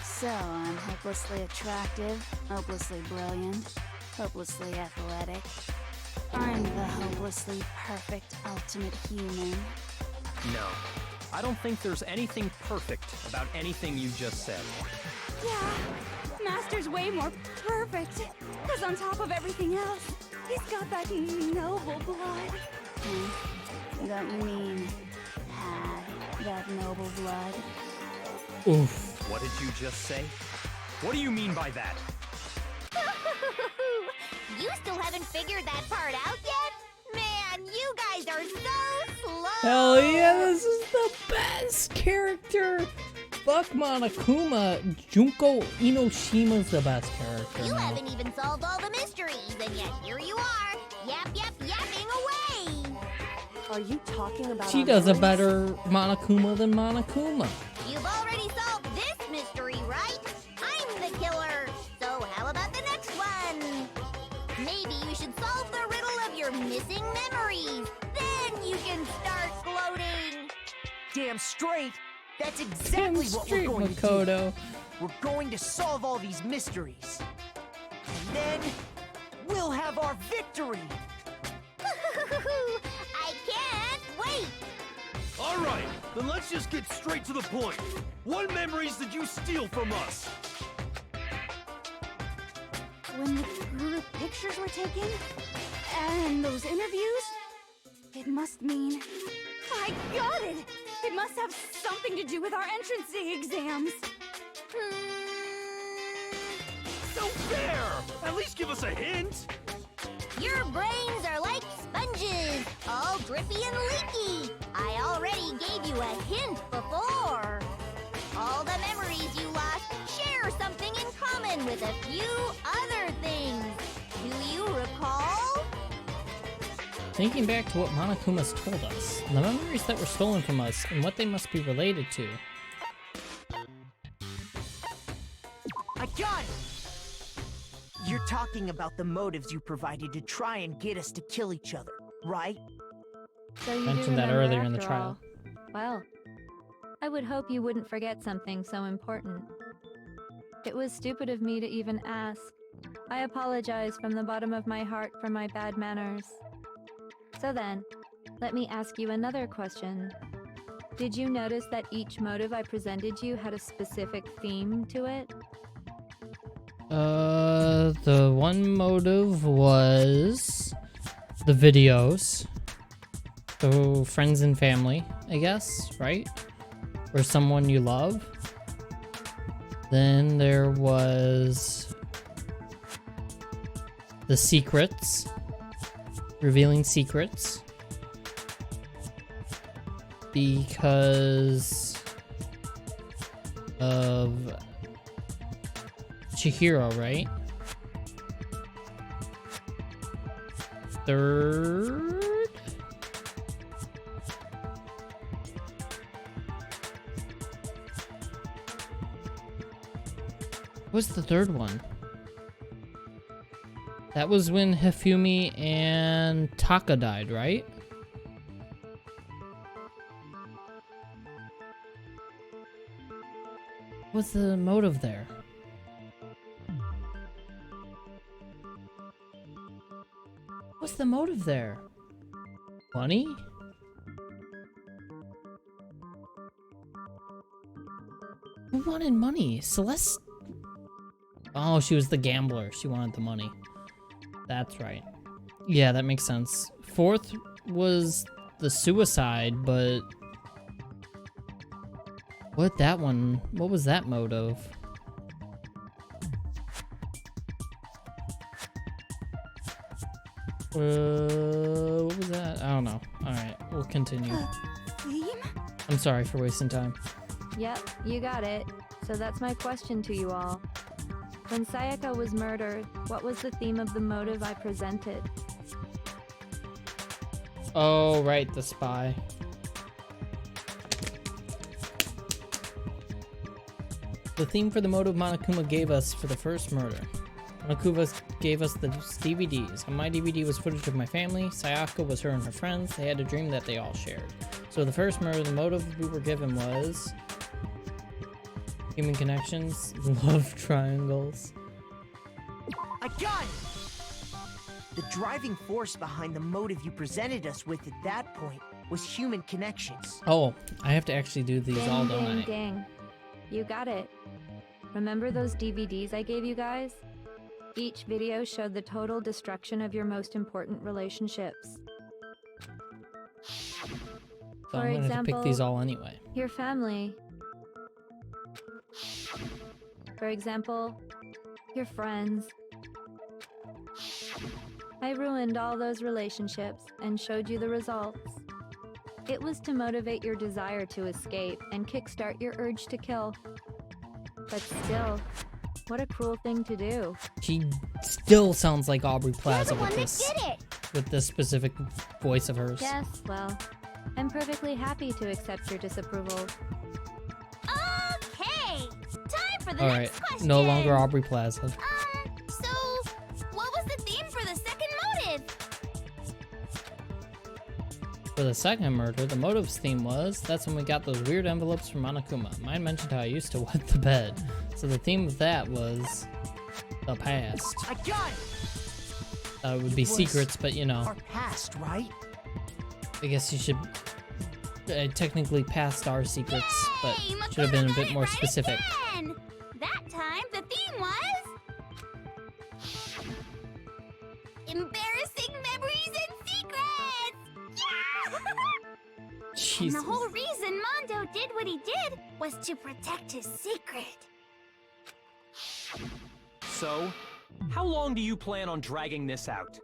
Speaker 11: So I'm hopelessly attractive, hopelessly brilliant, hopelessly athletic. I'm the hopelessly perfect ultimate human.
Speaker 3: No, I don't think there's anything perfect about anything you just said.
Speaker 8: Yeah, Master's way more perfect. Because on top of everything else, he's got that noble blood.
Speaker 11: Don't you mean had that noble blood?
Speaker 1: Oof.
Speaker 3: What did you just say? What do you mean by that?
Speaker 6: You still haven't figured that part out yet? Man, you guys are so slow!
Speaker 1: Hell yeah, this is the best character! Fuck Monokuma. Junko Inoshima's the best character.
Speaker 6: You
Speaker 1: now.
Speaker 6: haven't even solved all the mysteries, and yet here you are, yapping away!
Speaker 10: Are you talking about
Speaker 1: She
Speaker 10: our
Speaker 1: does a
Speaker 10: memories?
Speaker 1: better Monokuma than Monokuma.
Speaker 6: You've already solved this mystery, right? I'm the killer, so how about the next one? Maybe you should solve the riddle of your missing memories. Then you can start floating.
Speaker 7: Damn straight! That's exactly what we're
Speaker 1: Straight,
Speaker 7: going to
Speaker 1: Makoto.
Speaker 7: do. We're going to solve all these mysteries. And then, we'll have our victory!
Speaker 6: I can't wait.
Speaker 5: All right, then let's just get straight to the point. What memories did you steal from us?
Speaker 8: When the group pictures were taken, and those interviews, it must mean... I got it! It must have something to do with our entrance exams.
Speaker 5: So there! At least give us a hint!
Speaker 6: Your brains are like sponges, all drippy and leaky. I already gave you a hint before. All the memories you lost share something in common with a few other things. Do you recall?
Speaker 1: Thinking back to what Monokuma's told us, the memories that were stolen from us and what they must be related to.
Speaker 7: I got it! You're talking about the motives you provided to try and get us to kill each other, right?
Speaker 9: So you
Speaker 1: Mentioned
Speaker 9: do
Speaker 1: that
Speaker 9: remember
Speaker 1: earlier in the
Speaker 9: after
Speaker 1: trial.
Speaker 9: all. Well, I would hope you wouldn't forget something so important. It was stupid of me to even ask. I apologize from the bottom of my heart for my bad manners. So then, let me ask you another question. Did you notice that each motive I presented you had a specific theme to it?
Speaker 1: The one motive was the videos. So friends and family, I guess, right? Or someone you love. Then there was the secrets, revealing secrets. Because of Chihiro, right? Third? What's the third one? That was when Hifumi and Taka died, right? What's the motive there? What's the motive there? Money? Who wanted money? Celeste? Oh, she was the gambler. She wanted the money. That's right. Yeah, that makes sense. Fourth was the suicide, but... What was that motive? What was that? I don't know. Alright, we'll continue.
Speaker 8: Theme?
Speaker 1: I'm sorry for wasting time.
Speaker 9: Yep, you got it. So that's my question to you all. When Sayaka was murdered, what was the theme of the motive I presented?
Speaker 1: Oh, right, the spy. The theme for the motive Monokuma gave us for the first murder. Monokuma gave us the DVDs. On my DVD was footage of my family. Sayaka was her and her friends. They had a dream that they all shared. So the first murder, the motive we were given was... human connections, love triangles.
Speaker 7: I got it! The driving force behind the motive you presented us with at that point was human connections.
Speaker 1: Oh, I have to actually do these all,
Speaker 9: Ding,
Speaker 1: don't
Speaker 9: ding,
Speaker 1: I?
Speaker 9: ding. You got it. Remember those DVDs I gave you guys? Each video showed the total destruction of your most important relationships.
Speaker 1: So
Speaker 9: For
Speaker 1: I'm gonna have to
Speaker 9: example,
Speaker 1: pick these all anyway.
Speaker 9: Your family. For example, your friends. I ruined all those relationships and showed you the results. It was to motivate your desire to escape and kickstart your urge to kill. But still, what a cruel thing to do.
Speaker 1: She still sounds like Aubrey
Speaker 6: You're
Speaker 1: Plaza
Speaker 6: the
Speaker 1: with
Speaker 6: one that
Speaker 1: this,
Speaker 6: did it.
Speaker 1: with this specific voice of hers.
Speaker 9: Yes, well, I'm perfectly happy to accept your disapproval.
Speaker 6: Okay, time for the
Speaker 1: All right,
Speaker 6: next question.
Speaker 1: no longer Aubrey Plaza.
Speaker 6: So, what was the theme for the second motive?
Speaker 1: For the second murder, the motive's theme was, that's when we got those weird envelopes from Monokuma. Mine mentioned how I used to wet the bed. So the theme of that was the past.
Speaker 7: I got it!
Speaker 1: It would be
Speaker 7: Was
Speaker 1: secrets, but you know,
Speaker 7: Our past, right?
Speaker 1: I guess you should technically past our secrets, but
Speaker 6: Yay,
Speaker 1: should have been a
Speaker 6: Makuma got
Speaker 1: bit
Speaker 6: it
Speaker 1: more
Speaker 6: right
Speaker 1: specific.
Speaker 6: again. That time, the theme was... embarrassing memories and secrets! Yeah! And
Speaker 1: Jesus.
Speaker 6: the whole reason Mondo did what he did was to protect his secret.
Speaker 3: So, how long do you plan on dragging this out?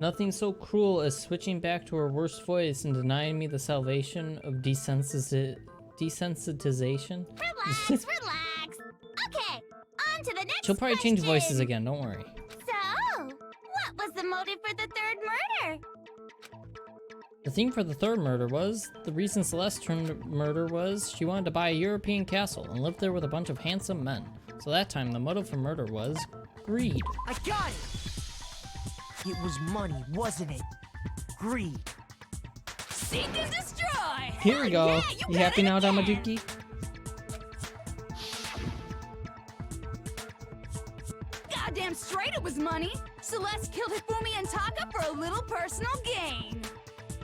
Speaker 1: Nothing so cruel as switching back to her worst voice and denying me the salvation of desensitization.
Speaker 6: Relax, relax. Okay, on to the next
Speaker 1: She'll probably change voices
Speaker 6: question.
Speaker 1: again, don't worry.
Speaker 6: So, what was the motive for the third murder?
Speaker 1: The theme for the third murder was, the reason Celeste turned murder was, she wanted to buy a European castle and live there with a bunch of handsome men. So that time, the motive for murder was Greed.
Speaker 7: I got it! It was money, wasn't it? Greed.
Speaker 8: Seek and destroy!
Speaker 1: Here we go.
Speaker 8: Yeah,
Speaker 1: you happy now, Damaduki?
Speaker 8: Goddamn straight it was money! Celeste killed Hifumi and Taka for a little personal gain.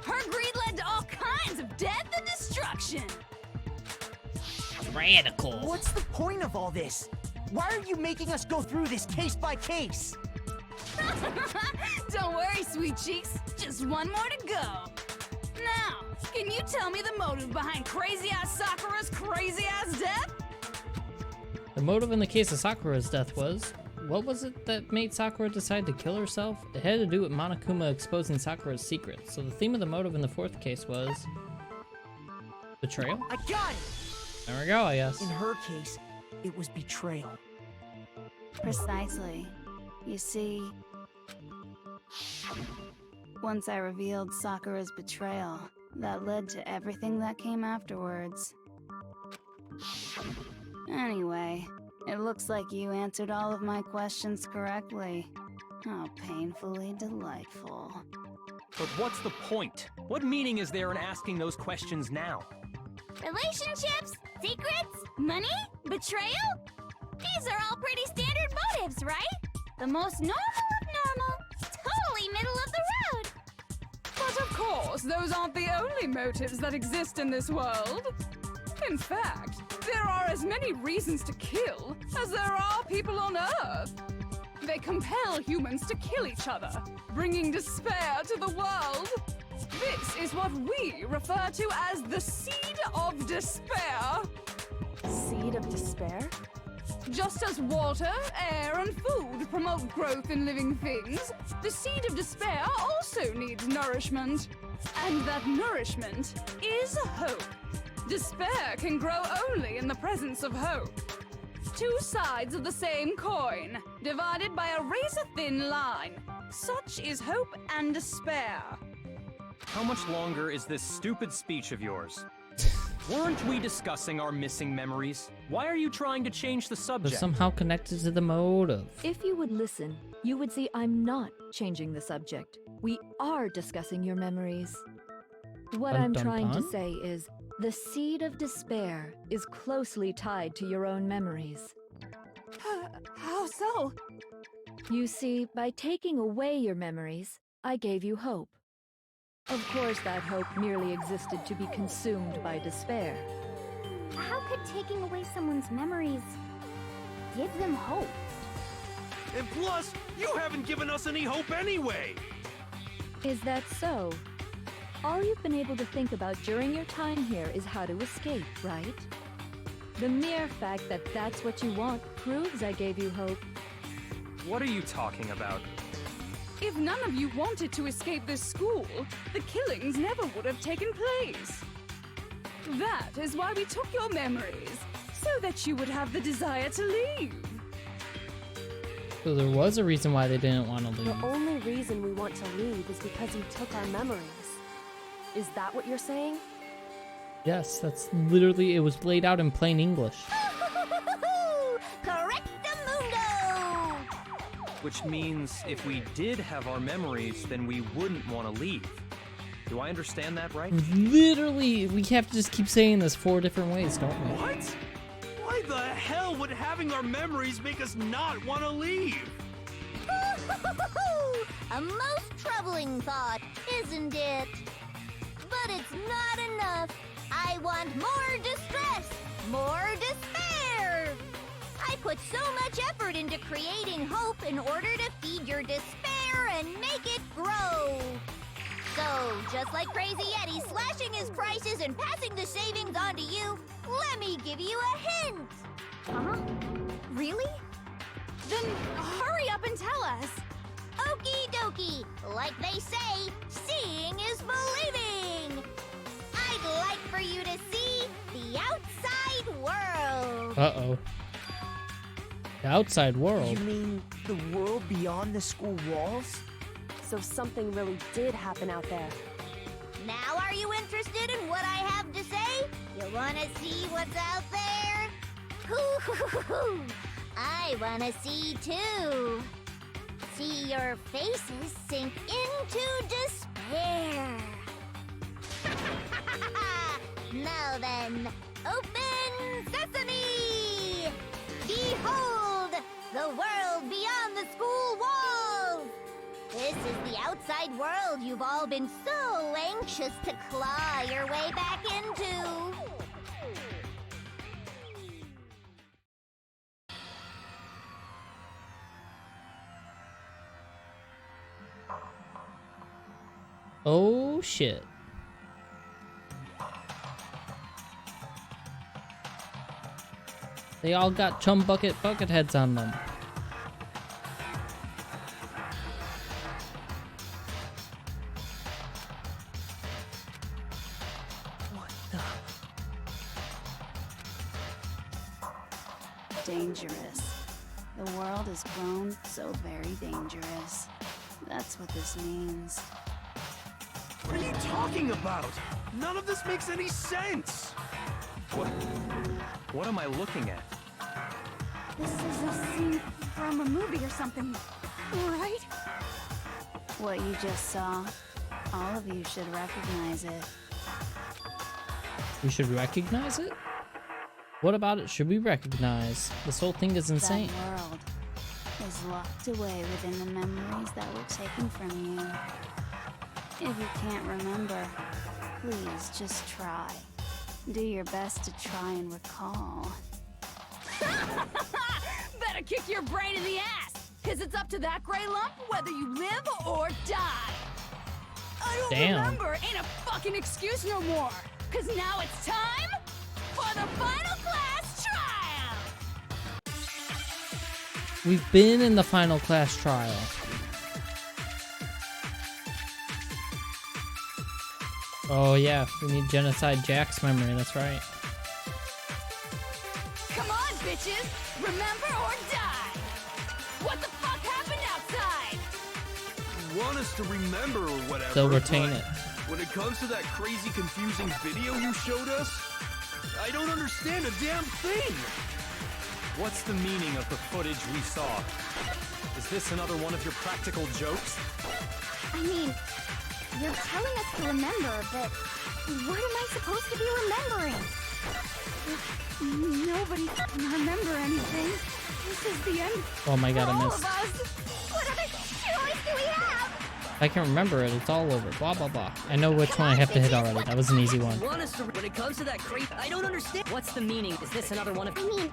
Speaker 8: Her greed led to all kinds of death and destruction.
Speaker 1: Radical.
Speaker 7: What's the point of all this? Why are you making us go through this case by case?
Speaker 8: Don't worry, sweet cheeks. Just one more to go. Now, can you tell me the motive behind crazy-ass Sakura's crazy-ass death?
Speaker 1: The motive in the case of Sakura's death was... What was it that made Sakura decide to kill herself? It had to do with Monokuma exposing Sakura's secret. So the theme of the motive in the fourth case was... betrayal?
Speaker 7: I got it!
Speaker 1: There we go, I guess.
Speaker 7: In her case, it was betrayal.
Speaker 11: Precisely. You see, once I revealed Sakura's betrayal, that led to everything that came afterwards. Anyway, it looks like you answered all of my questions correctly. How painfully delightful.
Speaker 3: But what's the point? What meaning is there in asking those questions now?
Speaker 6: Relationships? Secrets? Money? Betrayal? These are all pretty standard motives, right? The most normal of normal. Totally middle of the road.
Speaker 8: But of course, those aren't the only motives that exist in this world. In fact, there are as many reasons to kill as there are people on Earth. They compel humans to kill each other, bringing despair to the world. This is what we refer to as the seed of despair.
Speaker 10: Seed of despair?
Speaker 8: Just as water, air, and food promote growth in living things, the seed of despair also needs nourishment. And that nourishment is hope. Despair can grow only in the presence of hope. Two sides of the same coin, divided by a razor-thin line. Such is hope and despair.
Speaker 3: How much longer is this stupid speech of yours? Weren't we discussing our missing memories? Why are you trying to change the
Speaker 1: They're
Speaker 3: subject?
Speaker 1: somehow connected to the motive.
Speaker 9: If you would listen, you would see I'm not changing the subject. We are discussing your memories. What
Speaker 1: Dun,
Speaker 9: I'm
Speaker 1: dun,
Speaker 9: trying to
Speaker 1: dun.
Speaker 9: say is, the seed of despair is closely tied to your own memories.
Speaker 8: How so?
Speaker 9: You see, by taking away your memories, I gave you hope. Of course, that hope merely existed to be consumed by despair.
Speaker 6: How could taking away someone's memories give them hope?
Speaker 5: And plus, you haven't given us any hope anyway!
Speaker 9: Is that so? All you've been able to think about during your time here is how to escape, right? The mere fact that that's what you want proves I gave you hope.
Speaker 3: What are you talking about?
Speaker 8: If none of you wanted to escape this school, the killings never would have taken place. That is why we took your memories, so that you would have the desire to leave.
Speaker 1: So there was a reason why they didn't want to
Speaker 10: The
Speaker 1: leave.
Speaker 10: only reason we want to leave is because you took our memories. Is that what you're saying?
Speaker 1: Yes, that's literally, it was laid out in plain English.
Speaker 6: Correctamundo!
Speaker 3: Which means if we did have our memories, then we wouldn't want to leave. Do I understand that right?
Speaker 1: Literally, we have to just keep saying this 4 different ways, don't we?
Speaker 5: What? Why the hell would having our memories make us not want to leave?
Speaker 6: A most troubling thought, isn't it? But it's not enough. I want more distress, more despair. I put so much effort into creating hope in order to feed your despair and make it grow. So, just like Crazy Yeti slashing his prices and passing the savings on to you, let me give you a hint.
Speaker 8: Huh? Really? Then hurry up and tell us.
Speaker 6: Okie dokie. Like they say, seeing is believing. I'd like for you to see the outside world.
Speaker 1: Uh-oh. The outside world.
Speaker 7: You mean the world beyond the school walls?
Speaker 10: So something really did happen out there.
Speaker 6: Now are you interested in what I have to say? You wanna see what's out there? Hoo-hoo-hoo-hoo. I wanna see too. See your faces sink into despair. Now then, open sesame! Behold, the world beyond the school walls! This is the outside world you've all been so anxious to claw your way back into.
Speaker 1: Oh shit. They all got chum bucket heads on them.
Speaker 7: What the?
Speaker 11: Dangerous. The world has grown so very dangerous. That's what this means.
Speaker 5: What are you talking about? None of this makes any sense!
Speaker 3: What am I looking at?
Speaker 8: This is a scene from a movie or something, right?
Speaker 11: What you just saw, all of you should recognize it.
Speaker 1: We should recognize it? What about it should we recognize? This whole thing is insane.
Speaker 11: That world is locked away within the memories that were taken from you. If you can't remember, please just try. Do your best to try and recall.
Speaker 8: Better kick your brain in the ass, cause it's up to that gray lump whether you live or die. I don't remember ain't a fucking excuse no more, cause now it's time for the final class trial.
Speaker 1: We've been in the final class trial. Oh yeah, we need Genocide Jack's memory, that's right.
Speaker 8: Come on, bitches! Remember or die! What the fuck happened outside?
Speaker 5: You want us to remember or whatever,
Speaker 1: They'll retain
Speaker 5: but
Speaker 1: it.
Speaker 5: when it comes to that crazy, confusing video you showed us, I don't understand a damn thing!
Speaker 3: What's the meaning of the footage we saw? Is this another one of your practical jokes?
Speaker 6: I mean, you're telling us to remember, but what am I supposed to be remembering?
Speaker 8: Nobody can remember anything. This is the end.
Speaker 1: Oh my god,
Speaker 8: for
Speaker 1: I
Speaker 8: all
Speaker 1: missed.
Speaker 8: of us.
Speaker 6: What other choice do we have?
Speaker 1: I can remember it, it's all over. Blah blah blah. I know which one I have to hit already. That was an easy one.
Speaker 12: When it comes to that crate, I don't understand. What's the meaning? Is this another one of...
Speaker 6: I mean,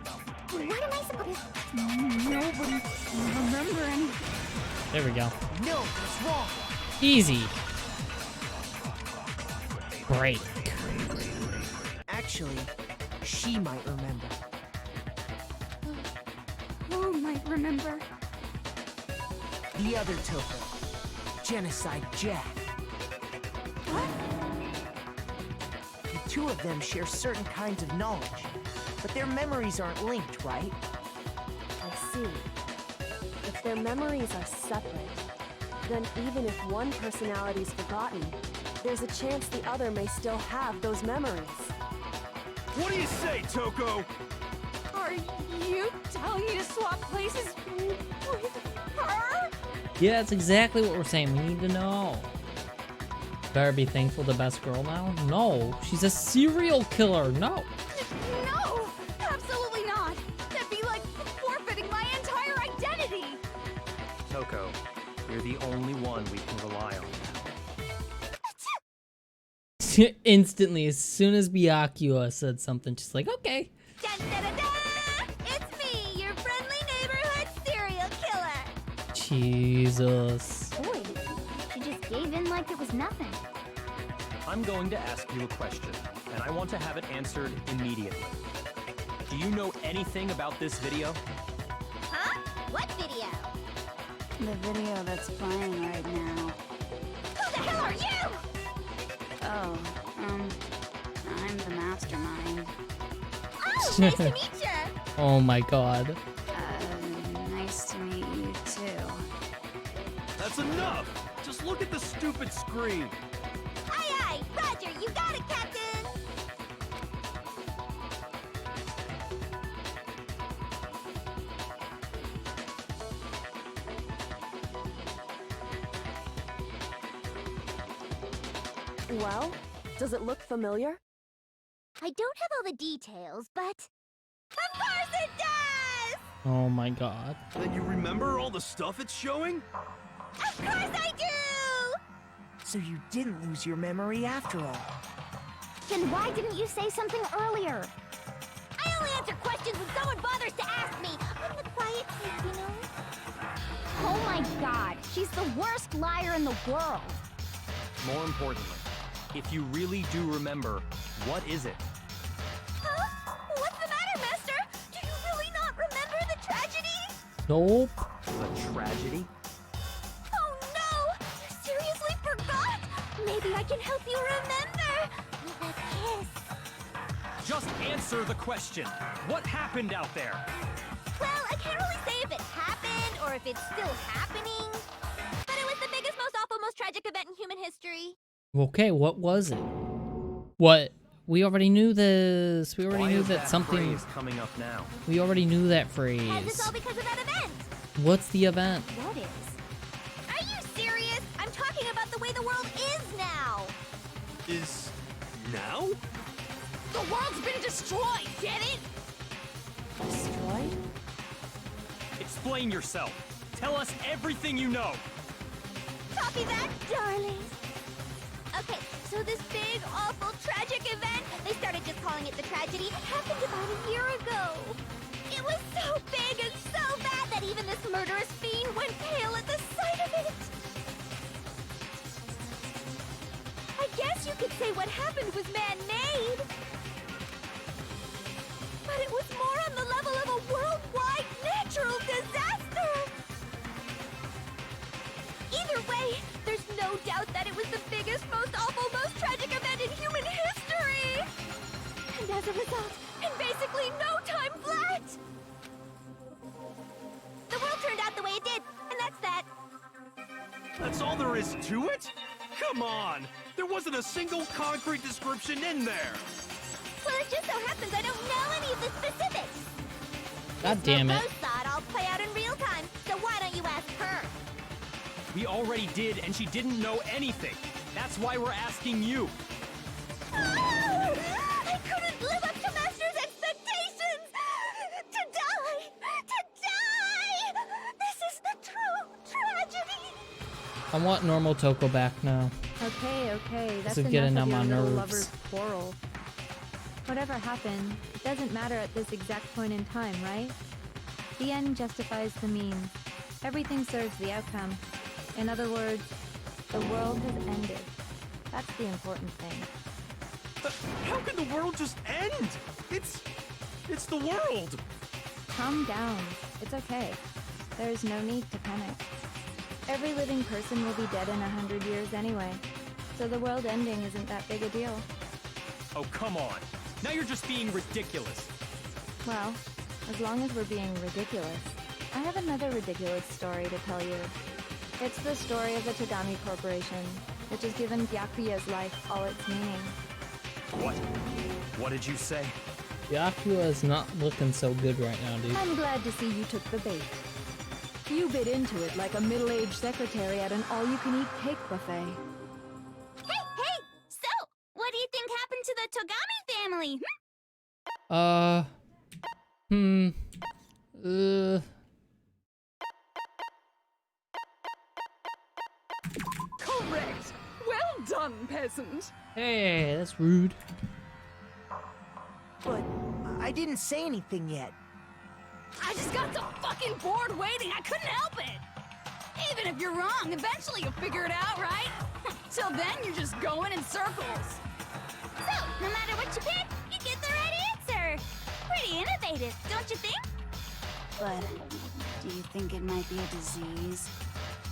Speaker 6: what am I supposed to...
Speaker 8: Nobody can remember anything.
Speaker 1: There we go.
Speaker 7: No, it's wrong.
Speaker 1: Easy. Break.
Speaker 7: Actually, she might remember.
Speaker 8: Who might remember?
Speaker 7: The other Toko. Genocide Jack.
Speaker 8: What?
Speaker 7: The two of them share certain kinds of knowledge, but their memories aren't linked, right?
Speaker 10: I see. If their memories are separate, then even if one personality's forgotten, there's a chance the other may still have those memories.
Speaker 5: What do you say, Toko?
Speaker 8: Are you telling me to swap places with her?
Speaker 1: Yeah, that's exactly what we're saying. We need to know. Better be thankful the best girl now? No, she's a serial killer. No.
Speaker 8: No, absolutely not. That'd be like forfeiting my entire identity.
Speaker 3: Toko, you're the only one we can rely on.
Speaker 1: Instantly, as soon as Byakuya said something, she's like, okay.
Speaker 6: Dun, dun, dun, dun! It's me, your friendly neighborhood serial killer.
Speaker 1: Jesus.
Speaker 6: Boy, she just gave in like it was nothing.
Speaker 3: I'm going to ask you a question, and I want to have it answered immediately. Do you know anything about this video?
Speaker 6: Huh? What video?
Speaker 11: The video that's playing right now.
Speaker 6: Who the hell are you?
Speaker 11: Oh, I'm the mastermind.
Speaker 6: Oh, nice to meet you.
Speaker 1: Oh my god.
Speaker 11: Nice to meet you too.
Speaker 5: That's enough! Just look at the stupid screen!
Speaker 6: Aye, aye, Roger, you got it, Captain.
Speaker 10: Well, does it look familiar?
Speaker 6: I don't have all the details, but... Of course it does!
Speaker 1: Oh my god.
Speaker 5: Then you remember all the stuff it's showing?
Speaker 6: Of course I do!
Speaker 7: So you didn't lose your after all.
Speaker 6: Then why didn't you say something earlier? I only answer questions when someone bothers to ask me. I'm the quiet type, you know? Oh my god, she's the worst liar in the world.
Speaker 3: More importantly, if you really do remember, what is it?
Speaker 6: Huh? What's the matter, Master? Do you really not remember the tragedy?
Speaker 1: Nope.
Speaker 3: A tragedy?
Speaker 6: Oh no! You seriously forgot? Maybe I can help you remember with a kiss.
Speaker 3: Just answer the question. What happened out there?
Speaker 6: Well, I can't really say if it happened or if it's still happening. But it was the biggest, most awful, most tragic event in human history.
Speaker 1: Okay, what was it? What? We already knew this. We already
Speaker 3: Why
Speaker 1: knew
Speaker 3: is
Speaker 1: that something.
Speaker 3: phrase coming up now?
Speaker 1: We already knew that
Speaker 6: And
Speaker 1: phrase.
Speaker 6: it's all because of that event.
Speaker 1: What's the event?
Speaker 6: What is? Are you serious? I'm talking about the way the world is now.
Speaker 5: Is now?
Speaker 8: The world's been destroyed, get it?
Speaker 10: Destroyed?
Speaker 3: Explain yourself. Tell us everything you know.
Speaker 6: Copy that, darling. Okay, so this big, awful, tragic event, they started just calling it the tragedy, happened about a year ago. It was so big and so bad that even this murderous fiend went pale at the sight of it. I guess you could say what happened was man-made. But it was more on the level of a worldwide natural disaster. Either way, there's no doubt that it was the biggest, most awful, most tragic event in human history! And as a result, in basically no time flat, the world turned out the way it did, and that's that.
Speaker 5: That's all there is to it? Come on! There wasn't a single concrete description in there!
Speaker 6: Well, it just so happens I don't know any of the specifics.
Speaker 1: God damn it.
Speaker 6: Rose saw it all play out in real time, so why don't you ask her?
Speaker 3: We already did, and she didn't know anything. That's why we're asking you.
Speaker 6: Oh, I couldn't live up to Master's expectations! To die! To die! This is the true tragedy!
Speaker 1: I want normal Toko back now.
Speaker 9: Okay, that's
Speaker 1: is getting
Speaker 9: enough
Speaker 1: on
Speaker 9: of
Speaker 1: my
Speaker 9: your little
Speaker 1: nerves.
Speaker 9: lovers' quarrel. Whatever happened, it doesn't matter at this exact point in time, right? The end justifies the means. Everything serves the outcome. In other words, the world has ended. That's the important thing.
Speaker 5: How can the world just end? It's the world!
Speaker 9: Calm down. It's okay. There's no need to panic. Every living person will be dead in 100 years anyway, so the world ending isn't that big a deal.
Speaker 3: Oh, come on. Now you're just being ridiculous.
Speaker 9: Well, as long as we're being ridiculous, I have another ridiculous story to tell you. It's the story of the Tagami Corporation, which has given Byakuya's life all its meaning.
Speaker 3: What? What did you say?
Speaker 1: Byakuya is not looking so good right now, dude.
Speaker 9: I'm glad to see you took the bait. You bit into it like a middle-aged secretary at an all-you-can-eat cake buffet.
Speaker 6: Hey! So, what do you think happened to the Togami family?
Speaker 8: Correct! Well done, peasant!
Speaker 1: Hey, that's rude.
Speaker 7: But I didn't say anything yet.
Speaker 8: I just got so fucking bored waiting, I couldn't help it! Even if you're wrong, eventually you'll figure it out, right? Till then, you're just going in circles.
Speaker 6: So, no matter what you pick, you get the right answer. Pretty innovative, don't you think?
Speaker 11: But do you think it might be a disease?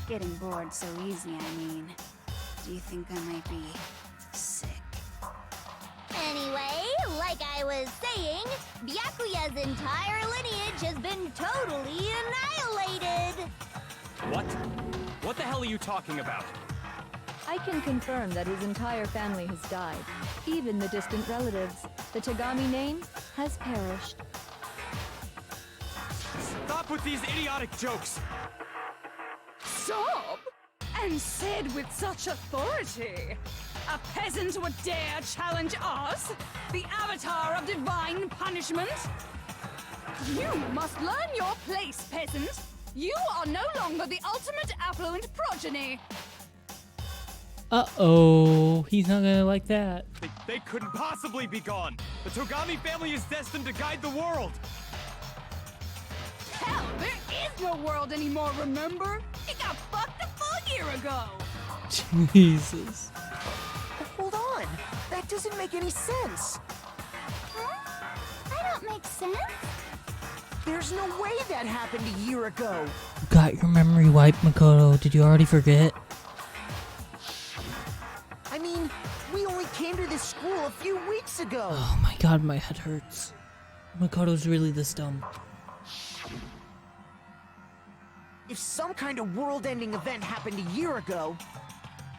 Speaker 11: Getting bored so easy, I mean. Do you think I might be sick?
Speaker 6: Anyway, like I was saying, Byakuya's entire lineage has been totally annihilated.
Speaker 3: What? What the hell are you talking about?
Speaker 9: I can confirm that his entire family has died. Even the distant relatives. The Tagami name has perished.
Speaker 3: Stop with these idiotic jokes!
Speaker 8: Stop! And said with such authority. A peasant would dare challenge us? The avatar of divine punishment? You must learn your place, peasant. You are no longer the ultimate affluent progeny.
Speaker 1: Uh-oh, he's not gonna like that.
Speaker 13: They couldn't possibly be gone. The Togami family is destined to guide the world.
Speaker 8: Hell, there is no world anymore, remember? It got fucked a full year ago.
Speaker 1: Jesus.
Speaker 7: Hold on. That doesn't make any sense.
Speaker 6: Huh? I don't make sense.
Speaker 7: There's no way that happened a year ago.
Speaker 1: Got your memory wiped, Makoto. Did you already forget?
Speaker 7: I mean, we only came to this school a few weeks ago.
Speaker 1: Oh my god, my head hurts. Makoto's really this dumb.
Speaker 7: If some kind of world-ending event happened a year ago,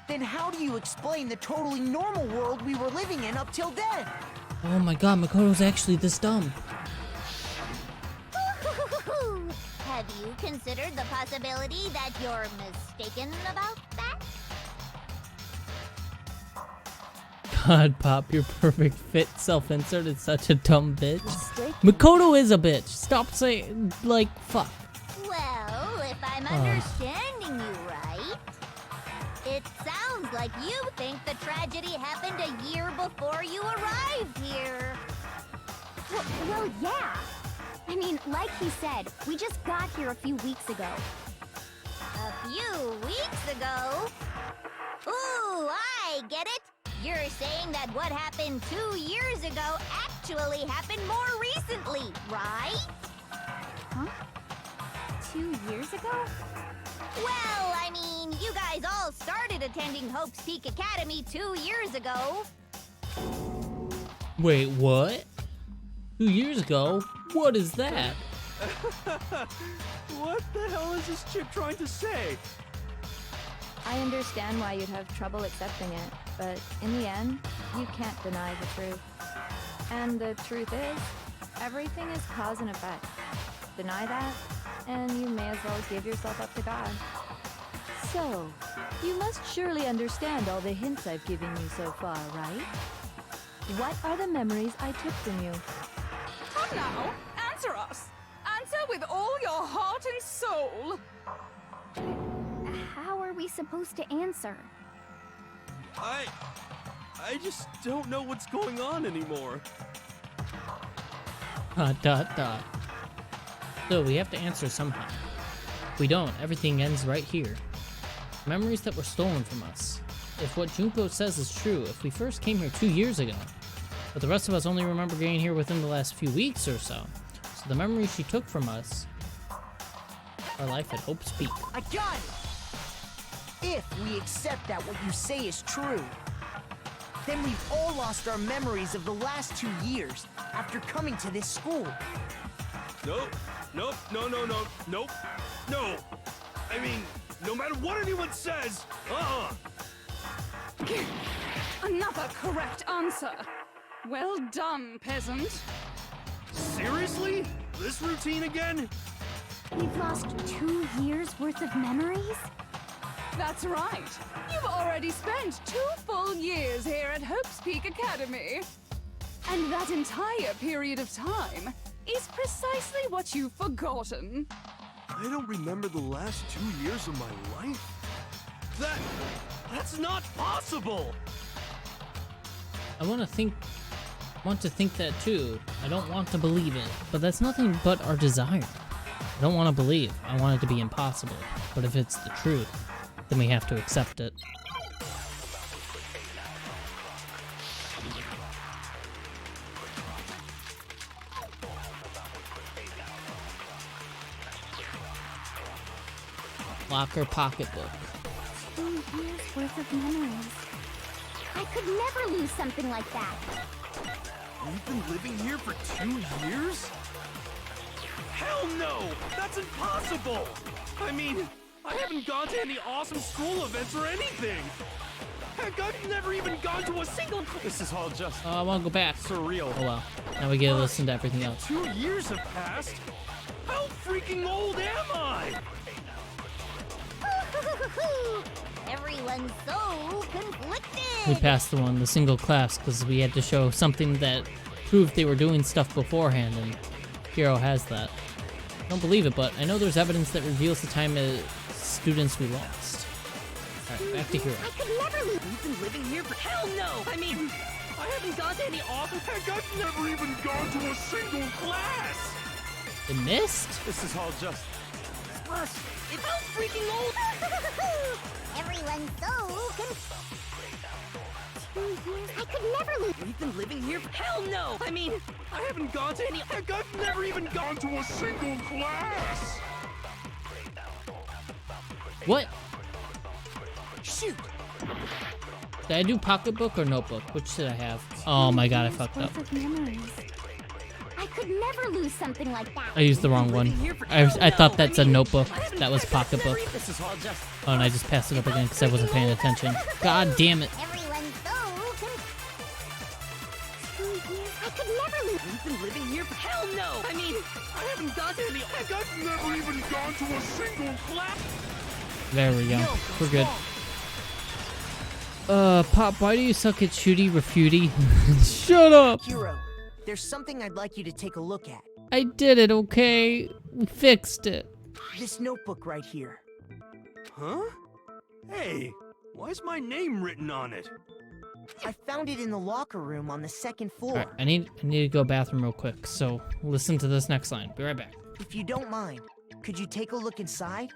Speaker 7: then how do you explain the totally normal world we were living in up till then?
Speaker 1: Oh my god, Makoto's actually this dumb.
Speaker 6: Have you considered the possibility that you're mistaken about that?
Speaker 1: God, Pop, your perfect fit self-insert is such a dumb bitch.
Speaker 10: Mistaken?
Speaker 1: Makoto is a bitch. Stop saying, like, fuck.
Speaker 6: Well, if I'm understanding you right, it sounds like you think the tragedy happened a year before you arrived here.
Speaker 14: Well, yeah. I mean, like he said, we just got here a few weeks ago.
Speaker 6: A few weeks ago? Ooh, I get it. You're saying that what happened 2 years ago actually happened more recently, right?
Speaker 14: Huh? 2 years ago?
Speaker 6: Well, I mean, you guys all started attending Hope's Peak Academy 2 years ago.
Speaker 1: Wait, what? 2 years ago? What is that?
Speaker 5: What the hell is this chick trying to say?
Speaker 9: I understand why you'd have trouble accepting it, but in the end, you can't deny the truth. And the truth is, everything is cause and effect. Deny that, and you may as well give yourself up to God. So, you must surely understand all the hints I've given you so far, right? What are the memories I took from you?
Speaker 8: Come now, answer us. Answer with all your heart and soul.
Speaker 14: How are we supposed to answer?
Speaker 5: I just don't know what's going on anymore.
Speaker 1: Dot. So we have to answer somehow. If we don't, everything ends right here. Memories that were stolen from us. If what Junko says is true, if we first came here 2 years ago, but the rest of us only remember getting here within the last few weeks or so, so the memories she took from us, our life at Hope's Peak.
Speaker 7: I got it! If we accept that what you say is true, then we've all lost our memories of the last 2 years after coming to this school.
Speaker 5: Nope. No. I mean, no matter what anyone says,
Speaker 8: Another correct answer. Well done, peasant.
Speaker 5: Seriously? This routine again?
Speaker 14: We've lost 2 years worth of memories?
Speaker 8: That's right. You've already spent 2 full years here at Hope's Peak Academy. And that entire period of time is precisely what you've forgotten.
Speaker 5: I don't remember the last 2 years of my life? That's not possible!
Speaker 1: I want to think that too. I don't want to believe it, but that's nothing but our desire. I don't want to believe. I want it to be impossible. But if it's the truth, then we have to accept it. Locker pocketbook.
Speaker 14: 2 years worth of memories. I could never lose something like that.
Speaker 5: We've been living here for 2 years? Hell no! That's impossible! I mean, I haven't gone to any awesome school events or anything! Heck, I've never even gone to a single...
Speaker 13: This is all just
Speaker 1: I want to go back.
Speaker 13: surreal.
Speaker 1: Oh well. Now we get to listen to everything else.
Speaker 5: 2 years have passed? How freaking old am I?
Speaker 14: Everyone's so conflicted.
Speaker 1: We passed the single class, because we had to show something that proved they were doing stuff beforehand, and Hero has that. I don't believe it, but I know there's evidence that reveals the time as students we lost. Alright, back to Hero.
Speaker 14: I could never leave.
Speaker 12: You've been living here for— Hell no! I mean, I haven't gone to any office.
Speaker 5: Heck, I've never even gone to a single class!
Speaker 1: The mist?
Speaker 13: This is all just...
Speaker 12: Plus, it's how freaking old.
Speaker 14: Everyone's so confused. 2 years? I could never leave.
Speaker 12: We've been living here for— Hell no! I mean, I haven't gone to any—
Speaker 5: Heck, I've never even gone to a single class!
Speaker 1: What?
Speaker 7: Shoot!
Speaker 1: Did I do pocketbook or notebook? Which should I have? Oh my god, I fucked up.
Speaker 14: I could never lose something like that.
Speaker 1: I used the wrong one. I thought that's a notebook. That was pocketbook.
Speaker 12: This is all just—
Speaker 1: Oh, and I just passed it up again because I wasn't paying attention. God damn it.
Speaker 14: Everyone's so confused. 2 years? I could never leave.
Speaker 12: We've been living here for— Hell no! I mean, I haven't gone to any—
Speaker 5: Heck, I've never even gone to a single class!
Speaker 1: There we go. We're good. Pop, why do you suck at shooty refuty? Shut up!
Speaker 7: Hero, there's something I'd like you to take a look at.
Speaker 1: I did it, okay? We fixed it.
Speaker 7: This notebook right here.
Speaker 5: Huh? Hey, why's my name written on it?
Speaker 7: I found it in the locker room on the 2nd floor.
Speaker 1: Alright, I need to go bathroom real quick, so listen to this next line. Be right back.
Speaker 7: If you don't mind, could you take a look inside?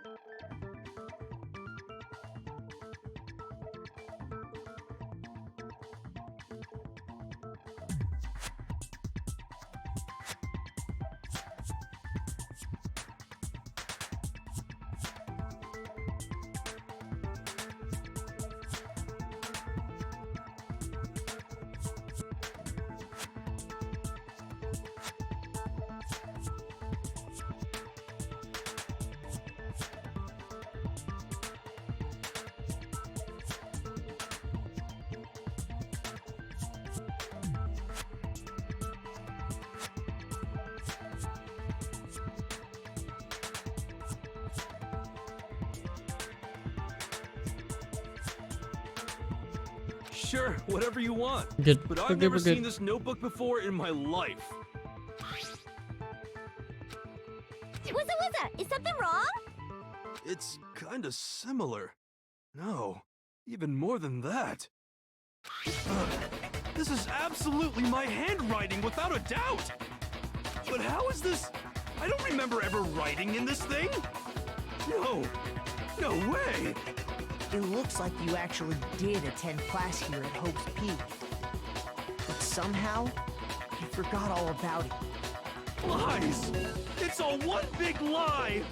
Speaker 5: Sure, whatever you want.
Speaker 1: Good.
Speaker 5: But
Speaker 1: We're
Speaker 5: I've
Speaker 1: good,
Speaker 5: never
Speaker 1: we're good.
Speaker 5: seen this notebook before in my life.
Speaker 14: Wizza, is something wrong?
Speaker 5: It's kinda similar. No, even more than that. This is absolutely my handwriting, without a doubt! But how is this? I don't remember ever writing in this thing! No way!
Speaker 7: It looks like you actually did attend class here at Hope's Peak. But somehow, you forgot all about it.
Speaker 5: Lies! It's all one big lie!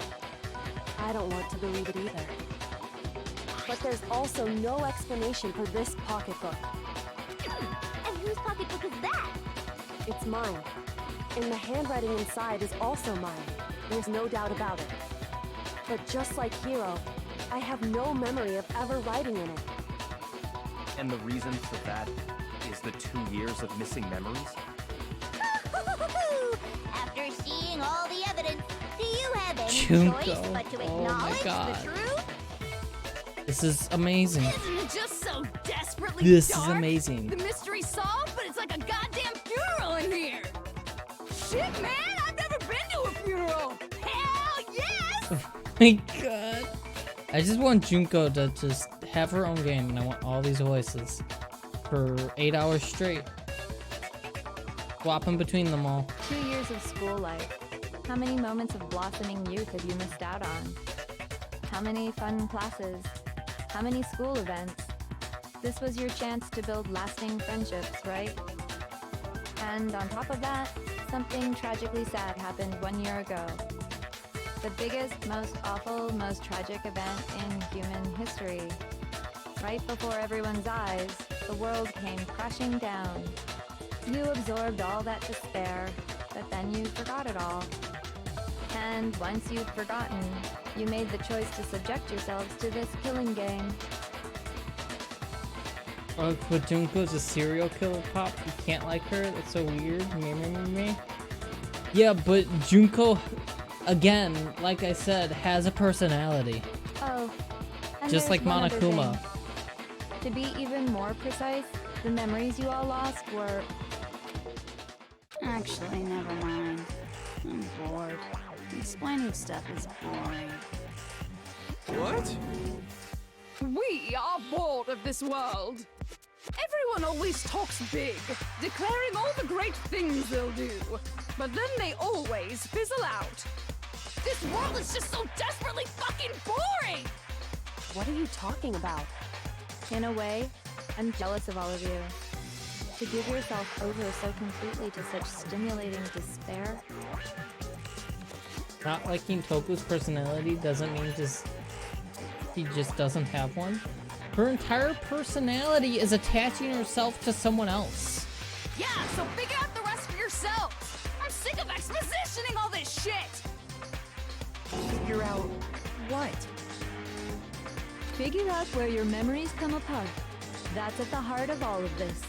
Speaker 10: I don't want to believe it either. But there's also no explanation for this pocketbook.
Speaker 14: And whose pocketbook is that?
Speaker 10: It's mine. And the handwriting inside is also mine. There's no doubt about it. But just like Hero, I have no memory of ever writing in it.
Speaker 3: And the reason for that is the 2 years of missing memories?
Speaker 14: After seeing all the evidence, do you have any
Speaker 1: Junko.
Speaker 14: choice but to
Speaker 1: Oh my
Speaker 14: acknowledge
Speaker 1: God.
Speaker 14: the truth?
Speaker 1: This is amazing.
Speaker 8: Isn't it just so desperately
Speaker 1: This
Speaker 8: dark?
Speaker 1: is amazing.
Speaker 8: The mystery solved, but it's like a goddamn funeral in here. Shit, man, I've never been to a funeral. Hell yes!
Speaker 1: My god. I just want Junko to just have her own game, and I want all these voices for 8 hours straight. Swapping between them all.
Speaker 9: 2 years of school life. How many moments of blossoming youth have you missed out on? How many fun classes? How many school events? This was your chance to build lasting friendships, right? And on top of that, something tragically sad happened 1 year ago. The biggest, most awful, most tragic event in human history. Right before everyone's eyes, the world came crashing down. You absorbed all that despair, but then you forgot it all. And once you'd forgotten, you made the choice to subject yourselves to this killing game.
Speaker 1: Oh, but Junko's a serial killer, Pop. You can't like her? That's so weird. Me. Yeah, but Junko, again, like I said, has a personality.
Speaker 9: Oh, And
Speaker 1: just
Speaker 9: there's
Speaker 1: like
Speaker 9: one other
Speaker 1: Monokuma.
Speaker 9: thing. To be even more precise, the memories you all lost were...
Speaker 11: Actually, never mind. I'm bored. Explaining stuff is boring.
Speaker 5: What?
Speaker 8: We are bored of this world. Everyone always talks big, declaring all the great things they'll do. But then they always fizzle out. This world is just so desperately fucking boring!
Speaker 10: What are you talking about?
Speaker 9: In a way, I'm jealous of all of you. To give yourself over so completely to such stimulating despair.
Speaker 1: Not liking Toku's personality doesn't mean he just doesn't have one. Her entire personality is attaching herself to someone else.
Speaker 8: Yeah, so figure out the rest for yourselves! I'm sick of expositioning all this shit!
Speaker 7: Figure out what?
Speaker 9: Figure out where your memories come apart. That's at the heart of all of this.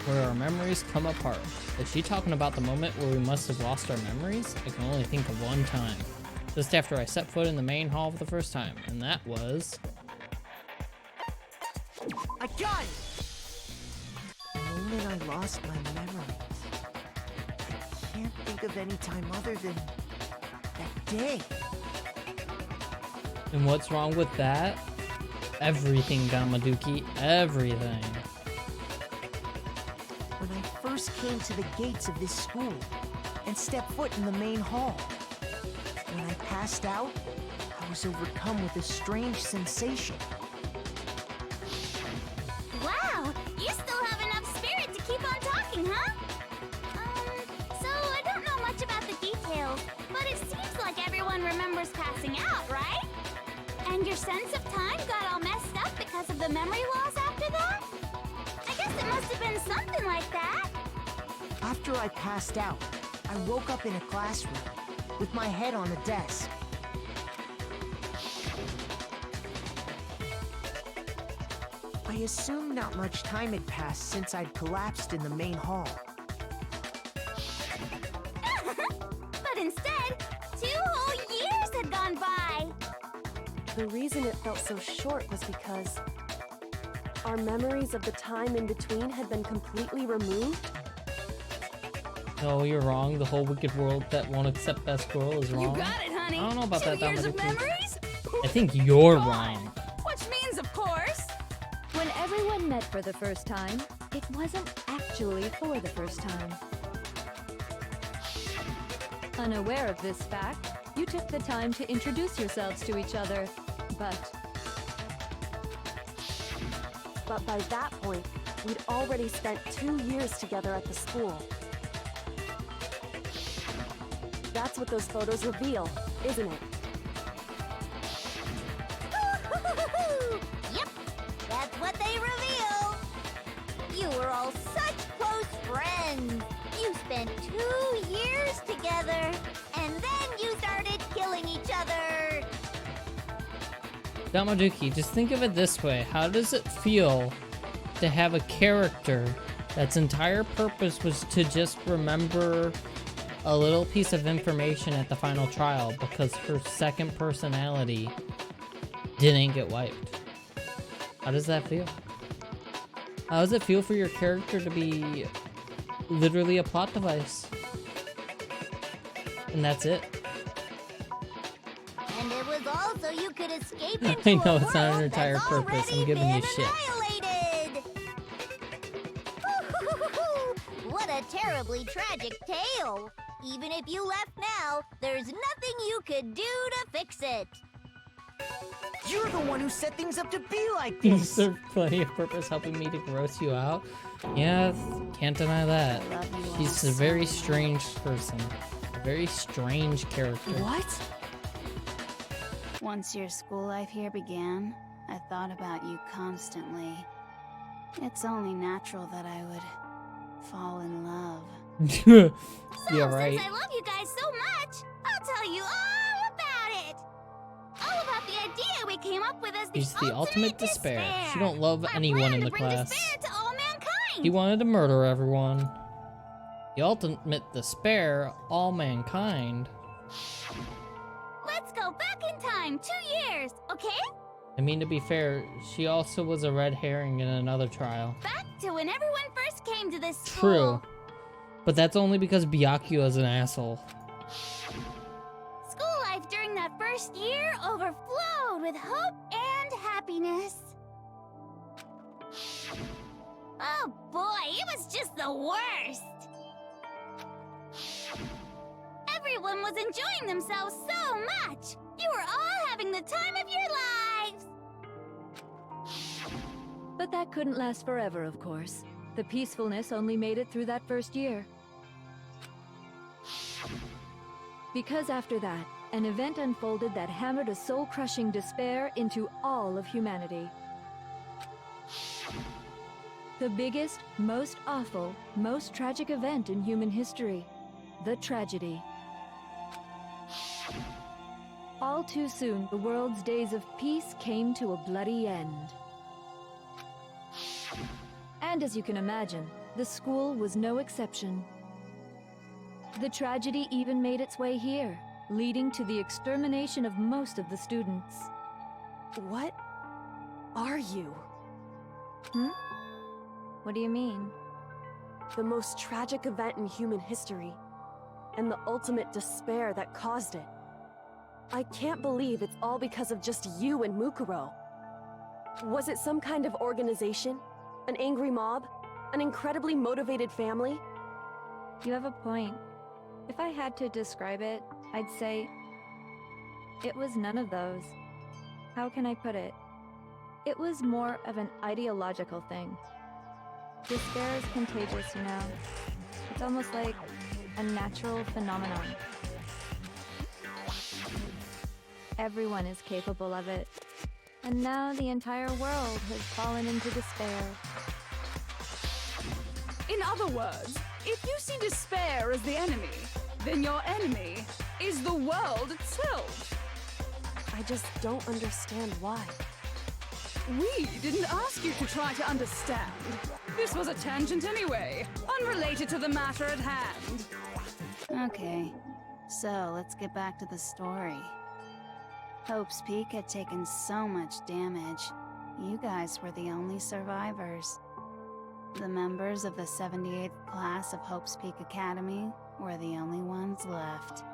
Speaker 1: Where our memories come apart. Is she talking about the moment where we must have lost our memories? I can only think of one time. Just after I set foot in the main hall for the first time, and that was...
Speaker 7: I got it! The moment I lost my memories. I can't think of any time other than that day.
Speaker 1: And what's wrong with that? Everything, Gamaduki. Everything.
Speaker 7: When I first came to the gates of this school and stepped foot in the main hall. When I passed out, I was overcome with a strange sensation.
Speaker 6: Wow, you still have enough spirit to keep on talking, huh? So I don't know much about the details, but it seems like everyone remembers passing out, right? And your sense of time got all messed up because of the memory loss after that? I guess it must have been something like that.
Speaker 7: After I passed out, I woke up in a classroom with my head on the desk. I assumed not much time had passed since I'd collapsed in the main hall.
Speaker 6: But instead, 2 whole years had gone by.
Speaker 10: The reason it felt so short was because our memories of the time in between had been completely removed.
Speaker 1: No, you're wrong. The whole wicked world that won't accept best girl is wrong.
Speaker 8: You got it, honey.
Speaker 1: I don't know about
Speaker 8: 2
Speaker 1: that,
Speaker 8: years of
Speaker 1: Gamaduki.
Speaker 8: memories?
Speaker 1: I think you're wrong.
Speaker 8: Which means, of course,
Speaker 9: When everyone met for the first time, it wasn't actually for the first time. Unaware of this fact, you took the time to introduce yourselves to each other, but
Speaker 10: by that point, we'd already spent 2 years together at the school. That's what those photos reveal, isn't it?
Speaker 6: Yep, that's what they reveal. You were all such close friends. You spent 2 years together, and then you started killing each other.
Speaker 1: Gamaduki, just think of it this way. How does it feel to have a character that's entire purpose was to just remember a little piece of information at the final trial because her second personality didn't get wiped? How does that feel? How does it feel for your character to be literally a plot device? And that's it.
Speaker 6: And it was all so you could escape into
Speaker 1: I know
Speaker 6: a
Speaker 1: it's not an
Speaker 6: world
Speaker 1: entire
Speaker 6: that's
Speaker 1: purpose. I'm
Speaker 6: already
Speaker 1: giving you
Speaker 6: been
Speaker 1: shit.
Speaker 6: annihilated. What a terribly tragic tale. Even if you left now, there's nothing you could do to fix it.
Speaker 7: You're the one who set things up to be like
Speaker 1: You
Speaker 7: this!
Speaker 1: serve plenty of purpose helping me to gross you out. Yeah, can't deny that.
Speaker 11: I love you all
Speaker 1: She's a
Speaker 11: so
Speaker 1: very
Speaker 11: much.
Speaker 1: strange person. A very strange character.
Speaker 7: What?
Speaker 11: Once your school life here began, I thought about you constantly. It's only natural that I would fall in love.
Speaker 1: Yeah, right.
Speaker 6: Since I love you guys so much, I'll tell you all about it. All about the idea we came up with as
Speaker 1: She's the ultimate despair. She don't love anyone in the
Speaker 6: bring
Speaker 1: class.
Speaker 6: despair to all mankind.
Speaker 1: He wanted to murder everyone. The ultimate despair, all mankind.
Speaker 6: Let's go go back in time 2 years, okay?
Speaker 1: I mean, to be fair, she also was a red herring in another trial.
Speaker 6: Back to when everyone first came to this school.
Speaker 1: True. But that's only because Byakuya is an asshole.
Speaker 6: School life during that first year overflowed with hope and happiness. Oh boy, it was just the worst. Everyone was enjoying themselves so much. You were all having the time of your lives.
Speaker 9: But that couldn't last forever, of course. The peacefulness only made it through that first year. Because after that, an event unfolded that hammered a soul-crushing despair into all of humanity. The biggest, most awful, most tragic event in human history. The tragedy. All too soon, the world's days of peace came to a bloody end. And as you can imagine, the school was no exception. The tragedy even made its way here, leading to the extermination of most of the students.
Speaker 10: What are you?
Speaker 9: What do you mean?
Speaker 10: The most tragic event in human history, and the ultimate despair that caused it. I can't believe it's all because of just you and Mukuro. Was it some kind of organization? An angry mob? An incredibly motivated family?
Speaker 9: You have a point. If I had to describe it, I'd say it was none of those. How can I put it? It was more of an ideological thing. Despair is contagious, you know. It's almost like a natural phenomenon. Everyone is capable of it. And now the entire world has fallen into despair.
Speaker 8: In other words, if you see despair as the enemy, then your enemy is the world itself.
Speaker 10: I just don't understand why.
Speaker 8: We didn't ask you to try to understand. This was a tangent anyway, unrelated to the matter at hand.
Speaker 11: Okay, so let's get back to the story. Hope's Peak had taken so much damage. You guys were the only survivors. The members of the 78th class of Hope's Peak Academy were the only ones left.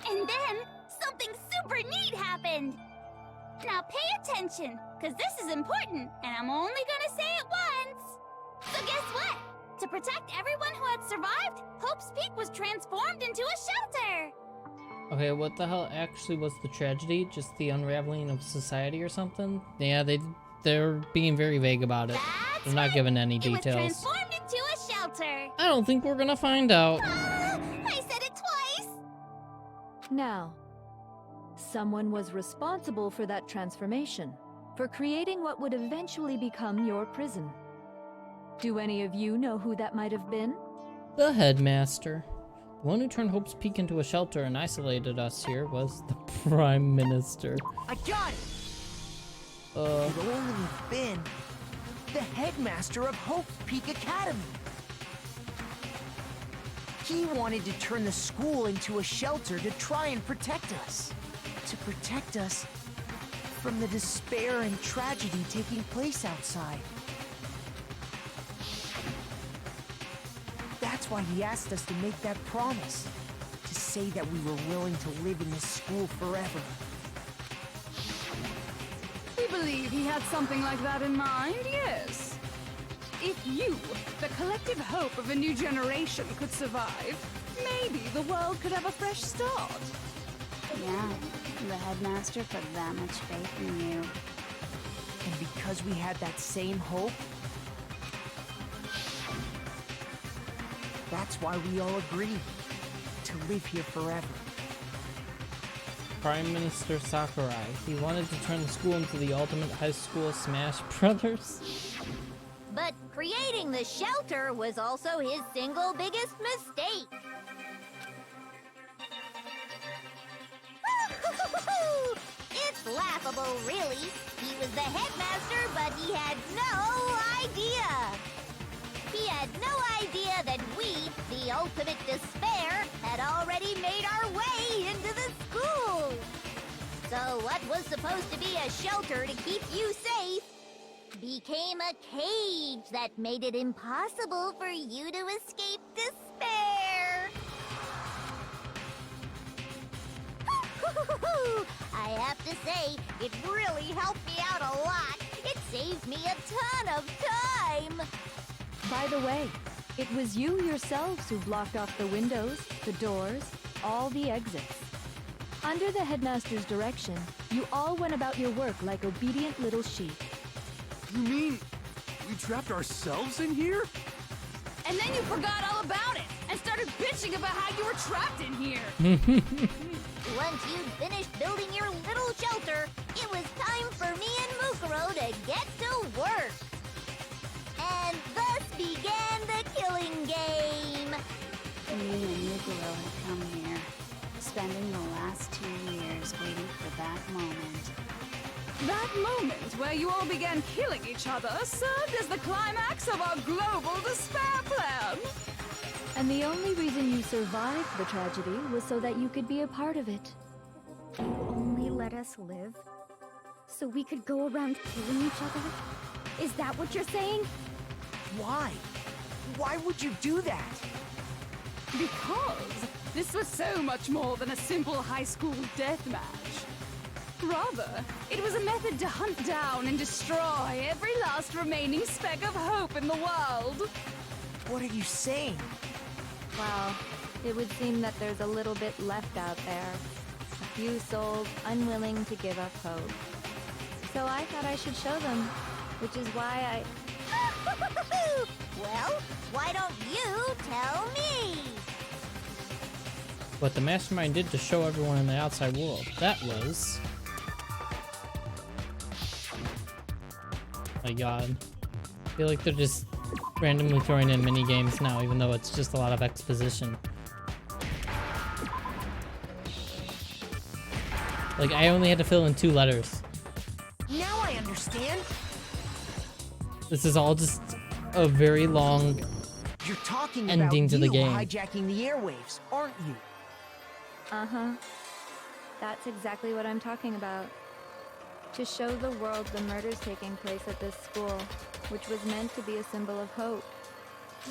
Speaker 6: And then, something super neat happened! Now pay attention, because this is important, and I'm only gonna say it once! So guess what? To protect everyone who had survived, Hope's Peak was transformed into a shelter!
Speaker 1: Okay, what the hell actually was the tragedy? Just the unraveling of society or something? Yeah, they're being very vague about it. They're not giving any details.
Speaker 6: It was transformed into a shelter!
Speaker 1: I don't think we're gonna find out.
Speaker 6: I said it twice!
Speaker 9: Now, someone was responsible for that transformation, for creating what would eventually become your prison. Do any of you know who that might have been?
Speaker 1: The headmaster. The one who turned Hope's Peak into a shelter and isolated us here was the Prime Minister.
Speaker 7: I got it! It could only have been the headmaster of Hope's Peak Academy. He wanted to turn the school into a shelter to try and protect us. To protect us from the despair and tragedy taking place outside. That's why he asked us to make that promise. To say that we were willing to live in this school forever.
Speaker 8: We believe he had something like that in mind, yes. If you, the collective hope of a new generation, could survive, maybe the world could have a fresh start.
Speaker 11: Yeah, the headmaster put that much faith in you.
Speaker 7: And because we had that same hope, that's why we all agreed to live here forever.
Speaker 1: Prime Minister Sakurai. He wanted to turn the school into the ultimate high school Smash Brothers.
Speaker 14: But creating the shelter was also his single biggest mistake. It's laughable, really. He was the headmaster, but he had no idea. He had no idea that we, the ultimate despair, had already made our way into the school. So what was supposed to be a shelter to keep you safe became a cage that made it impossible for you to escape despair. I have to say, it really helped me out a lot. It saved me a ton of time.
Speaker 9: By the way, it was you yourselves who blocked off the windows, the doors, all the exits. Under the headmaster's direction, you all went about your work like obedient little sheep.
Speaker 5: You mean we trapped ourselves in here?
Speaker 8: And then you forgot all about it and started bitching about how you were trapped in here.
Speaker 14: Once you'd finished building your little shelter, it was time for me and Mukuro to get to work. And thus began the killing game.
Speaker 11: Me and Mukuro had come here, spending the last 2 years waiting for that moment.
Speaker 8: That moment where you all began killing each other served as the climax of our global despair plan.
Speaker 9: And the only reason you survived the tragedy was so that you could be a part of it.
Speaker 6: You only let us live so we could go around killing each other? Is that what you're saying?
Speaker 7: Why? Why would you do that?
Speaker 8: Because this was so much more than a simple high school deathmatch. Rather, it was a method to hunt down and destroy every last remaining speck of hope in the world.
Speaker 7: What are you saying?
Speaker 9: Well, it would seem that there's a little bit left out there. A few souls unwilling to give up hope. So I thought I should show them, which is why
Speaker 14: Well, why don't you tell me?
Speaker 1: What the mastermind did to show everyone in the outside world, that was... My god. I feel like they're just randomly throwing in mini games now, even though it's just a lot of exposition. Like, I only had to fill in 2 letters.
Speaker 7: Now I understand.
Speaker 1: This is all just a very long
Speaker 7: You're talking
Speaker 1: ending
Speaker 7: about
Speaker 1: to the
Speaker 7: you
Speaker 1: game.
Speaker 7: hijacking the airwaves, aren't you?
Speaker 9: Uh-huh. That's exactly what I'm talking about. To show the world the murders taking place at this school, which was meant to be a symbol of hope.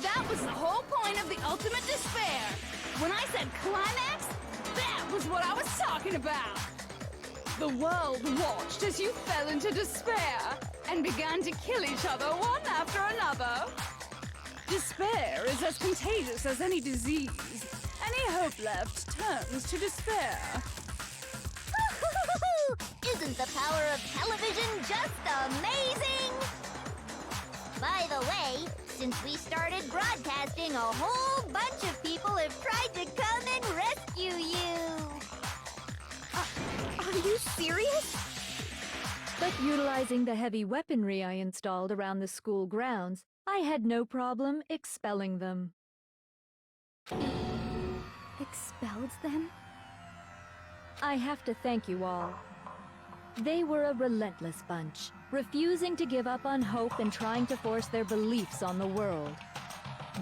Speaker 8: That was the whole point of the ultimate despair. When I said climax, that was what I was talking about. The world watched as you fell into despair and began to kill each other one after another. Despair is as contagious as any disease. Any hope left turns to despair.
Speaker 14: Isn't the power of television just amazing? By the way, since we started broadcasting, a whole bunch of people have tried to come and rescue you.
Speaker 6: Are you serious?
Speaker 9: But utilizing the heavy weaponry I installed around the school grounds, I had no problem expelling them.
Speaker 6: Expelled them?
Speaker 9: I have to thank you all. They were a relentless bunch, refusing to give up on hope and trying to force their beliefs on the world.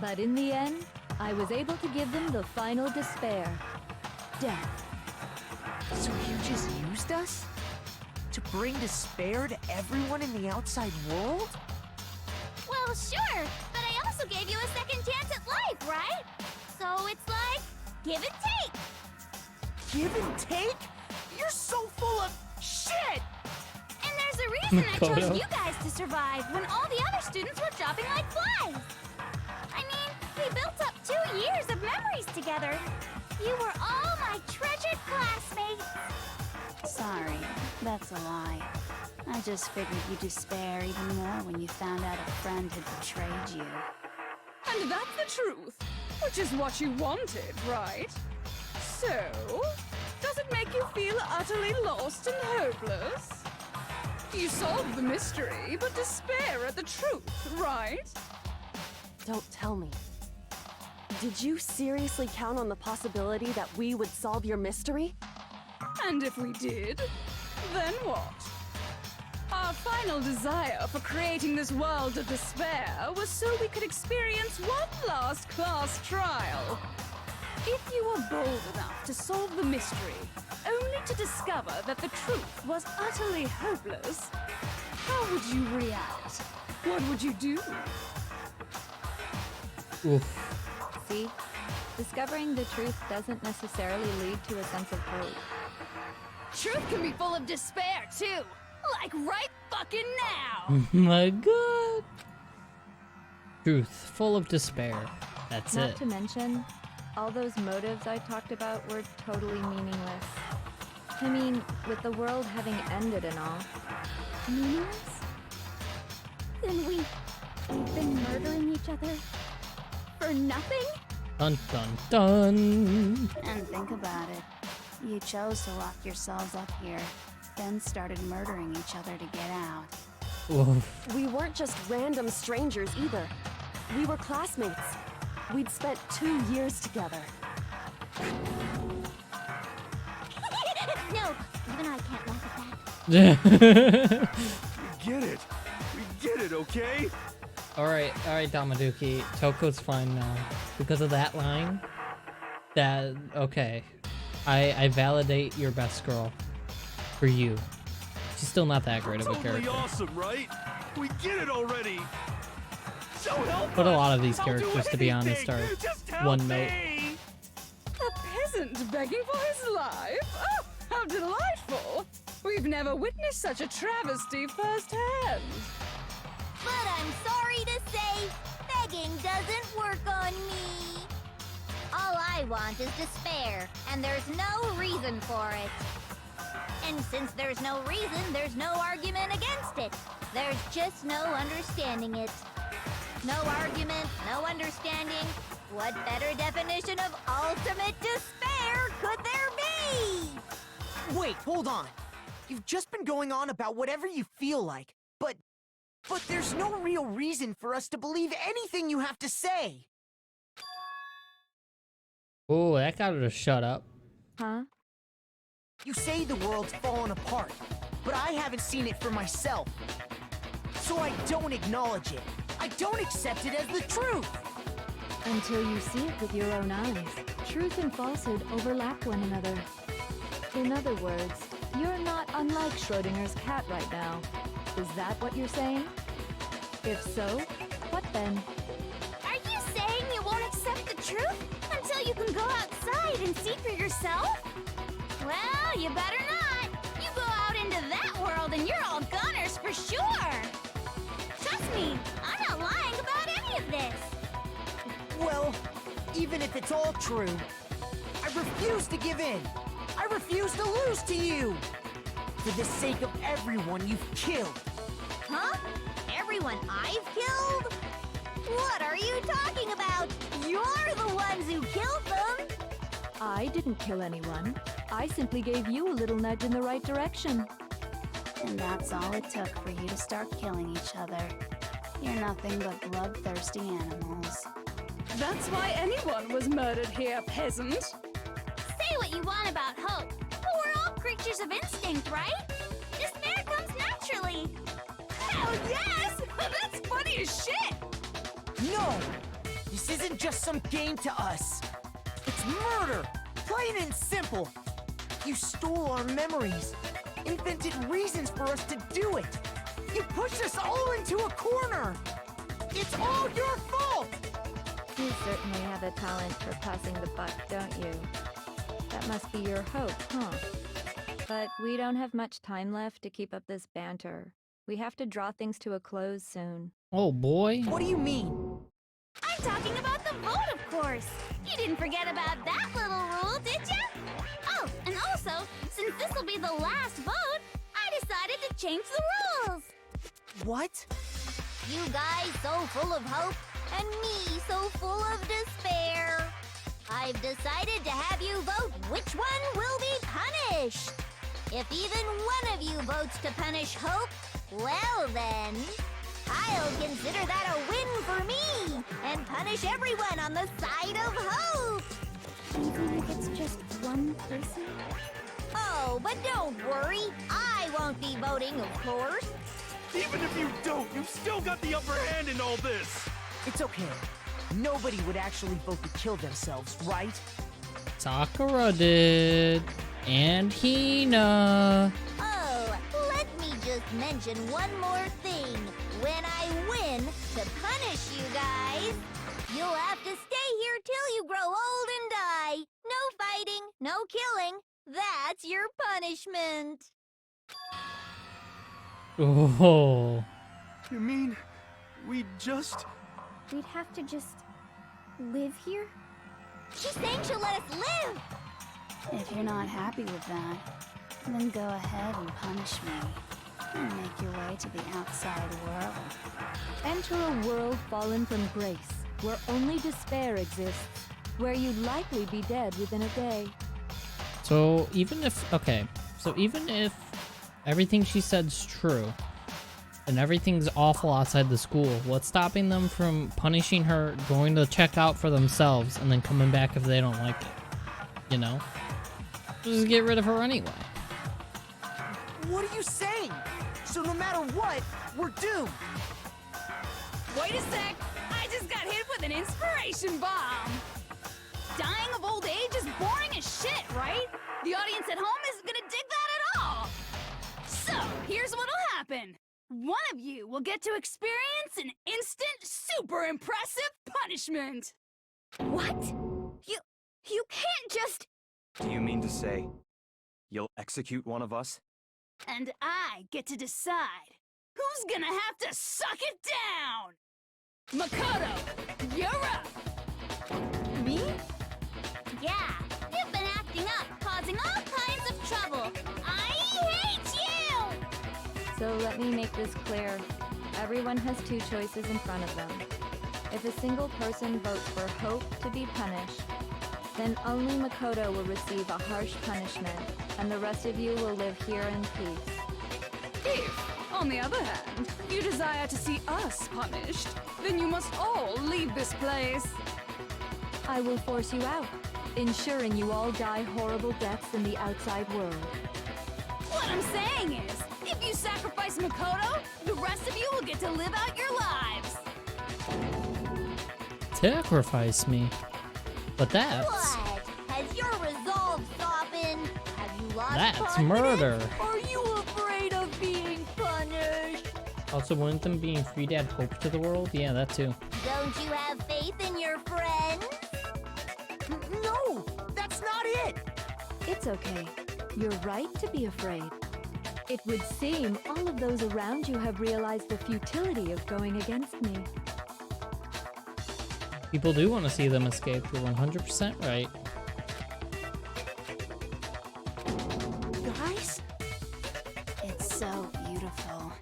Speaker 9: But in the end, I was able to give them the final despair. Death.
Speaker 7: So you just used us? To bring despair to everyone in the outside world?
Speaker 6: Well, sure, but I also gave you a second chance at life, right? So it's like, give and take.
Speaker 7: Give and take? You're so full of shit!
Speaker 6: And there's a reason I chose you guys to survive when all the other students were dropping like flies. I mean, we built up 2 years of memories together. You were all my treasured classmates.
Speaker 11: Sorry, that's a lie. I just figured you'd despair even more when you found out a friend had betrayed you.
Speaker 8: And that's the truth, which is what you wanted, right? So, does it make you feel utterly lost and hopeless? You solved the mystery, but despair at the truth, right?
Speaker 10: Don't tell me. Did you seriously count on the possibility that we would solve your mystery?
Speaker 8: And if we did, then what? Our final desire for creating this world of despair was so we could experience one last class trial. If you were bold enough to solve the mystery, only to discover that the truth was utterly hopeless, how would you react? What would you do?
Speaker 1: Oof.
Speaker 9: See? Discovering the truth doesn't necessarily lead to a sense of hope.
Speaker 8: Truth can be full of despair, too. Like right fucking now.
Speaker 1: My god. Truth, full of despair. That's
Speaker 9: Not
Speaker 1: it.
Speaker 9: to mention, all those motives I talked about were totally meaningless. I mean, with the world having ended and all.
Speaker 8: Meaningless? Then we've been murdering each other for nothing?
Speaker 1: Dun dun dun.
Speaker 11: And think about it. You chose to lock yourselves up here, then started murdering each other to get out.
Speaker 1: Oof.
Speaker 10: We weren't just random strangers either. We were classmates. We'd spent 2 years together.
Speaker 14: No, even I can't laugh at that.
Speaker 5: We get it. We get it, okay?
Speaker 1: Alright, Damaduki. Toko's fine now. Because of that line, okay. I validate your best girl. For you. She's still not that great of a
Speaker 5: Totally
Speaker 1: character.
Speaker 5: awesome, right? We get it already. So help
Speaker 1: But a
Speaker 5: us.
Speaker 1: lot of these
Speaker 5: I'll do
Speaker 1: characters, to be honest, are
Speaker 5: anything. Just help
Speaker 1: one note.
Speaker 5: me.
Speaker 8: A peasant begging for his life? Oh, how delightful! We've never witnessed such a travesty firsthand.
Speaker 14: But I'm sorry to say, begging doesn't work on me. All I want is despair, and there's no reason for it. And since there's no reason, there's no argument against it. There's just no understanding it. No argument, no understanding. What better definition of ultimate despair could there be?
Speaker 7: Wait, hold on. You've just been going on about whatever you feel like, but there's no real reason for us to believe anything you have to say.
Speaker 1: Oh, that got her to shut up.
Speaker 9: Huh?
Speaker 7: You say the world's fallen apart, but I haven't seen it for myself. So I don't acknowledge it. I don't accept it as the truth.
Speaker 9: Until you see it with your own eyes. Truth and falsehood overlap one another. In other words, you're not unlike Schrodinger's cat right now. Is that what you're saying? If so, what then?
Speaker 6: Are you saying you won't accept the truth until you can go outside and see for yourself? Well, you better not. You go out into that world and you're all gunners for sure. Trust me, I'm not lying about any of this.
Speaker 7: Well, even if it's all true, I refuse to give in. I refuse to lose to you. For the sake of everyone you've killed.
Speaker 14: Huh? Everyone I've killed? What are you talking about? You're the ones who killed them!
Speaker 9: I didn't kill anyone. I simply gave you a little nudge in the right direction.
Speaker 11: And that's all it took for you to start killing each other. You're nothing but bloodthirsty animals.
Speaker 8: That's why anyone was murdered here, peasant.
Speaker 6: Say what you want about hope, but we're all creatures of instinct, right? Despair comes naturally.
Speaker 8: Hell yes! That's funny as shit!
Speaker 7: No! This isn't just some game to us. It's murder! Plain and simple. You stole our memories, invented reasons for us to do it. You pushed us all into a corner. It's all your fault!
Speaker 9: You certainly have a talent for passing the buck, don't you? That must be your hope, huh? But we don't have much time left to keep up this banter. We have to draw things to a close soon.
Speaker 1: Oh boy.
Speaker 7: What do you mean?
Speaker 6: I'm talking about the vote, of course. You didn't forget about that little rule, did ya? Oh, and also, since this will be the last vote, I decided to change the rules.
Speaker 7: What?
Speaker 14: You guys so full of hope, and me so full of despair. I've decided to have you vote which one will be punished. If even one of you votes to punish hope, well then, I'll consider that a win for me and punish everyone on the side of hope.
Speaker 6: Even if it's just one person?
Speaker 14: Oh, but don't worry. I won't be voting, of course.
Speaker 5: Even if you don't, you've still got the upper hand in all this.
Speaker 7: It's okay. Nobody would actually vote to kill themselves, right?
Speaker 1: Sakura did. And Hina.
Speaker 14: Oh, let me just mention one more thing. When I win, to punish you guys, you'll have to stay here till you grow old and die. No fighting, no killing. That's your punishment.
Speaker 1: Oh.
Speaker 5: You mean we just...
Speaker 6: We'd have to just live here?
Speaker 14: She's saying she'll let us live.
Speaker 11: If you're not happy with that, then go ahead and punish me. And make your way to the outside world.
Speaker 4: Enter a world fallen from grace, where only despair exists, where you'd likely be dead within a day.
Speaker 1: So even if, okay, so even if everything she said's true, and everything's awful outside the school, what's stopping them from punishing her, going to check out for themselves, and then coming back if they don't like it? You know? Just get rid of her anyway.
Speaker 7: What are you saying? So no matter what, we're doomed.
Speaker 8: Wait a sec! I just got hit with an inspiration bomb! Dying of old age is boring as shit, right? The audience at home isn't gonna dig that at all! So, here's what'll happen. One of you will get to experience an instant, super impressive punishment!
Speaker 6: What? You can't just...
Speaker 13: Do you mean to say you'll execute one of us?
Speaker 8: And I get to decide who's gonna have to suck it down! Makoto, you're up!
Speaker 14: Me? Yeah, you've been acting up, causing all kinds of trouble. I hate you!
Speaker 9: So let me make this clear. Everyone has two choices in front of them. If a single person votes for Hope to be punished, then only Makoto will receive a harsh punishment, and the rest of you will live here in peace.
Speaker 8: If, on the other hand, you desire to see us punished, then you must all leave this place.
Speaker 4: I will force you out, ensuring you all die horrible deaths in the outside world.
Speaker 8: What I'm saying is, if you sacrifice Makoto, the rest of you will get to live out your lives.
Speaker 1: Sacrifice me. But that's...
Speaker 14: What? Has your resolve softened? Have you lost
Speaker 1: That's
Speaker 14: confidence?
Speaker 1: murder.
Speaker 14: Are you afraid of being punished?
Speaker 1: Also, wouldn't them being free to add hope to the world? Yeah, that too.
Speaker 14: Don't you have faith in your friends?
Speaker 7: No, that's not it.
Speaker 4: It's okay. You're right to be afraid. It would seem all of those around you have realized the futility of going against me.
Speaker 1: People do want to see them escape. You're 100% right.
Speaker 7: Guys?
Speaker 11: It's so beautiful.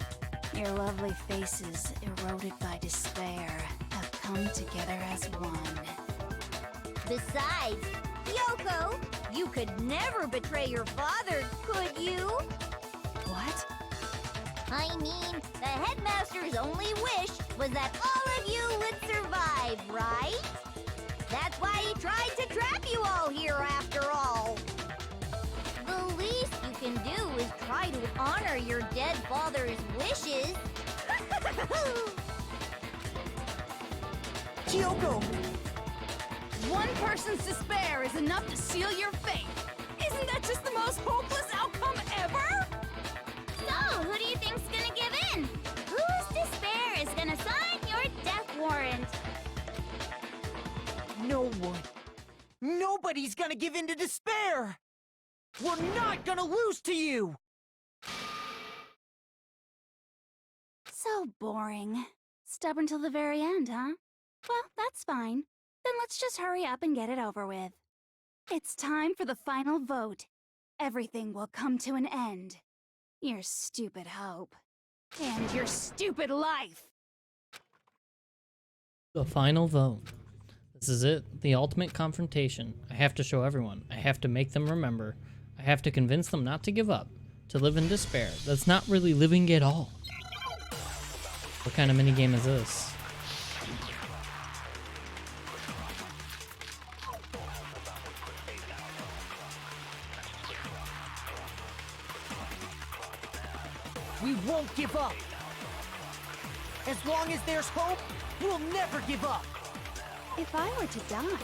Speaker 11: Your lovely faces, eroded by despair, have come together as one.
Speaker 14: Besides, Yoko, you could never betray your father, could you?
Speaker 11: What?
Speaker 14: I mean, the headmaster's only wish was that all of you would survive, right? That's why he tried to trap you all here after all. The least you can do is try to honor your dead father's wishes.
Speaker 7: Kyoko!
Speaker 8: One person's despair is enough to seal your fate. Isn't that just the most hopeless outcome ever?
Speaker 6: So, who do you think's gonna give in? Whose despair is gonna sign your death warrant?
Speaker 7: No one. Nobody's gonna give in to despair! We're not gonna lose to you!
Speaker 11: So boring. Stubborn till the very end, huh? Well, that's fine. Then let's just hurry up and get it over with. It's time for the final vote. Everything will come to an end. Your stupid hope.
Speaker 8: And your stupid life.
Speaker 1: The final vote. This is it. The ultimate confrontation. I have to show everyone. I have to make them remember. I have to convince them not to give up. To live in despair. That's not really living at all. What kind of minigame is this?
Speaker 7: We won't give up. As long as there's hope, we'll never give up.
Speaker 11: If I were to die,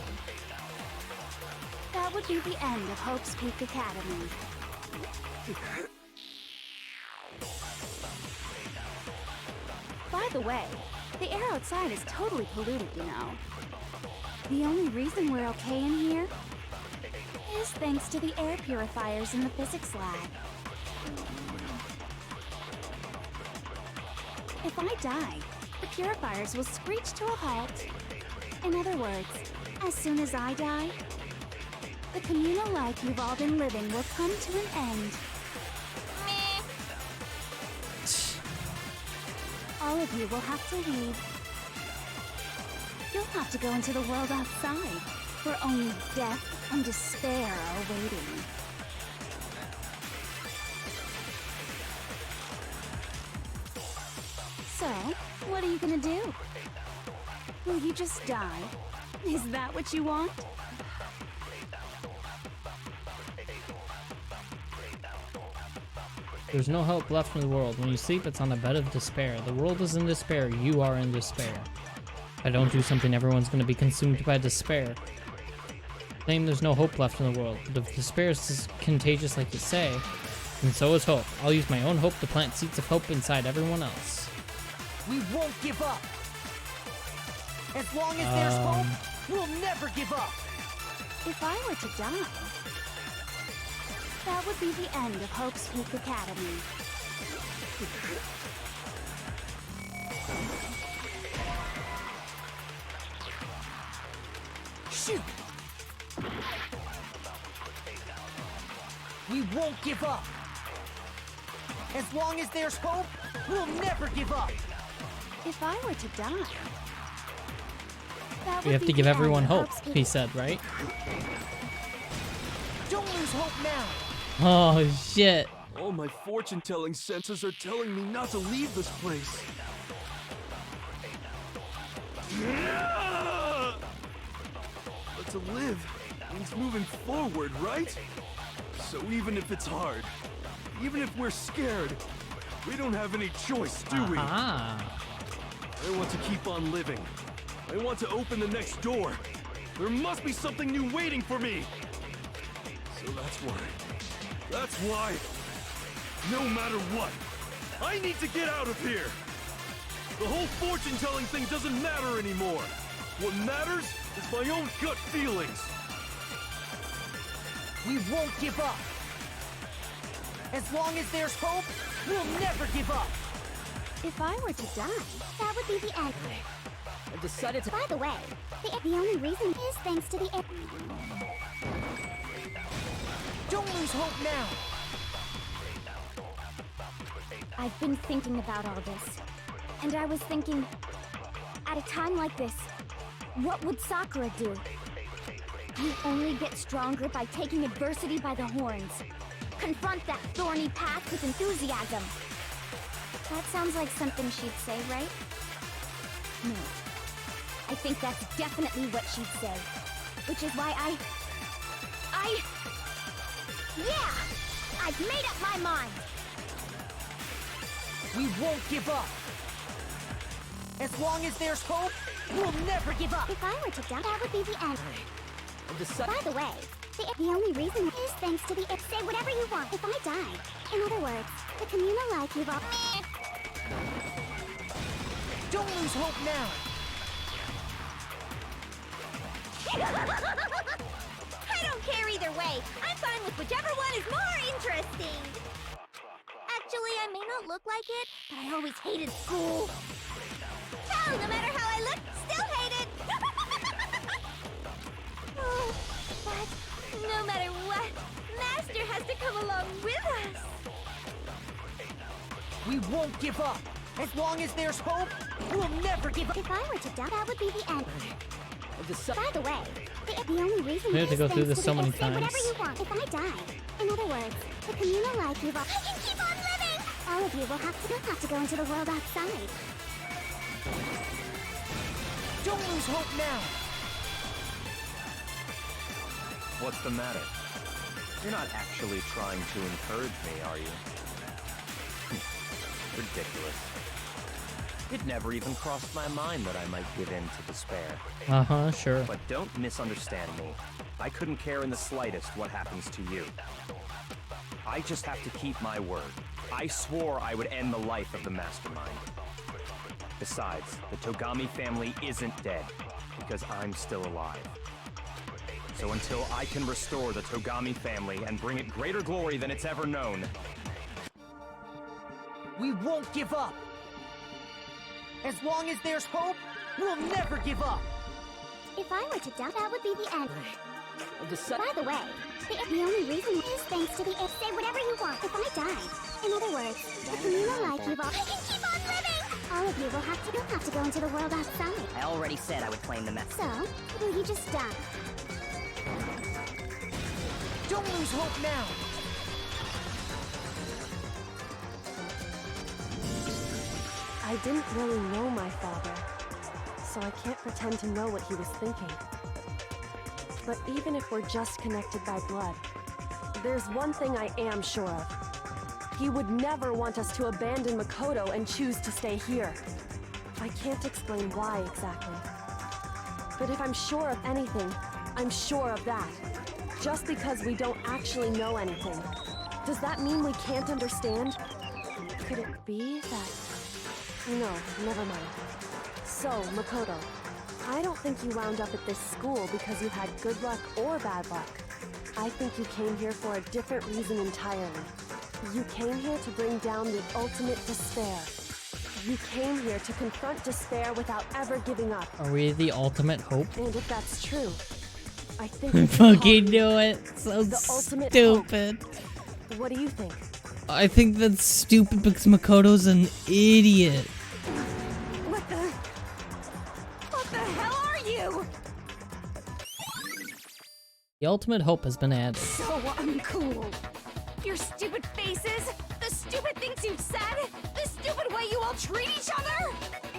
Speaker 11: that would be the end of Hope's Peak Academy. By the way, the air outside is totally polluted, you know. The only reason we're okay in here is thanks to the air purifiers in the physics lab. If I die, the purifiers will screech to a halt. In other words, as soon as I die, the communal life you've all been living will come to an end. All of you will have to leave. You'll have to go into the world outside, where only death and despair are waiting. So, what are you gonna do? Will you just die? Is that what you want?
Speaker 1: There's no hope left in the world. When you sleep, it's on a bed of despair. The world is in despair. You are in despair. If I don't do something, everyone's going to be consumed by despair. Claim there's no hope left in the world. But if despair is contagious like you say, then so is hope. I'll use my own hope to plant seeds of hope inside everyone else.
Speaker 7: We won't give up. As long as there's hope, we'll never give up.
Speaker 11: If I were to die, that would be the end of Hope's Peak Academy.
Speaker 7: Shoot! We won't give up. As long as there's hope, we'll never give up.
Speaker 11: If I were to die, that
Speaker 1: We
Speaker 11: would
Speaker 1: have
Speaker 11: be
Speaker 1: to give
Speaker 11: the
Speaker 1: everyone
Speaker 11: end of
Speaker 1: hope,
Speaker 11: Hope's Peak.
Speaker 1: he said, right?
Speaker 7: Don't lose hope now.
Speaker 1: Oh, shit.
Speaker 5: All my fortune-telling senses are telling me not to leave this place. But to live means moving forward, right? So even if it's hard, even if we're scared, we don't have any choice, do we? I want to keep on living. I want to open the next door. There must be something new waiting for me. So that's why, no matter what, I need to get out of here. The whole fortune-telling thing doesn't matter anymore. What matters is my own gut feelings.
Speaker 7: We won't give up. As long as there's hope, we'll never give up.
Speaker 11: If I were to die,
Speaker 14: That would be the end.
Speaker 12: I've decided to.
Speaker 14: By the way, the only reason is thanks to the air.
Speaker 7: Don't lose hope now.
Speaker 14: I've been thinking about all this. And I was thinking, at a time like this, what would Sakura do? You only get stronger by taking adversity by the horns. Confront that thorny path with enthusiasm. That sounds like something she'd say, right? No. I think that's definitely what she'd say. Which is why Yeah! I've made up my mind!
Speaker 7: We won't give up. As long as there's hope, we'll never give up.
Speaker 14: If I were to die, that would be the end.
Speaker 12: I've decided.
Speaker 14: By the way, the only reason is thanks to the say whatever you want if I die. In other words, the communal life you've all.
Speaker 7: Don't lose hope now.
Speaker 14: I don't care either way. I'm fine with whichever one is more interesting. Actually, I may not look like it, but I always hated school. Hell, no matter how I look, still hate it. Oh, but no matter what, Master has to come along with us.
Speaker 7: We won't give up. As long as there's hope, we'll never give up.
Speaker 14: If I were to die, that would be the end.
Speaker 12: I've decided.
Speaker 14: By the way, the only reason
Speaker 1: We have to
Speaker 14: is
Speaker 1: go through
Speaker 14: thanks
Speaker 1: this
Speaker 14: to
Speaker 1: so
Speaker 14: the
Speaker 1: many
Speaker 14: say
Speaker 1: times.
Speaker 14: whatever you want if I die. In other words, the communal life you've all. I can keep on living! All of you will have to go into the world outside.
Speaker 7: Don't lose hope now.
Speaker 3: What's the matter? You're not actually trying to encourage me, are you? Ridiculous. It never even crossed my mind that I might give in to despair.
Speaker 1: Uh-huh, sure.
Speaker 3: But don't misunderstand me. I couldn't care in the slightest what happens to you. I just have to keep my word. I swore I would end the life of the mastermind. Besides, the Togami family isn't dead, because I'm still alive. So until I can restore the Togami family and bring it greater glory than it's ever known,
Speaker 7: We won't give up. As long as there's hope, we'll never give up.
Speaker 6: If I were to die, that would be the end. By the way, the only reason is thanks to the if. Say whatever you want. If I died, in other words, if you know like you've all, I can keep on living. All of you will have to go into the world outside.
Speaker 12: I already said I would claim the mess.
Speaker 6: So, will you just die?
Speaker 7: Don't lose hope now.
Speaker 10: I didn't really know my father, so I can't pretend to know what he was thinking. But even if we're just connected by blood, there's one thing I am sure of. He would never want us to abandon Makoto and choose to stay here. I can't explain why exactly. But if I'm sure of anything, I'm sure of that. Just because we don't actually know anything, does that mean we can't understand? Could it be that... No, never mind. So, Makoto, I don't think you wound up at this school because you had good luck or bad luck. I think you came here for a different reason entirely. You came here to bring down the ultimate despair. You came here to confront despair without ever giving up.
Speaker 1: Are we the ultimate hope?
Speaker 10: And if that's true, I think
Speaker 1: I
Speaker 10: you can
Speaker 1: fucking
Speaker 10: call
Speaker 1: knew it. So
Speaker 10: the ultimate
Speaker 1: stupid.
Speaker 10: hope. What do you think?
Speaker 1: I think that's stupid because Makoto's an idiot.
Speaker 8: What the hell are you?
Speaker 1: The ultimate hope has been added.
Speaker 8: So uncool. Your stupid faces, the stupid things you've said, the stupid way you all treat each other.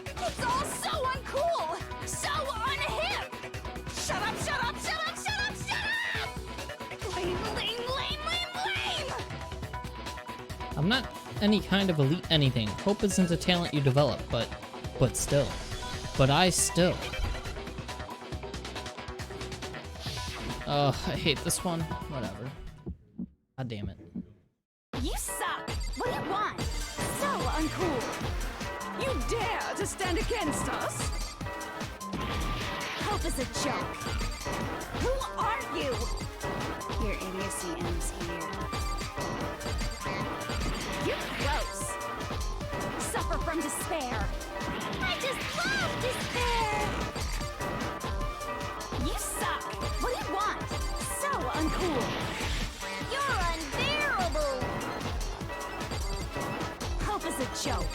Speaker 8: It's all so uncool, so unhip. Shut up, shut up, shut up, shut up, shut up! Lame, lame, lame, lame, lame!
Speaker 1: I'm not any kind of elite anything. Hope isn't a talent you develop, but still. But I still. Oh, I hate this one. Whatever. God damn it.
Speaker 8: You suck! What do you want? So uncool! You dare to stand against us? Hope is a joke. Who are you?
Speaker 11: Your idiocy ends here.
Speaker 8: You're gross. Suffer from despair. I just love despair! You suck! What do you want? So uncool!
Speaker 14: You're unbearable!
Speaker 8: Hope is a joke.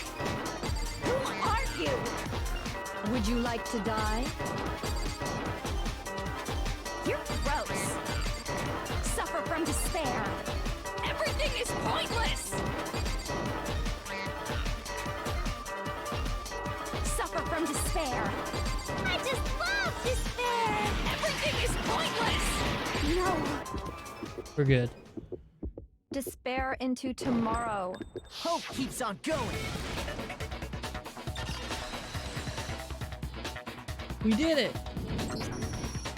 Speaker 8: Who are you?
Speaker 9: Would you like to die?
Speaker 8: You're gross. Suffer from despair. Everything is pointless! Suffer from despair.
Speaker 14: I just love despair!
Speaker 8: Everything is pointless! No.
Speaker 1: We're good.
Speaker 9: Despair into tomorrow.
Speaker 7: Hope keeps on going.
Speaker 1: We did it!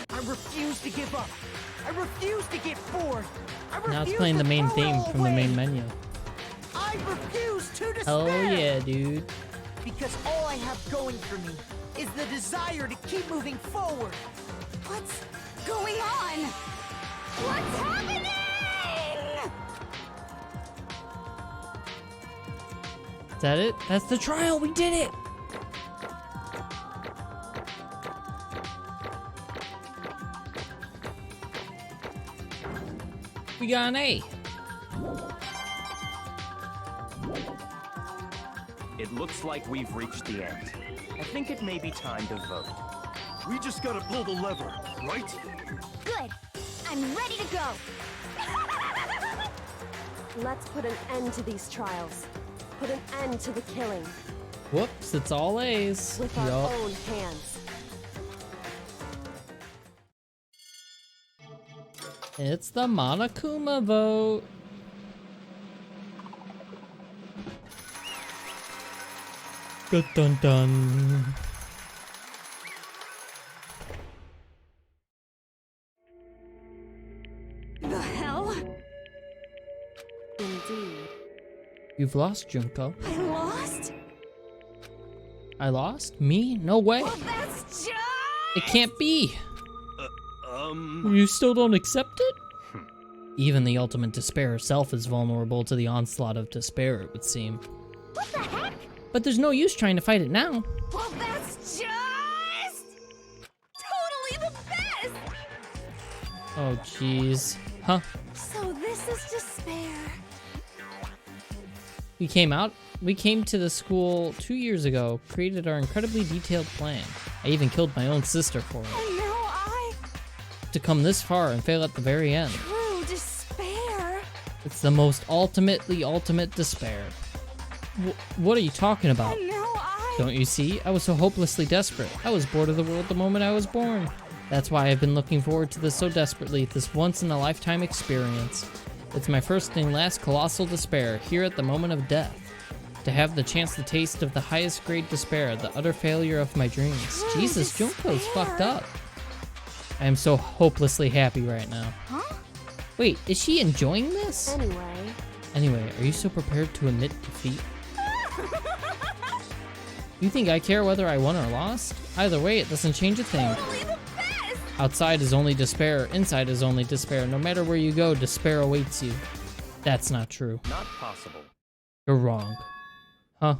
Speaker 7: I refuse to give up. I refuse to get bored. I refuse
Speaker 1: Now it's playing the main
Speaker 7: to
Speaker 1: theme
Speaker 7: throw it
Speaker 1: from the main
Speaker 7: away.
Speaker 1: menu.
Speaker 7: I refuse to despair.
Speaker 1: Oh yeah, dude.
Speaker 7: Because all I have going for me is the desire to keep moving forward.
Speaker 8: What's going on? What's happening?
Speaker 1: Is that it? That's the trial! We did it! We got an A.
Speaker 3: it looks like we've reached the end. I think it may be time to vote.
Speaker 5: We just gotta pull the lever, right?
Speaker 6: Good. I'm ready to go.
Speaker 10: Let's put an end to these trials. Put an end to the killing.
Speaker 1: Whoops, it's all A's.
Speaker 10: With our
Speaker 1: Yup.
Speaker 10: own hands.
Speaker 1: It's the Monokuma vote. Dun dun dun.
Speaker 8: The hell?
Speaker 10: Indeed.
Speaker 1: You've lost, Junko.
Speaker 8: I lost?
Speaker 1: I lost? Me? No way.
Speaker 8: Well, that's just...
Speaker 1: It can't be. You still don't accept it? Even the ultimate despair herself is vulnerable to the onslaught of despair, it would seem.
Speaker 6: What the heck?
Speaker 1: But there's no use trying to fight it now.
Speaker 8: Well, that's just... totally the best!
Speaker 1: Oh, jeez. Huh?
Speaker 8: So this is despair.
Speaker 1: We came to the school 2 years ago, created our incredibly detailed plan. I even killed my own sister for it.
Speaker 8: And now I...
Speaker 1: To come this far and fail at the very end.
Speaker 8: True despair.
Speaker 1: It's the most ultimately ultimate despair. What are you talking about?
Speaker 8: And now I...
Speaker 1: Don't you see? I was so hopelessly desperate. I was bored of the world the moment I was born. That's why I've been looking forward to this so desperately, this once-in-a-lifetime experience. It's my first and last colossal despair, here at the moment of death. To have the chance to taste of the highest grade despair, the utter failure of my dreams. Jesus, Junko's fucked up. I am so hopelessly happy right now.
Speaker 8: Huh?
Speaker 1: Wait, is she enjoying this?
Speaker 10: Anyway,
Speaker 1: are you so prepared to admit defeat? You think I care whether I won or lost? Either way, it doesn't change a thing. Outside is only despair, inside is only despair. No matter where you go, despair awaits you. That's not true.
Speaker 3: Not possible.
Speaker 1: You're wrong. Huh?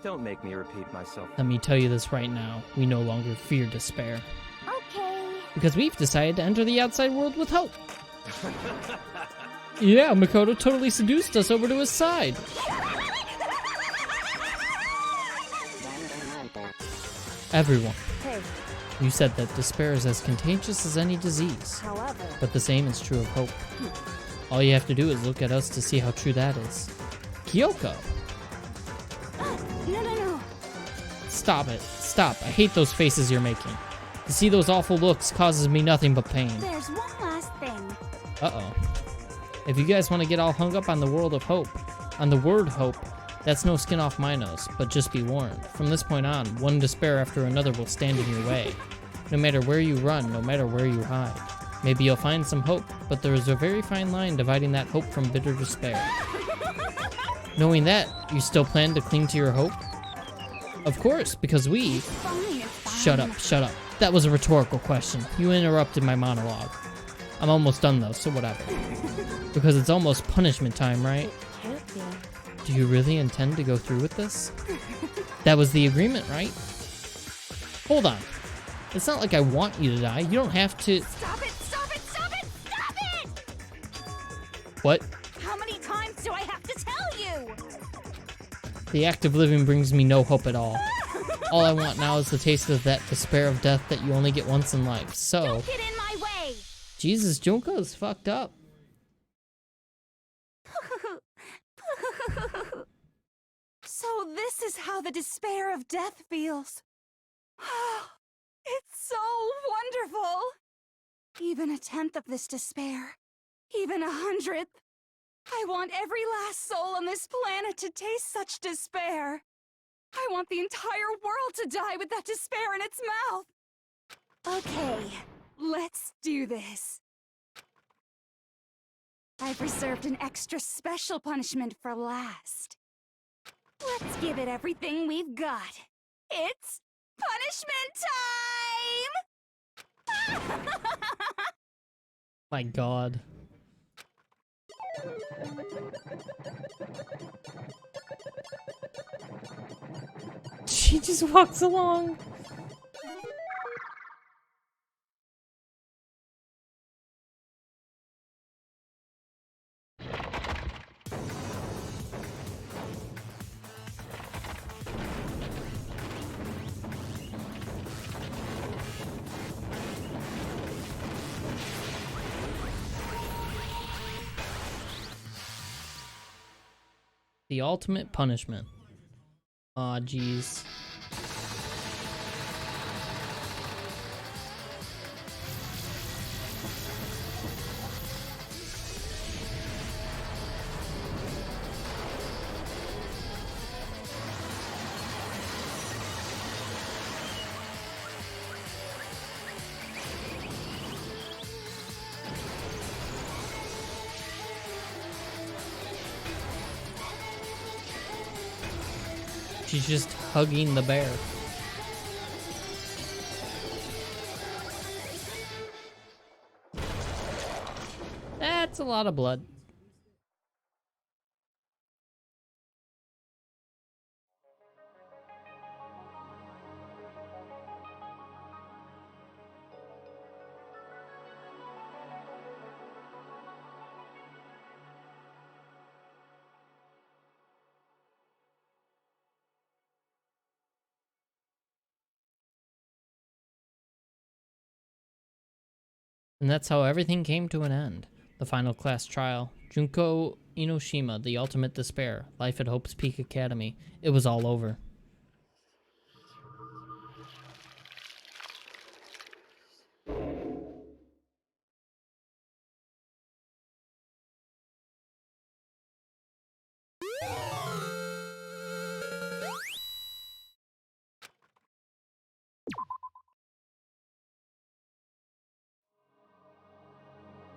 Speaker 3: Don't make me repeat myself.
Speaker 1: Let me tell you this right now. We no longer fear despair.
Speaker 6: Okay.
Speaker 1: Because we've decided to enter the outside world with hope. Yeah, Makoto totally seduced us over to his side. Everyone.
Speaker 10: hey,
Speaker 1: You said that despair is as contagious as any disease.
Speaker 10: however...
Speaker 1: But the same is true of hope. All you have to do is look at us to see how true that is. Kyoko!
Speaker 8: No.
Speaker 1: Stop it. Stop. I hate those faces you're making. To see those awful looks causes me nothing but pain.
Speaker 8: There's one last thing.
Speaker 1: Uh-oh. If you guys want to get all hung up on the world of hope, on the word hope, that's no skin off my nose, but just be warned. From this point on, one despair after another will stand in your way. No matter where you run, no matter where you hide. Maybe you'll find some hope, but there is a very fine line dividing that hope from bitter despair. Knowing that, you still plan to cling to your hope? Of course, because we... Shut up. That was a rhetorical question. You interrupted my monologue. I'm almost done though, so whatever. Because it's almost punishment time, right?
Speaker 10: Can't be.
Speaker 1: Do you really intend to go through with this? That was the agreement, right? Hold on. It's not like I want you to die. You don't have to...
Speaker 8: Stop it!
Speaker 1: What?
Speaker 8: How many times do I have to tell you?
Speaker 1: The act of living brings me no hope at all. All I want now is the taste of that despair of death that you only get once in life. So...
Speaker 8: Don't get in my way!
Speaker 1: Jesus, Junko's fucked up.
Speaker 8: So this is how the despair of death feels. It's so wonderful. Even a tenth of this despair, even 100th. I want every last soul on this planet to taste such despair. I want the entire world to die with that despair in its mouth. Okay, let's do this. I've reserved an extra special punishment for last. Let's give it everything we've got. It's punishment time!
Speaker 1: My God. She just walks along. The ultimate punishment. Aw, jeez. She's just hugging the bear. That's a lot of blood. And that's how everything came to an end. The final class trial. Junko Inoshima, the ultimate despair. Life at Hope's Peak Academy. It was all over.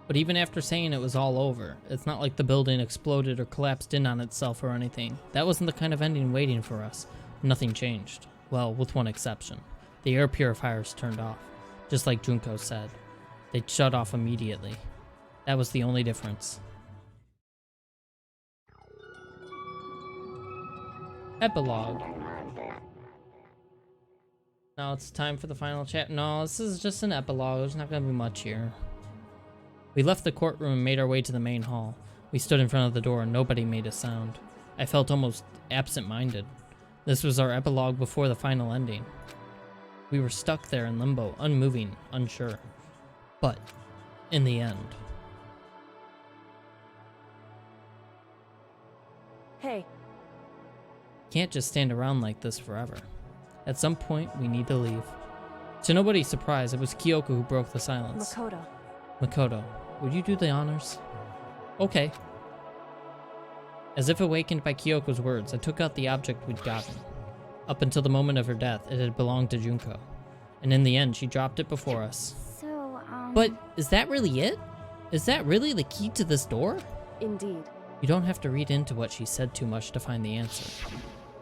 Speaker 1: But even after saying it was all over, it's not like the building exploded or collapsed in on itself or anything. That wasn't the kind of ending waiting for us. Nothing changed. Well, with one exception. The air purifiers turned off. Just like Junko said. They shut off immediately. That was the only difference. Epilogue. Now it's time for the final chat. No, this is just an epilogue. There's not gonna be much here. We left the courtroom and made our way to the main hall. We stood in front of the door and nobody made a sound. I felt almost absent-minded. This was our epilogue before the final ending. We were stuck there in limbo, unmoving, unsure. But, in the end...
Speaker 10: Hey.
Speaker 1: Can't just stand around like this forever. At some point, we need to leave. To nobody's surprise, it was Kyoko who broke the silence. Makoto, would you do the honors? Okay. As if awakened by Kyoko's words, I took out the object we'd gotten. Up until the moment of her death, it had belonged to Junko. And in the end, she dropped it before us.
Speaker 6: So,
Speaker 1: But is that really it? Is that really the key to this door?
Speaker 10: Indeed.
Speaker 1: You don't have to read into what she said too much to find the answer.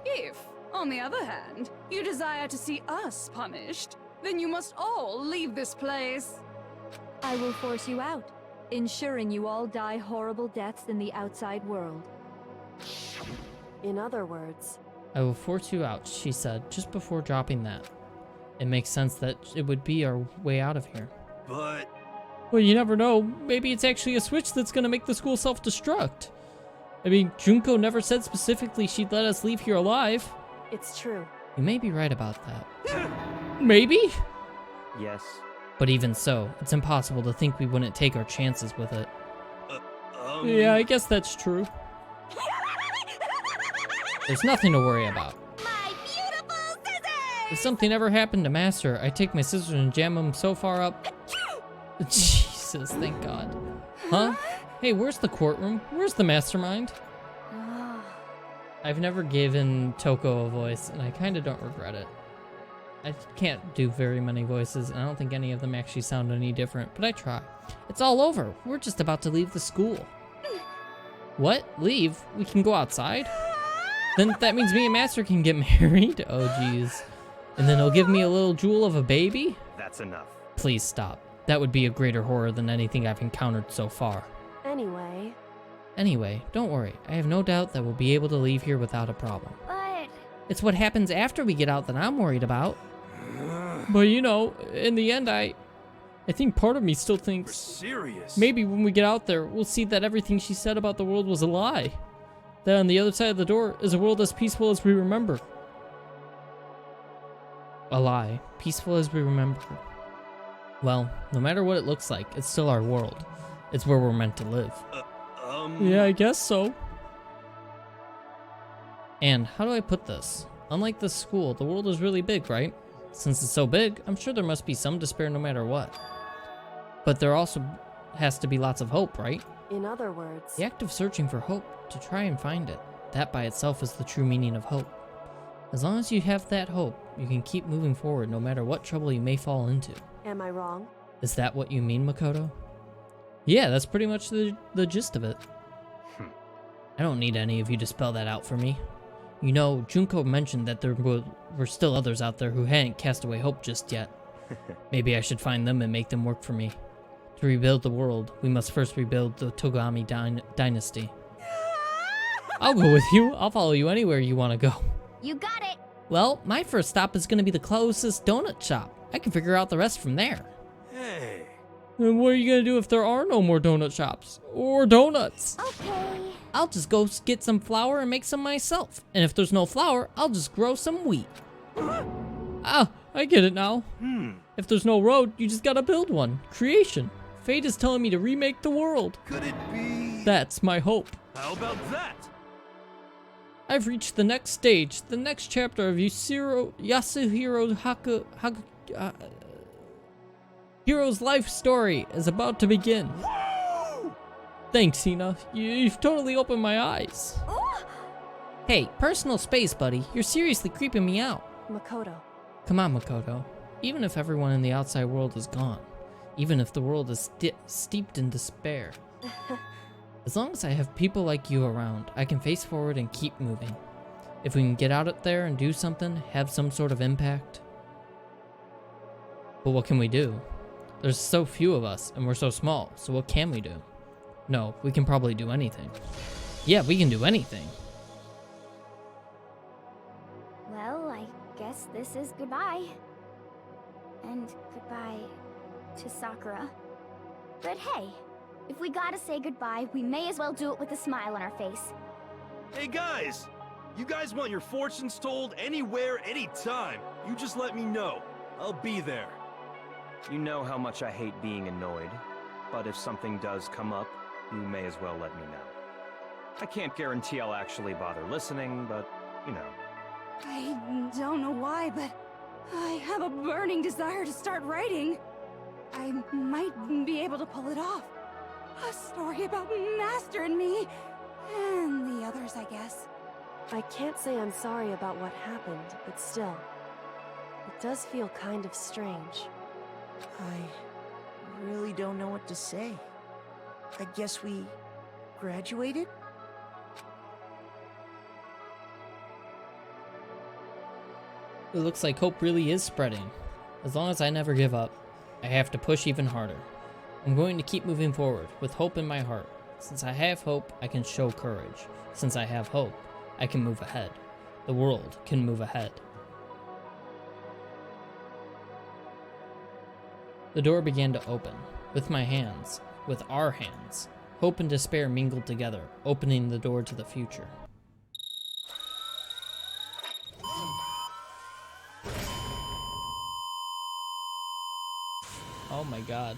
Speaker 8: If, on the other hand, you desire to see us punished, then you must all leave this place.
Speaker 9: I will force you out, ensuring you all die horrible deaths in the outside world.
Speaker 10: In other words...
Speaker 1: I will force you out, she said, just before dropping that. It makes sense that it would be our way out of here.
Speaker 5: But...
Speaker 1: Well, you never know. Maybe it's actually a switch that's gonna make the school self-destruct. I mean, Junko never said specifically she'd let us leave here alive.
Speaker 10: It's true.
Speaker 1: You may be right about that. Maybe?
Speaker 3: Yes.
Speaker 1: But even so, it's impossible to think we wouldn't take our chances with it. Yeah, I guess that's true. There's nothing to worry about.
Speaker 6: My beautiful scissors!
Speaker 1: If something ever happened to Master, I'd take my scissors and jam them so far up. Jesus, thank God. Huh? Hey, where's the courtroom? Where's the mastermind? I've never given Toko a voice, and I kind of don't regret it. I can't do very many voices, and I don't think any of them actually sound any different, but I try. It's all over. We're just about to leave the school. What? Leave? We can go outside? Then that means me and Master can get married? Oh, jeez. And then he'll give me a little jewel of a baby?
Speaker 3: That's enough.
Speaker 1: Please stop. That would be a greater horror than anything I've encountered so far. Anyway, don't worry. I have no doubt that we'll be able to leave here without a problem.
Speaker 6: But...
Speaker 1: It's what happens after we get out that I'm worried about. But you know, in the end, I think part of me still thinks...
Speaker 5: serious?
Speaker 1: Maybe when we get out there, we'll see that everything she said about the world was a lie. That on the other side of the door is a world as peaceful as we remember. A lie. Peaceful as we remember. Well, no matter what it looks like, it's still our world. It's where we're meant to live. Yeah, I guess so. And how do I put this? Unlike the school, the world is really big, right? Since it's so big, I'm sure there must be some despair no matter what. But there also has to be lots of hope, right?
Speaker 10: In other words...
Speaker 1: The act of searching for hope, to try and find it. That by itself is the true meaning of hope. As long as you have that hope, you can keep moving forward no matter what trouble you may fall into.
Speaker 10: Am I wrong?
Speaker 1: Is that what you mean, Makoto? Yeah, that's pretty much the gist of it. I don't need any of you to spell that out for me. You know, Junko mentioned that there were still others out there who hadn't cast away hope just yet. Maybe I should find them and make them work for me. To rebuild the world, we must first rebuild the Togami dynasty. I'll go with you. I'll follow you anywhere you want to go.
Speaker 6: You got it.
Speaker 1: Well, my first stop is going to be the closest donut shop. I can figure out the rest from there.
Speaker 5: Hey.
Speaker 1: And what are you going to do if there are no more donut shops? Or donuts?
Speaker 6: Okay.
Speaker 1: I'll just go get some flour and make some myself. And if there's no flour, I'll just grow some wheat. Ah, I get it now. If there's no road, you just gotta build one. Creation. Fate is telling me to remake the world.
Speaker 5: Could it be?
Speaker 1: That's my hope.
Speaker 5: How about that?
Speaker 1: I've reached the next stage. The next chapter of Yasuhiro's hero's life story is about to begin.
Speaker 5: Whoa!
Speaker 1: Thanks, Hina. You've totally opened my eyes. Hey, personal space, buddy. You're seriously creeping me out.
Speaker 10: Makoto.
Speaker 1: Come on, Makoto. Even if everyone in the outside world is gone, even if the world is steeped in despair, as long as I have people like you around, I can face forward and keep moving. If we can get out there and do something, have some sort of impact. But what can we do? There's so few of us, and we're so small, so what can we do? No, we can probably do anything. Yeah, we can do anything.
Speaker 6: Well, I guess this is goodbye. And goodbye to Sakura. But hey, if we gotta say goodbye, we may as well do it with a smile on our face.
Speaker 5: Hey guys! You guys want your fortunes told anywhere, anytime. You just let me know. I'll be there.
Speaker 3: You know how much I hate being annoyed, but if something does come up, you may as well let me know. I can't guarantee I'll actually bother listening, but, you know.
Speaker 8: I don't know why, but I have a burning desire to start writing. I might be able to pull it off. A story about Master and me, and the others, I guess.
Speaker 10: I can't say I'm sorry about what happened, but still, it does feel kind of strange.
Speaker 7: I really don't know what to say. I guess we graduated?
Speaker 1: It looks like hope really is spreading. As long as I never give up, I have to push even harder. I'm going to keep moving forward with hope in my heart. Since I have hope, I can show courage. Since I have hope, I can move ahead. The world can move ahead. The door began to open. With my hands, with our hands, hope and despair mingled together, opening the door to the future. Oh my god.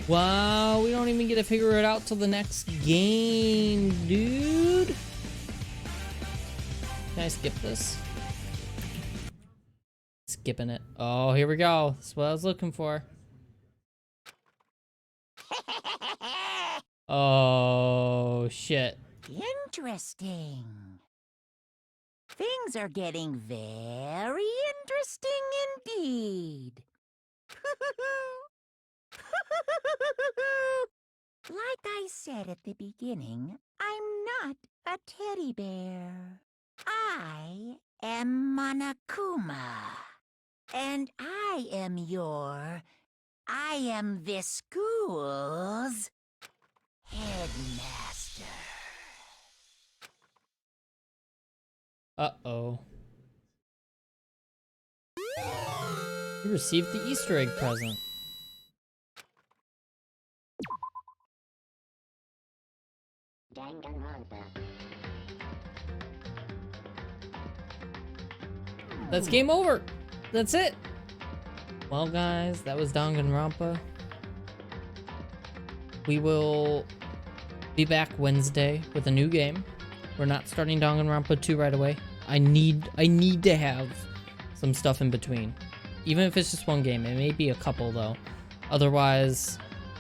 Speaker 1: Wow, we don't even get to figure it out till the next game, dude. Can I skip this? Skipping it. Oh, here we go. That's what I was looking for. Oh, shit.
Speaker 2: Interesting. Things are getting very interesting indeed. Like I said at the beginning, I'm not a teddy bear. I am Monokuma. And I am this school's headmaster.
Speaker 1: Uh-oh. You received the Easter egg present.
Speaker 6: Danganronpa.
Speaker 1: That's game over. That's it. Well, guys, that was Danganronpa. We will be back Wednesday with a new game. We're not starting Danganronpa 2 right away. I need to have some stuff in between. Even if it's just one game, it may be a couple though. Otherwise,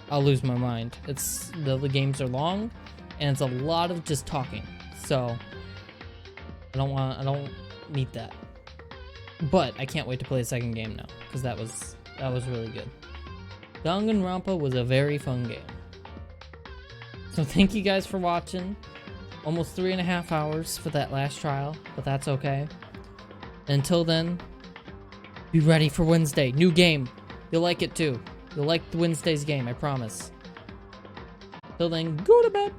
Speaker 1: I'll lose my mind. The games are long, and it's a lot of just talking. So I don't need that. But I can't wait to play the second game now, because that was really good. Danganronpa was a very fun game. So thank you guys for watching. Almost 3.5 hours for that last trial, but that's okay. Until then, be ready for Wednesday. New game. You'll like it too. You'll like the Wednesday's game, I promise. Till then, go to bed.